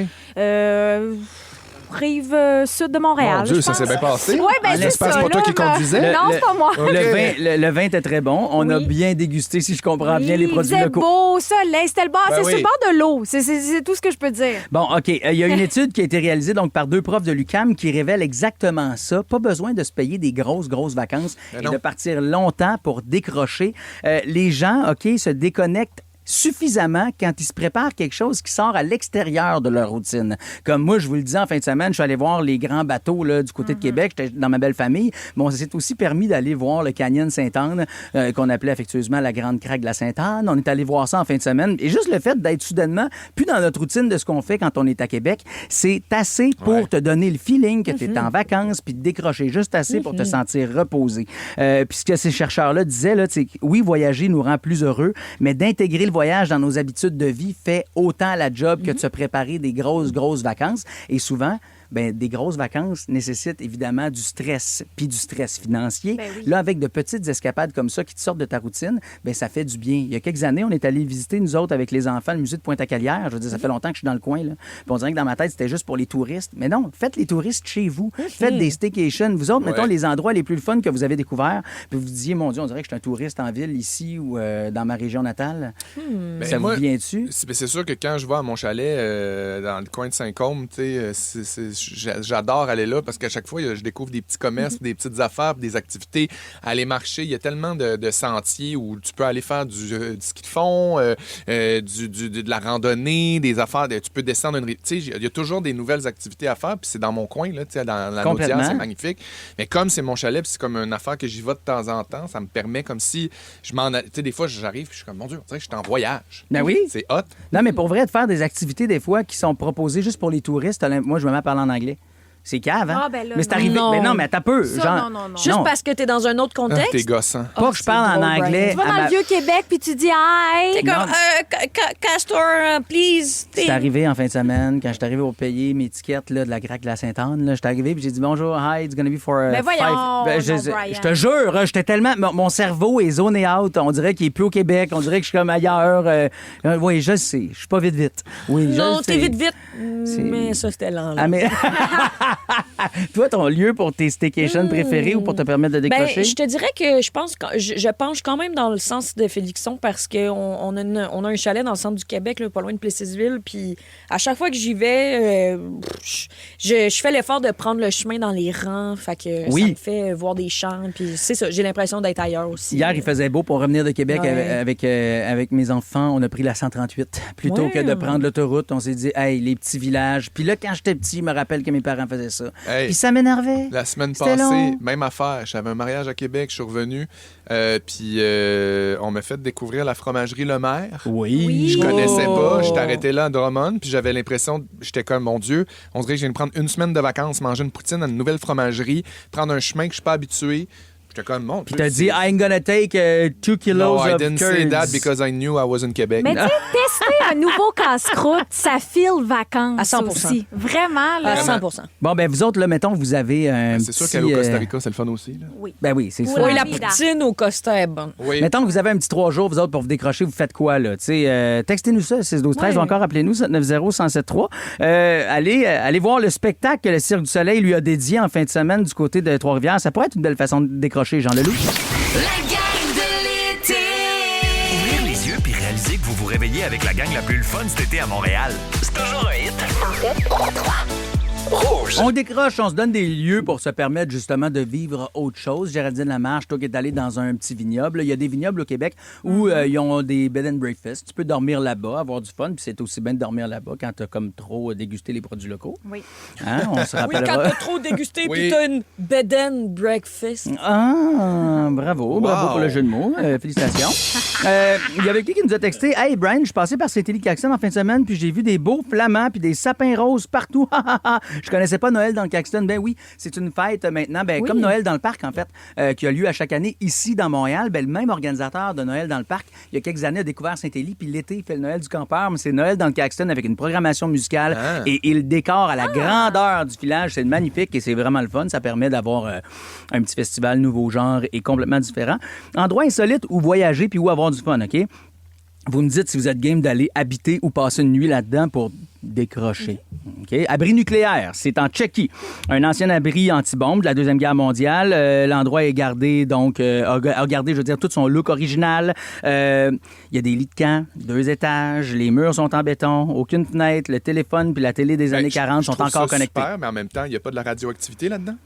Rive sud de Montréal. Mon Dieu, je ça pense. s'est bien passé. Oui, ben c'est J'espère ça. que c'est pas toi là, qui conduisais. Non, c'est pas moi. Le vin était très bon. On a bien dégusté, si je comprends bien, les produits Il faisait locaux. beau, soleil. C'était le bord. Ben C'est oui. sur le bord de l'eau. C'est tout ce que je peux dire. Bon, OK. Il y a une étude qui a été réalisée donc, par 2 profs de l'UQAM qui révèle exactement ça. Pas besoin de se payer des grosses vacances Ben et non. de partir longtemps pour décrocher. Les gens, OK, se déconnectent suffisamment quand ils se préparent quelque chose qui sort à l'extérieur de leur routine. Comme moi, je vous le dis, en fin de semaine, je suis allé voir les grands bateaux là, du côté de Québec. J'étais dans ma belle famille. Bon, ça s'est aussi permis d'aller voir le canyon Sainte-Anne, qu'on appelait affectueusement la Grande Craque de la Sainte-Anne. On est allé voir ça en fin de semaine. Et juste le fait d'être soudainement plus dans notre routine de ce qu'on fait quand on est à Québec, c'est assez pour te donner le feeling que tu es en vacances puis de décrocher juste assez pour te sentir reposé. Puis ce que ces chercheurs-là disaient, là, c'est que oui, voyager nous rend plus heureux, mais d'intégrer le voyage dans nos habitudes de vie fait autant la job que de se préparer des grosses vacances. Et souvent, ben, des grosses vacances nécessitent évidemment du stress, puis du stress financier. Ben oui. Là, avec de petites escapades comme ça qui te sortent de ta routine, ben, ça fait du bien. Il y a quelques années, on est allé visiter, nous autres, avec les enfants, le musée de Pointe-à-Calière. Je veux dire, ça fait longtemps que je suis dans le coin. Là. Puis on dirait que dans ma tête, c'était juste pour les touristes. Mais non, faites les touristes chez vous. Faites des staycations. Vous autres, mettons, les endroits les plus fun que vous avez découverts. Puis vous disiez, mon Dieu, on dirait que je suis un touriste en ville ici ou dans ma région natale. Ben, Ça moi, vous vient dessus? C'est sûr que quand je vais à mon chalet dans le coin de Saint-Côme, tu sais, j'adore aller là parce qu'à chaque fois, je découvre des petits commerces, des petites affaires, des activités. Aller marcher, il y a tellement de sentiers où tu peux aller faire du ski de fond, de la randonnée, des affaires. Tu peux descendre une... Tu sais, il y a toujours des nouvelles activités à faire, puis c'est dans mon coin, là, tu sais, dans la Complètement. Naudière, c'est magnifique. Mais comme c'est mon chalet, puis c'est comme une affaire que j'y vais de temps en temps, ça me permet comme si je m'en... Tu sais, des fois, j'arrive, puis je suis comme, mon Dieu, on dirait que je suis en voyage. Ben oui. C'est hot. Non, mais pour vrai, de faire des activités, des fois, qui sont proposées juste pour les touristes, moi, je me mets à parler en anglais. C'est cave, hein? Ah, ben là, mais c'est non. arrivé. Non. Mais non, mais t'as peu. Ça, genre, non. Juste parce que t'es dans un autre contexte. T'es gossant. Pas que je parle en drôle, anglais. Tu vas à dans ma- le Vieux-Québec puis tu dis hi. T'es comme, Non. Castor, please. C'est arrivé en fin de semaine, quand je suis arrivé pour payer mes tickets là, de la Craque de la Sainte-Anne. Je suis arrivé et j'ai dit bonjour, hi, it's gonna be for Ben voyons, je Brian. te jure, j'étais tellement. Mon cerveau est zoné out. On dirait qu'il est plus au Québec. On dirait que je suis comme ailleurs. Oui, je sais. Je suis pas vite. Oui, je Non, le sais. t'es vite. Mais ça, c'était lent. Là. Ah, mais. Toi, ton lieu pour tes staycations préférés ou pour te permettre de décrocher? Ben, je te dirais que je penche quand même dans le sens de Félixon parce qu'on a un chalet dans le centre du Québec, là, pas loin de Plessisville. Puis à chaque fois que j'y vais, je fais l'effort de prendre le chemin dans les rangs. Fait que Oui. ça me fait voir des champs. Puis c'est ça, j'ai l'impression d'être ailleurs aussi. Hier, il faisait beau pour revenir de Québec Ouais. avec mes enfants. On a pris la 138 plutôt Ouais. que de prendre l'autoroute. On s'est dit, hey, les petits villages. Puis là, quand j'étais petit, je me rappelle que mes parents faisaient ça. Hey. Puis ça m'énervait. La semaine C'était passée, long. même affaire. J'avais un mariage à Québec, je suis revenu. Puis on m'a fait découvrir la fromagerie Le Maire. Oui. Je connaissais Oh. pas. J'étais arrêté là à Drummond. Puis j'avais l'impression, j'étais comme, mon Dieu, on dirait que je viens de prendre une semaine de vacances, manger une poutine à une nouvelle fromagerie, prendre un chemin que je suis pas habitué. J'étais comme, mon Puis t'as dit, I'm gonna take 2 kilos No, I of didn't say curds. that because I knew I was in Québec. Mais tu sais, tester un nouveau casse-croûte, ça file vacances. À 100%. Aussi. Vraiment, là. À 100%. Bon, ben vous autres, là, mettons, vous avez un C'est sûr petit, qu'aller au Costa Rica, c'est le fun aussi. Là. Oui. Ben oui, c'est ça. Oui, la poutine au Costa est bonne. Oui. Mettons que vous avez un petit 3 jours, vous autres, pour vous décrocher, vous faites quoi, là? Textez-nous ça, 6-12-13, ou encore appelez-nous, 790-1073. Allez voir le spectacle que le Cirque du Soleil lui a dédié en fin de semaine du côté de Trois-Rivières. Ça pourrait être une belle façon de décrocher, Jean Leloup. La gang de l'été. Ouvrir les yeux puis réaliser que vous vous réveillez avec la gang la plus fun cet été à Montréal. C'est toujours un hit. En fait, 3. Rouge. On décroche, on se donne des lieux pour se permettre justement de vivre autre chose. Géraldine Lamarche, toi qui es allée dans un petit vignoble. Il y a des vignobles au Québec où ils ont des bed and breakfast. Tu peux dormir là-bas, avoir du fun, puis c'est aussi bien de dormir là-bas quand tu as comme trop dégusté les produits locaux. Oui. Hein? On se Oui, rappellera. quand t'as trop dégusté Oui. puis t'as une bed and breakfast. Ah, bravo pour le jeu de mots. Félicitations. Il y avait qui nous a texté: Hey Brian, je suis passé par Saint-Élie-Caxton en fin de semaine, puis j'ai vu des beaux flamants puis des sapins roses partout. Je connaissais pas Noël dans le Caxton. Ben oui, c'est une fête maintenant, comme Noël dans le parc, en fait, qui a lieu à chaque année ici dans Montréal. Ben, le même organisateur de Noël dans le parc, il y a quelques années, a découvert Saint-Élie, puis l'été, il fait le Noël du campeur, mais c'est Noël dans le Caxton avec une programmation musicale et il décore à la grandeur du village. C'est magnifique et c'est vraiment le fun. Ça permet d'avoir un petit festival nouveau genre et complètement différent. Endroit insolite où voyager puis où avoir du fun, OK? Vous me dites si vous êtes game d'aller habiter ou passer une nuit là-dedans pour décrocher. OK? Abri nucléaire, c'est en Tchéquie. Un ancien abri anti-bombe de la Deuxième Guerre mondiale. L'endroit est gardé, donc, a gardé, je veux dire, tout son look original. Il y a des lits de camp, 2 étages, les murs sont en béton, aucune fenêtre, le téléphone puis la télé des années 40 sont encore connectés. Super, mais en même temps, il n'y a pas de la radioactivité là-dedans?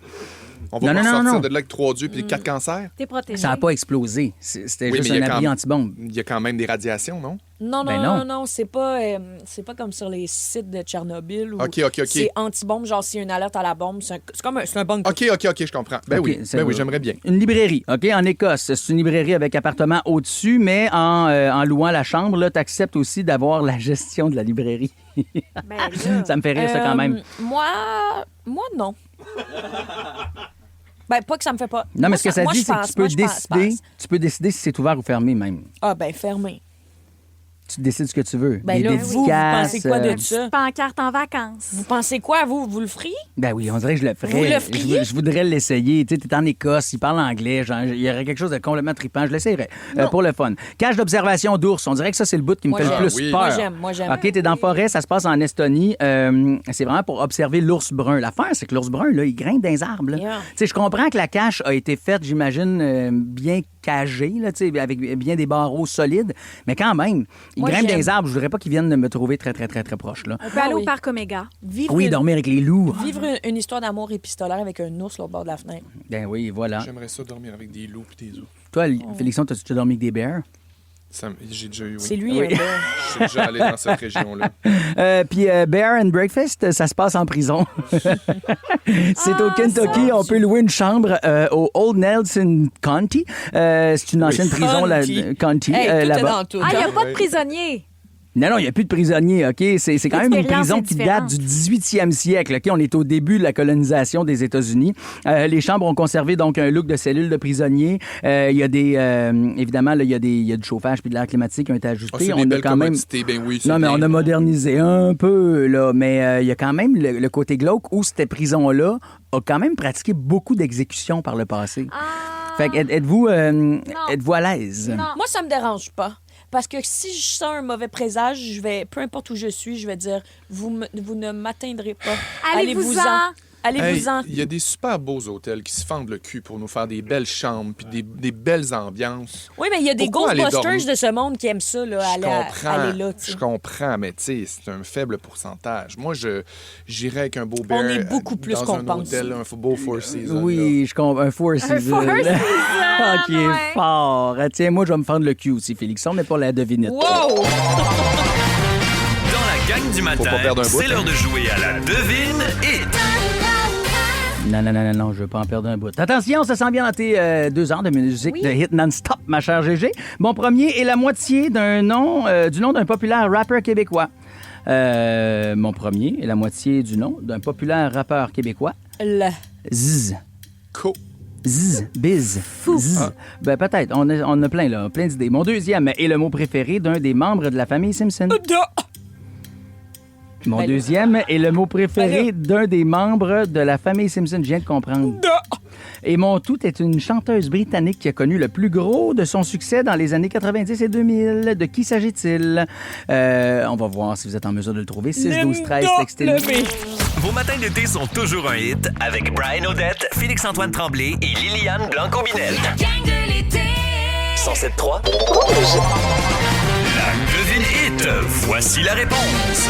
On va Non, pas non, sortir non. de là avec 3 dieux puis 4 cancers? T'es protégé. Ça n'a pas explosé. C'était Oui, juste mais il y un a abri quand- anti-bombe. Il y a quand même des radiations, non? Non, Ben non, non. non, c'est pas comme sur les sites de Tchernobyl où OK. c'est anti-bombe, genre s'il y a une alerte à la bombe, c'est comme c'est un bunker. OK, je comprends. Ben OK, oui, j'aimerais bien. Une librairie, OK, en Écosse. C'est une librairie avec appartement au-dessus, mais en louant la chambre, tu acceptes aussi d'avoir la gestion de la librairie. Ben, là. Ça me fait rire, ça, quand même. Moi, non. Ben, pas que ça me fait pas. Non, mais Moi, ce que ça moi, dit, je c'est que pense, tu peux moi, je décider, pense. tu peux décider si c'est ouvert ou fermé, même. Ah, ben, fermé. Tu décides ce que tu veux. Ben Les là, vous dédicaces, pensez quoi de ça? Pancarte en vacances. Vous pensez quoi, vous le feriez? Ben oui, on dirait que je le ferais. Vous le feriez? Je voudrais l'essayer. Tu sais, t'es en Écosse, ils parlent anglais. Genre, il y aurait quelque chose de complètement trippant. Je l'essayerais pour le fun. Cage d'observation d'ours. On dirait que ça, c'est le bout qui me Moi, fait le j'aime. plus Oui. peur. Moi, j'aime. OK, t'es dans la forêt, ça se passe en Estonie. C'est vraiment pour observer l'ours brun. L'affaire, c'est que l'ours brun, là, il grimpe dans les arbres. là. Yeah. Tu sais, je comprends que la cache a été faite, j'imagine, bien cagée, là, tu sais, avec bien des barreaux solides. Mais quand même, il Moi, grimpe dans j'aime. les arbres. Je voudrais pas qu'ils viennent me trouver très, très, très, très proche. Là. On peut aller oui. au parc Omega. Vivre Oui, une- dormir avec les loups. Vivre une histoire d'amour épistolaire avec un ours là, au bord de la fenêtre. Ben oui, voilà. J'aimerais ça dormir avec des loups et des ours. Toi, Félixon, t'as-tu déjà dormi avec des bears? J'ai déjà eu, oui. C'est lui, Oui. un bear. Je suis déjà allé dans cette région-là. Puis Bear and Breakfast, ça se passe en prison. C'est au Kentucky. On peut louer une chambre au Old Nelson County. C'est une ancienne prison County, Hey, tout est là-bas. dans tout. Ah, il n'y a hein? pas de prisonniers. Non, il n'y a plus de prisonniers, OK? C'est quand même une L'expérience prison est qui date différente. du 18e siècle, OK? On est au début de la colonisation des États-Unis. Les chambres ont conservé donc un look de cellule de prisonnier. Il y a des... évidemment, là, il y a du chauffage puis de l'air climatique qui ont été ajustés. Ah, c'est On des a belles quand même... commodités, ben oui. c'est Non, mais bien. on a modernisé un peu, là. Mais il y a quand même le côté glauque où cette prison-là a quand même pratiqué beaucoup d'exécutions par le passé. Fait que êtes-vous à l'aise? Moi, ça me dérange pas. Parce que si je sens un mauvais présage, je vais, peu importe où je suis, je vais dire, vous ne m'atteindrez pas. Allez-vous-en. Allez-vous-en. Il y a des super beaux hôtels qui se fendent le cul pour nous faire des belles chambres puis des belles ambiances. Oui, mais il y a des Pourquoi aller Ghostbusters dormir? de ce monde qui aiment ça, là, aller là. tu sais. Je comprends, mais tu sais, c'est un faible pourcentage. Moi, j'irais avec un beau bear On est beaucoup plus dans qu'on un pense. hôtel, un beau Four Seasons. Oui, je comprends. Un Four Seasons. Four Seasons, Ah, qui est ouais. fort. Tiens, moi, je vais me fendre le cul aussi, Félixon, mais pas la devinette. Wow! Dans la gang du Faut pas perdre matin, un bout, c'est l'heure de jouer à la devine hit. Non, je veux pas en perdre un bout. Attention, ça sent bien dans tes 2 heures de musique de hit non-stop, ma chère Gégé. Mon premier est la moitié du nom d'un populaire rappeur québécois. Mon premier est la moitié du nom d'un populaire rappeur québécois. Le. Zzz. Zzz, biz, zzz. Ben peut-être, on a plein là, plein d'idées. Mon deuxième est le mot préféré d'un des membres de la famille Simpson. Mon deuxième est le mot préféré d'un des membres de la famille Simpson. Je viens de comprendre. Et mon tout est une chanteuse britannique qui a connu le plus gros de son succès dans les années 90 et 2000. De qui s'agit-il? On va voir si vous êtes en mesure de le trouver. 6, 12, 13, textez-nous. Vos matins d'été sont toujours un hit avec Brian Odette, Félix-Antoine Tremblay et Liliane Blanco-Binel. La gang de l'été. 107.3 La devine hit. Voici la réponse.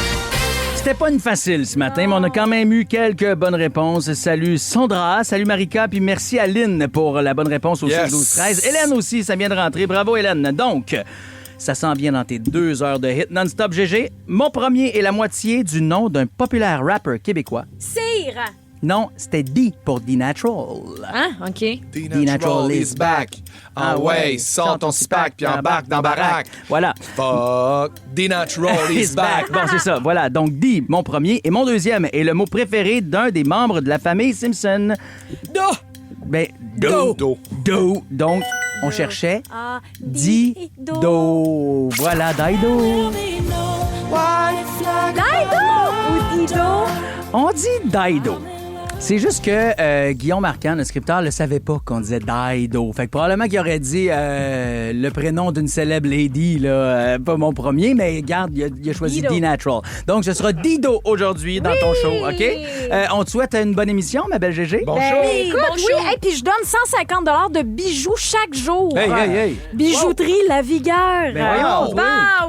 C'était pas une facile ce matin, mais on a quand même eu quelques bonnes réponses. Salut Sandra, salut Marika, puis merci à Lynn pour la bonne réponse au 6-12-13. Hélène aussi, ça vient de rentrer. Bravo Hélène. Donc, ça s'en vient dans tes 2 heures de hit non-stop GG. Mon premier est la moitié du nom d'un populaire rappeur québécois. Cire! Non, c'était D pour D-Natural. Hein? OK. D-Natural is back. Ah ouais, sors ton six-pack puis embarque dans baraque. Voilà. Fuck, D-Natural is back. Bon, c'est ça. Voilà. Donc, D, mon premier. Et mon deuxième est le mot préféré d'un des membres de la famille Simpson. Do. Ben, do. Donc, on cherchait Dido. Voilà, Dido. Dido ou Dido? On dit Dido. C'est juste que Guillaume Arcan, le scripteur, le savait pas qu'on disait Dido. Fait que probablement qu'il aurait dit le prénom d'une célèbre lady, là, pas mon premier, mais regarde, il a choisi D-Natural. Donc, ce sera Dido aujourd'hui dans ton show, OK? On te souhaite une bonne émission, ma belle Gégé. Bon show. Écoute, oui, puis je donne 150 $ de bijoux chaque jour. Hey. Bijouterie La Vigueur. Voyons,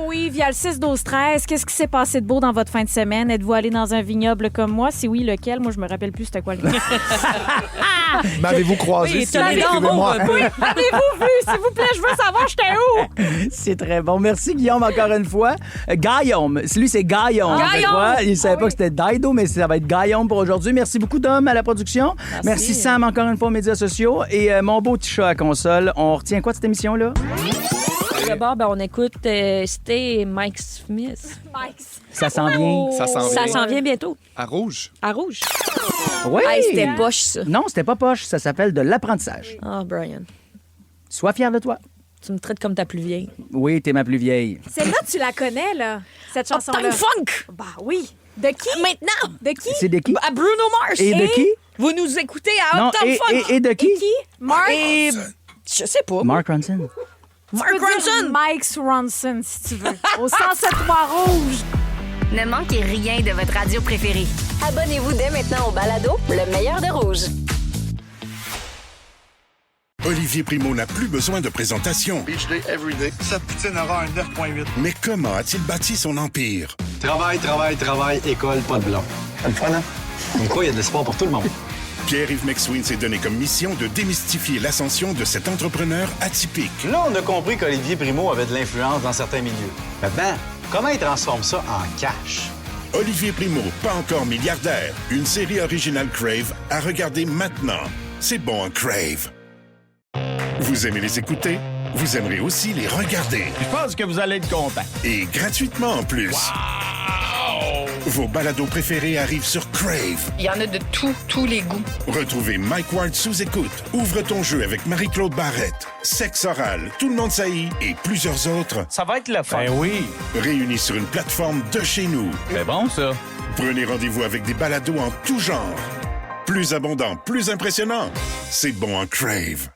Oui, via le 6-12-13. Qu'est-ce qui s'est passé de beau dans votre fin de semaine? Êtes-vous allé dans un vignoble comme moi? Si oui, lequel? Moi, je me rappelle plus c'était quoi le nom. M'avez-vous croisé? Oui, S'il vous plaît, écrivez-moi. Oui, m'avez-vous vu? S'il vous plaît, je veux savoir j'étais où? C'est très bon. Merci, Guillaume, encore une fois. Guillaume. Lui, c'est Guillaume. Il ne savait pas que c'était Dido, mais ça va être Guillaume pour aujourd'hui. Merci beaucoup, Dom, à la production. Merci Sam, encore une fois, aux médias sociaux. Et mon beau petit chat à console. On retient quoi de cette émission-là? D'abord, on écoute c'était Mike Smith. Ça s'en vient. Ça s'en vient bientôt. À Rouge. À Rouge. Oui. Hey, c'était poche, ça. Non, c'était pas poche. Ça s'appelle de l'apprentissage. Ah, Brian. Sois fier de toi. Tu me traites comme ta plus vieille. Oui, t'es ma plus vieille. Celle-là, tu la connais, là, cette chanson-là. Uptown Funk! Bah oui. De qui? Maintenant! De qui? C'est de qui? À Bruno Mars! Et de qui? Vous nous écoutez à Non, Uptown Funk! et de qui? Et qui? Mark? Et... Je sais pas. Mark Ronson. Mark Ronson! Mike Ronson, si tu veux. Au 107.3 Rouge. Ne manquez rien de votre radio préférée. Abonnez-vous dès maintenant au balado Le meilleur de Rouge. Olivier Primo n'a plus besoin de présentation. Beach day, everyday. Cette poutine aura un 9.8. Mais comment a-t-il bâti son empire? Travail, école, pas de blanc. C'est le fun, hein? Comme quoi, il y a de l'espoir pour tout le monde. Pierre-Yves McSween s'est donné comme mission de démystifier l'ascension de cet entrepreneur atypique. Là, on a compris qu'Olivier Primo avait de l'influence dans certains milieux. Maintenant, comment il transforme ça en cash? Olivier Primo, pas encore milliardaire. Une série originale Crave à regarder maintenant. C'est bon, Crave. Vous aimez les écouter? Vous aimerez aussi les regarder. Je pense que vous allez être content. Et gratuitement en plus. Wow! Vos balados préférés arrivent sur Crave. Il y en a de tous les goûts. Retrouvez Mike Ward sous écoute. Ouvre ton jeu avec Marie-Claude Barrette. Sexe oral, Tout le monde saillit et plusieurs autres. Ça va être le fun. Ben oui. Réunis sur une plateforme de chez nous. C'est bon, ça. Prenez rendez-vous avec des balados en tout genre. Plus abondant, plus impressionnant. C'est bon en Crave.